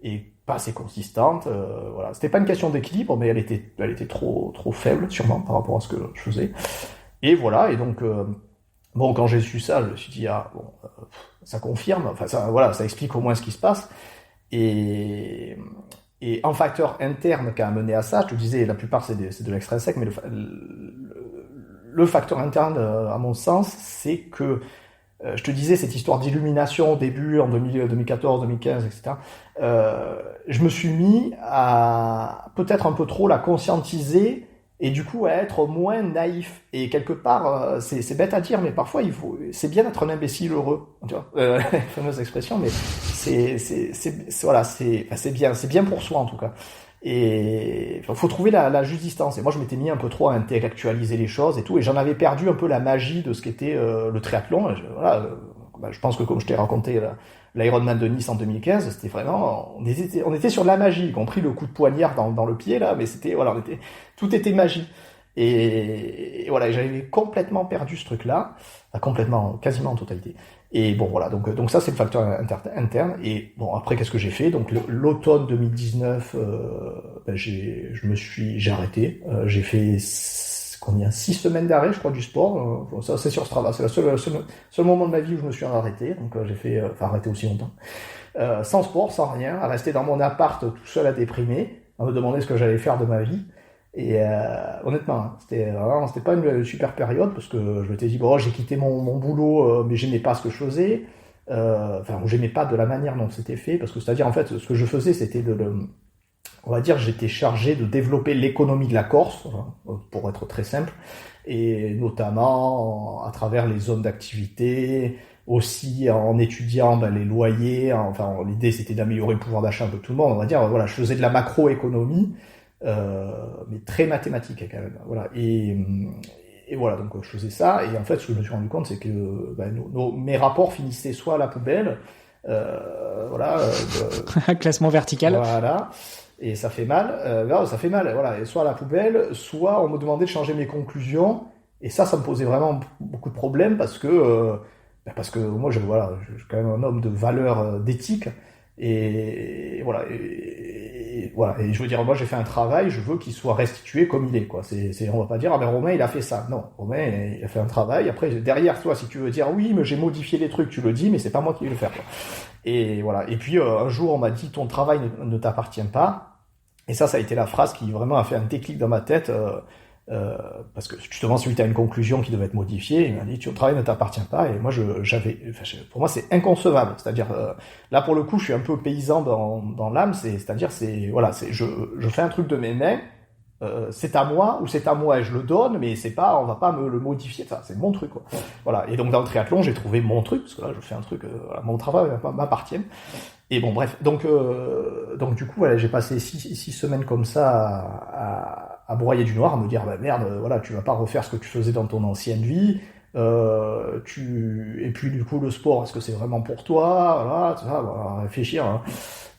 et pas assez consistante, voilà. C'était pas une question d'équilibre, mais elle était trop faible, sûrement, par rapport à ce que je faisais. Et voilà, et donc, bon, quand j'ai su ça, je me suis dit, ça confirme, enfin, ça explique au moins ce qui se passe. Et un facteur interne qui a mené à ça, je te disais, la plupart c'est de l'extrinsèque, mais le facteur interne, à mon sens, c'est que, je te disais, cette histoire d'illumination au début, en 2014, 2015, etc., je me suis mis à peut-être un peu trop la conscientiser, et du coup à être moins naïf. Et quelque part, c'est bête à dire, mais parfois c'est bien d'être un imbécile heureux, tu vois, la fameuse expression, mais c'est bien pour soi en tout cas. Et il faut trouver la juste distance. Et moi, je m'étais mis un peu trop à intellectualiser les choses et tout, et j'en avais perdu un peu la magie de ce qu'était le triathlon. Je pense que comme je t'ai raconté l'Ironman de Nice en 2015, c'était vraiment, on était sur de la magie, y compris le coup de poignard dans le pied là, mais tout était magie. Et voilà, j'avais complètement perdu ce truc-là, enfin, complètement, quasiment en totalité. Et bon, voilà, donc ça c'est le facteur interne. Et bon, après qu'est-ce que j'ai fait? Donc l'automne 2019, j'ai arrêté. J'ai fait 6 semaines d'arrêt, je crois, du sport. Ça c'est sur Strava, c'est le seul moment de ma vie où je me suis arrêté. Donc j'ai fait, arrêté aussi longtemps, sans sport, sans rien, à rester dans mon appart tout seul à déprimer, à me demander ce que j'allais faire de ma vie. Et honnêtement, c'était pas une super période parce que je m'étais dit bon, j'ai quitté mon boulot, mais j'aimais pas ce que je faisais. J'aimais pas de la manière dont c'était fait, parce que c'est-à-dire en fait, ce que je faisais, c'était on va dire, j'étais chargé de développer l'économie de la Corse, pour être très simple, et notamment à travers les zones d'activité, aussi en étudiant les loyers. L'idée c'était d'améliorer le pouvoir d'achat un peu tout le monde. On va dire, voilà, je faisais de la macroéconomie. Mais très mathématique quand même. Voilà. Et voilà, donc je faisais ça, et en fait ce que je me suis rendu compte, c'est que mes rapports finissaient soit à la poubelle, Un classement vertical. Voilà, et ça fait mal, voilà, et soit à la poubelle, soit on me demandait de changer mes conclusions, et ça me posait vraiment beaucoup de problèmes, parce que moi je suis quand même un homme de valeurs, d'éthique, et voilà. Et je veux dire, moi j'ai fait un travail, je veux qu'il soit restitué comme il est, quoi. On va pas dire, ah ben Romain il a fait ça. Non, Romain il a fait un travail. Après, derrière toi, si tu veux dire, oui, mais j'ai modifié les trucs, tu le dis, mais c'est pas moi qui vais le faire, quoi. Et voilà. Et puis un jour, on m'a dit, ton travail ne t'appartient pas. Et ça a été la phrase qui vraiment a fait un déclic dans ma tête. Parce que justement, suite à une conclusion qui devait être modifiée, il m'a dit, ton travail ne t'appartient pas. Et moi, pour moi, c'est inconcevable. C'est-à-dire, là, pour le coup, je suis un peu paysan dans l'âme. Je fais un truc de mes mains, c'est à moi ou c'est à moi et je le donne, mais on va pas me le modifier. Ça, c'est mon truc, quoi. Voilà. Et donc, dans le triathlon, j'ai trouvé mon truc, parce que là, je fais un truc, mon travail m'appartient. Et bon, bref. Donc du coup, voilà, j'ai passé 6 semaines comme ça à broyer du noir, à me dire, bah merde, voilà, tu vas pas refaire ce que tu faisais dans ton ancienne vie. Et puis du coup, le sport, est-ce que c'est vraiment pour toi? Voilà, tout ça, voilà, réfléchir. Hein.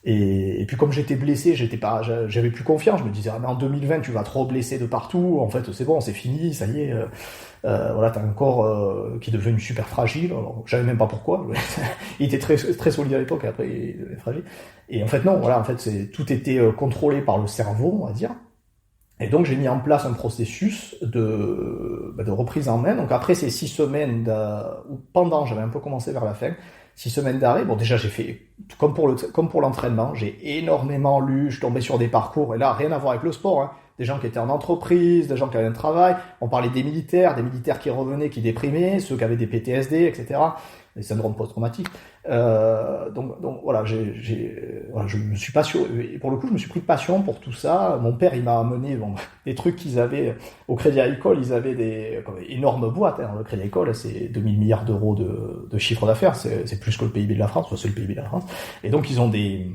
Et puis comme j'étais blessé, j'avais plus confiance. Je me disais, mais en 2020, tu vas trop blessé de partout. En fait, c'est bon, c'est fini, ça y est. Voilà, t'as un corps qui est devenu super fragile. Alors, je savais même pas pourquoi. Il était très très solide à l'époque, et après il est fragile. Et en fait non, voilà, en fait tout était contrôlé par le cerveau, on va dire. Et donc j'ai mis en place un processus de reprise en main. Donc après ces 6 semaines j'avais un peu commencé vers la fin, 6 semaines d'arrêt. Bon, déjà j'ai fait comme pour l'entraînement, j'ai énormément lu, je tombais sur des parcours, et là rien à voir avec le sport, hein. Des gens qui étaient en entreprise, des gens qui avaient un travail. On parlait des militaires qui revenaient, qui déprimaient, ceux qui avaient des PTSD, etc. Des syndromes post-traumatiques. Donc voilà, je me suis passionné. Et pour le coup, je me suis pris de passion pour tout ça. Mon père, il m'a amené des trucs qu'ils avaient au Crédit Agricole. Ils avaient des énormes boîtes. Hein. Le Crédit Agricole, c'est 2000 milliards d'euros de chiffre d'affaires. C'est plus que le PIB de la France. Enfin, c'est le PIB de la France. Et donc, ils ont des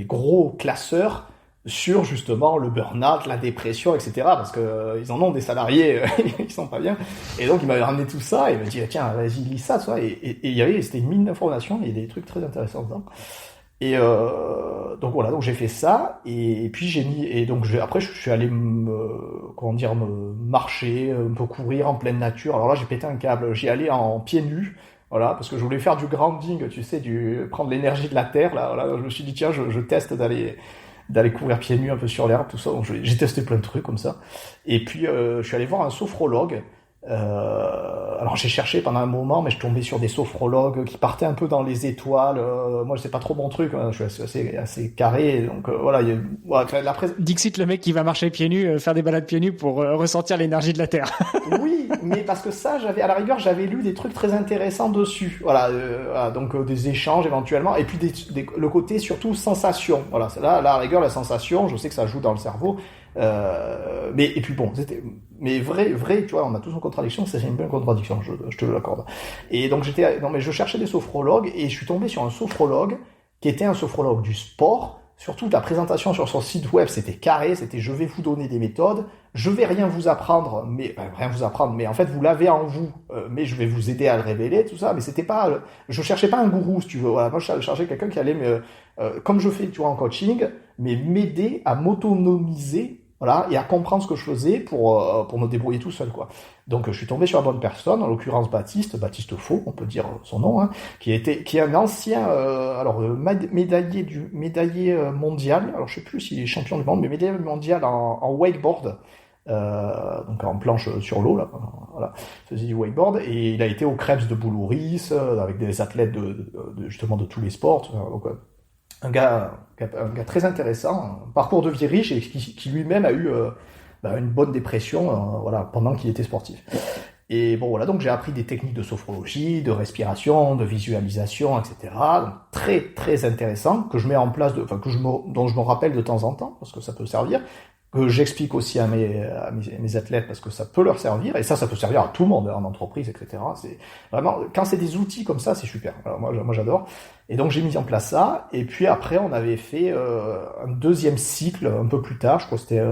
gros classeurs sur justement le burn-out, la dépression, etc. Parce que ils en ont des salariés qui sont pas bien. Et donc il m'avait ramené tout ça et il m'a dit tiens, vas-y, lis ça, ça. Et c'était une mine d'informations, il y a des trucs très intéressants dedans. Et donc voilà, donc j'ai fait ça, et puis après je suis allé me marcher, un peu courir en pleine nature. Alors là j'ai pété un câble, j'y allais en pieds nus. Voilà, parce que je voulais faire du grounding, tu sais, prendre l'énergie de la terre. Là, voilà, je me suis dit tiens, je teste d'aller courir pieds nus un peu sur l'herbe, tout ça. Donc j'ai testé plein de trucs comme ça. Et puis je suis allé voir un sophrologue. Alors j'ai cherché pendant un moment, mais je tombais sur des sophrologues qui partaient un peu dans les étoiles. Moi, c'est pas trop mon truc. Hein. Je suis assez carré, donc voilà. Dixit, le mec qui va marcher pieds nus, faire des balades pieds nus pour ressentir l'énergie de la terre. Oui, mais parce que ça, à la rigueur, j'avais lu des trucs très intéressants dessus. Voilà, donc des échanges éventuellement, et puis le côté surtout sensation. Voilà, c'est là, à la rigueur, la sensation. Je sais que ça joue dans le cerveau. Et puis bon, mais vrai, tu vois, on a tous une contradiction, c'est une bonne contradiction, je te l'accorde. Et donc je cherchais des sophrologues, et je suis tombé sur un sophrologue qui était un sophrologue du sport, surtout la présentation sur son site web, c'était carré, c'était je vais vous donner des méthodes, je vais rien vous apprendre, mais en fait vous l'avez en vous, mais je vais vous aider à le révéler, tout ça. Mais c'était pas, je cherchais pas un gourou, si tu veux. Voilà, moi je cherchais quelqu'un qui allait comme je fais, tu vois, en coaching, mais m'aider à m'autonomiser, voilà, et à comprendre ce que je faisais pour me débrouiller tout seul, quoi. Donc je suis tombé sur la bonne personne, en l'occurrence Baptiste Faux, on peut dire son nom, hein, qui est un ancien, médaillé mondial. Alors je sais plus s'il est champion du monde, mais médaillé mondial en wakeboard. Donc en planche sur l'eau, là, voilà, il faisait du wakeboard, et il a été au Krebs de Boulouris, avec des athlètes justement de tous les sports. Donc, un gars très intéressant, un parcours de vie riche, et qui lui-même a eu une bonne dépression, voilà, pendant qu'il était sportif. Et bon, voilà, donc j'ai appris des techniques de sophrologie, de respiration, de visualisation, etc. Donc, très très intéressant, que je mets en place, dont je me rappelle de temps en temps, parce que ça peut servir, que j'explique aussi à mes athlètes, parce que ça peut leur servir, et ça peut servir à tout le monde, en entreprise, etc. C'est vraiment, quand c'est des outils comme ça, c'est super. Alors moi j'adore. Et donc j'ai mis en place ça, et puis après on avait fait un deuxième cycle un peu plus tard, je crois que c'était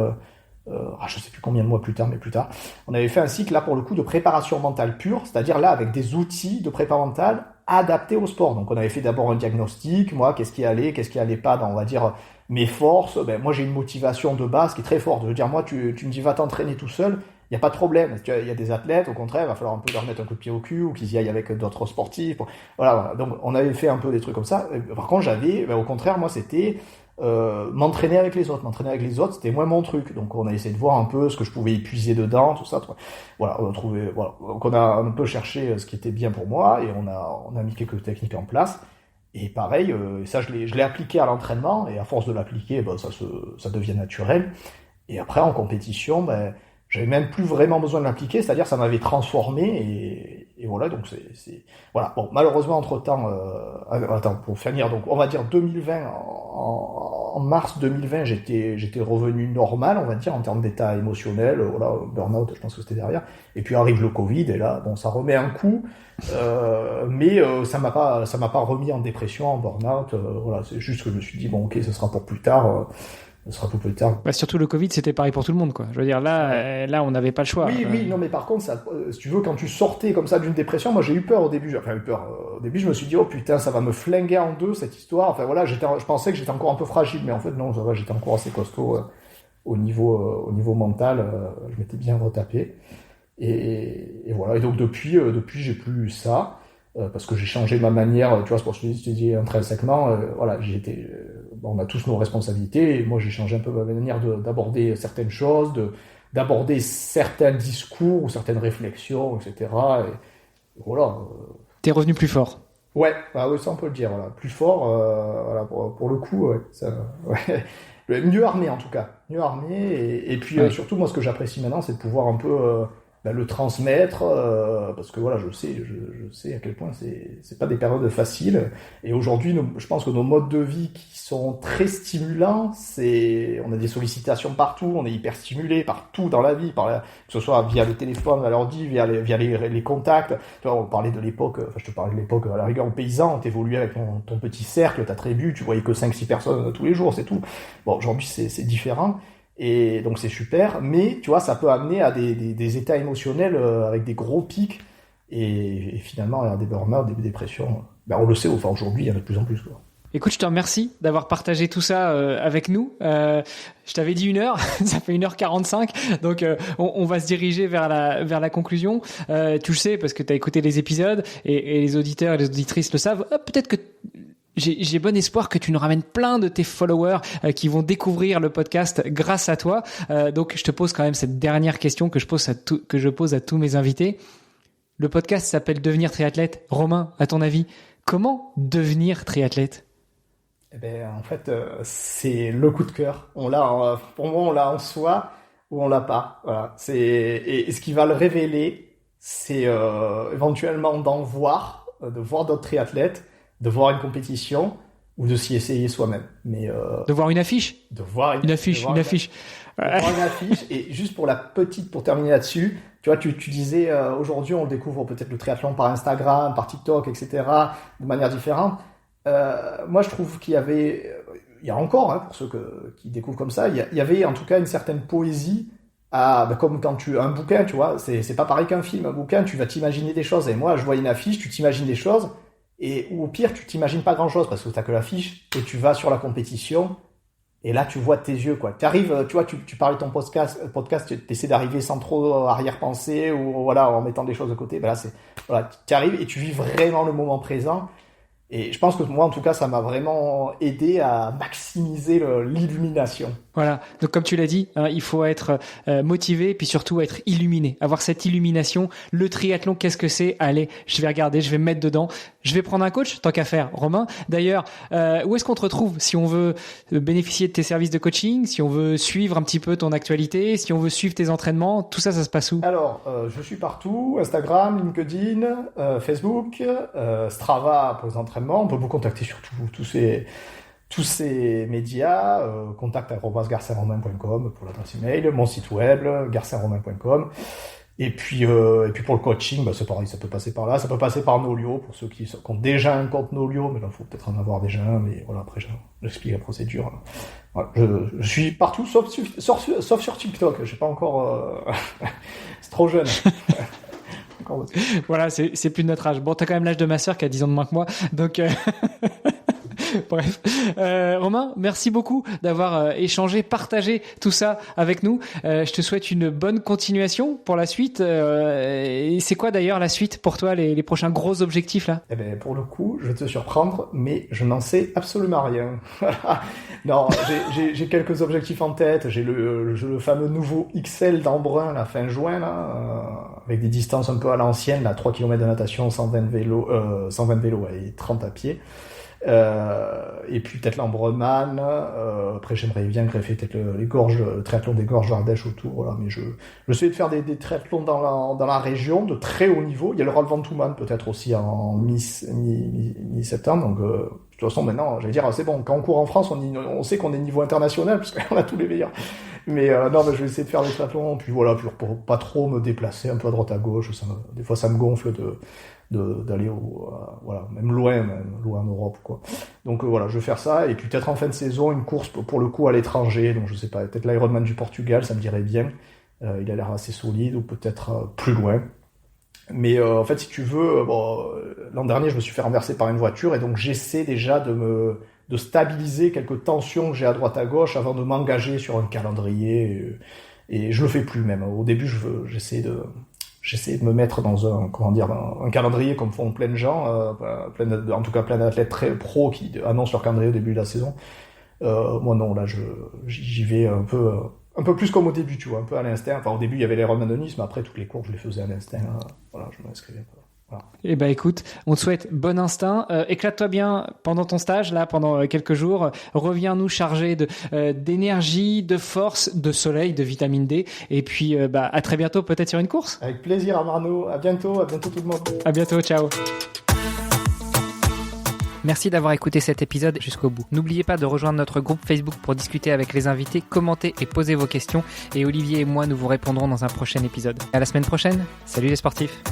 je sais plus combien de mois plus tard, mais plus tard, on avait fait un cycle là pour le coup de préparation mentale pure, c'est-à-dire là avec des outils de prépa mentale adaptés au sport. Donc on avait fait d'abord un diagnostic, moi qu'est-ce qui allait pas dans, on va dire, mes forces. Moi j'ai une motivation de base qui est très forte. Je veux dire, moi tu me dis va t'entraîner tout seul, il y a pas de problème. Il y a des athlètes, au contraire, il va falloir un peu leur mettre un coup de pied au cul, ou qu'ils y aillent avec d'autres sportifs. Voilà. Donc on avait fait un peu des trucs comme ça. Par contre au contraire, moi c'était m'entraîner avec les autres, c'était moins mon truc. Donc on a essayé de voir un peu ce que je pouvais épuiser dedans, tout ça. Voilà, on a trouvé, voilà. Donc on a un peu cherché ce qui était bien pour moi, et on a mis quelques techniques en place. Et pareil, ça je l'ai appliqué à l'entraînement, et à force de l'appliquer, ça devient naturel. Et après en compétition, j'avais même plus vraiment besoin de l'appliquer, c'est-à-dire ça m'avait transformé, et voilà. Donc c'est voilà. Bon, malheureusement entre-temps, attends, pour finir, donc on va dire 2020, en mars 2020, j'étais revenu normal, on va dire, en termes d'état émotionnel, voilà, burn-out, je pense que c'était derrière. Et puis arrive le Covid, et là, bon, ça remet un coup, mais ça m'a pas remis en dépression, en burn-out, voilà. C'est juste que je me suis dit, bon, ok, ce sera pour plus tard. Ce sera pour plus tard. Surtout le Covid, c'était pareil pour tout le monde, quoi. Je veux dire, là, on n'avait pas le choix. Oui, non, mais par contre, ça, si tu veux, quand tu sortais comme ça d'une dépression, moi j'ai eu peur au début. Au début, je me suis dit, oh putain, ça va me flinguer en deux cette histoire. Enfin voilà, je pensais que j'étais encore un peu fragile, mais en fait non, ça va, j'étais encore assez costaud au niveau mental. Je m'étais bien retapé. Et voilà. Et donc depuis, j'ai plus eu ça. Parce que j'ai changé ma manière, tu vois, c'est pour ce que je te dis intrinsèquement, voilà, on a tous nos responsabilités, et moi j'ai changé un peu ma manière d'aborder certaines choses, d'aborder certains discours ou certaines réflexions, etc. Et voilà. T'es revenu plus fort. Ouais, oui, ça on peut le dire, voilà, plus fort, voilà, pour le coup, ouais, ça, ouais. Mieux armé en tout cas, et puis ouais. Surtout moi ce que j'apprécie maintenant, c'est de pouvoir un peu le transmettre, parce que voilà, je sais à quel point c'est pas des périodes faciles, et aujourd'hui je pense que nos modes de vie qui sont très stimulants, on a des sollicitations partout, on est hyper stimulé partout dans la vie, que ce soit via le téléphone, à l'ordi, via les contacts. Tu vois, on parlait de l'époque, je te parlais de l'époque à la rigueur en paysan, on t'évoluait avec ton petit cercle, ta tribu, tu voyais que 5-6 personnes tous les jours, c'est tout. Bon, aujourd'hui c'est différent. Et donc c'est super, mais tu vois, ça peut amener à des états émotionnels avec des gros pics, et finalement à des burn-out, des dépressions. On le sait, enfin aujourd'hui il y en a de plus en plus, quoi. Écoute, je te remercie d'avoir partagé tout ça avec nous. Je t'avais dit 1 heure, ça fait 1h45, donc on va se diriger vers la conclusion. Tu le sais parce que tu as écouté les épisodes, et les auditeurs et les auditrices le savent. Peut-être que j'ai bon espoir que tu nous ramènes plein de tes followers qui vont découvrir le podcast grâce à toi. Donc je te pose quand même cette dernière question que je pose à tous mes invités. Le podcast s'appelle Devenir triathlète. Romain, à ton avis, comment devenir triathlète ? En fait, c'est le coup de cœur. Pour moi, on l'a en soi ou on l'a pas. Voilà. Et ce qui va le révéler, c'est éventuellement de voir d'autres triathlètes, de voir une compétition, ou de s'y essayer soi-même. Mais de voir une affiche. De voir une affiche. De voir une affiche. Et juste pour terminer là-dessus, tu vois, tu disais aujourd'hui on découvre peut-être le triathlon par Instagram, par TikTok, etc. de manière différente. Moi, je trouve qu'il y y a encore, hein, pour ceux qui découvrent comme ça, il y avait en tout cas une certaine poésie comme quand un bouquin, tu vois, c'est pas pareil qu'un film. Un bouquin, tu vas t'imaginer des choses. Et moi, je vois une affiche, tu t'imagines des choses, ou au pire, tu t'imagines pas grand chose parce que t'as que l'affiche, et tu vas sur la compétition, et là, tu vois tes yeux, quoi. T'arrives, tu vois, tu parlais de ton podcast, tu essaies d'arriver sans trop arrière-pensée, ou voilà, en mettant des choses de côté. Ben là, voilà, tu arrives et tu vis vraiment le moment présent. Et je pense que moi, en tout cas, ça m'a vraiment aidé à maximiser l'illumination. Voilà, donc comme tu l'as dit, hein, il faut être motivé, puis surtout être illuminé, avoir cette illumination. Le triathlon, qu'est-ce que c'est ? Allez, je vais regarder, je vais me mettre dedans, je vais prendre un coach, tant qu'à faire. Romain, d'ailleurs, où est-ce qu'on te retrouve si on veut bénéficier de tes services de coaching, si on veut suivre un petit peu ton actualité, si on veut suivre tes entraînements, tout ça, ça se passe où ? Alors, je suis partout, Instagram, LinkedIn, Facebook, Strava pour les entraînements. On peut vous contacter sur tous ces médias, contact@garcinromain.com pour l'adresse email, mon site web, garcinromain.com. Et puis pour le coaching, bah, c'est pareil, ça peut passer par là, ça peut passer par Nolio, pour ceux qui ont déjà un compte Nolio, mais là, il faut peut-être en avoir déjà un, mais voilà, après, j'explique la procédure. Voilà, je suis partout, sauf sur TikTok, j'ai pas encore, c'est trop jeune. Voilà, c'est plus de notre âge. Bon, t'as quand même l'âge de ma sœur qui a 10 ans de moins que moi, donc bref. Romain, merci beaucoup d'avoir échangé, partagé tout ça avec nous. Je te souhaite une bonne continuation pour la suite. Et c'est quoi d'ailleurs la suite pour toi, les prochains gros objectifs là ? Eh ben, pour le coup, je vais te surprendre, mais je n'en sais absolument rien. Non, j'ai quelques objectifs en tête. J'ai le fameux nouveau XL d'Embrun, la fin juin, là, avec des distances un peu à l'ancienne, là, 3 km de natation, 120 vélos et 30 à pied. Et puis peut-être l'Ambreman. Après, j'aimerais bien greffer peut-être le triathlon des gorges d'Ardèche autour. Voilà, mais je vais de faire des triathlons dans la région de très haut niveau. Il y a le Roll Ventoux-Man peut-être aussi en mi-septembre. Donc de toute façon, maintenant, j'allais dire, c'est bon. Quand on court en France, on sait qu'on est niveau international puisqu'on a tous les meilleurs. Mais non, je vais essayer de faire des triathlons. Puis voilà, pour pas trop me déplacer un peu à droite à gauche. Des fois, ça me gonfle d'aller voilà, même loin en Europe, quoi. Donc voilà, je vais faire ça, et puis peut-être en fin de saison une course pour le coup à l'étranger, donc je sais pas, peut-être l'Ironman du Portugal, ça me dirait bien. Il a l'air assez solide, ou peut-être plus loin. Mais en fait, si tu veux, l'an dernier je me suis fait renverser par une voiture, et donc j'essaie déjà de stabiliser quelques tensions que j'ai à droite à gauche avant de m'engager sur un calendrier, et je le fais plus même. Au début, j'essaie de me mettre dans un calendrier comme font plein de gens, en tout cas plein d'athlètes très pros qui annoncent leur calendrier au début de la saison. Moi non, là j'y vais un peu plus comme au début, tu vois, un peu à l'instinct. Enfin, au début il y avait l'Ironman de Nice, mais après toutes les courses je les faisais à l'instinct. Voilà, je m'inscrivais. Voilà. Eh ben écoute, on te souhaite bon instinct, éclate-toi bien pendant ton stage là, pendant quelques jours, reviens nous charger d'énergie, de force, de soleil, de vitamine D, et puis à très bientôt, peut-être sur une course. Avec plaisir, Arnaud, à bientôt tout le monde. À bientôt, ciao. Merci d'avoir écouté cet épisode jusqu'au bout. N'oubliez pas de rejoindre notre groupe Facebook pour discuter avec les invités, commenter et poser vos questions, et Olivier et moi nous vous répondrons dans un prochain épisode. À la semaine prochaine, salut les sportifs.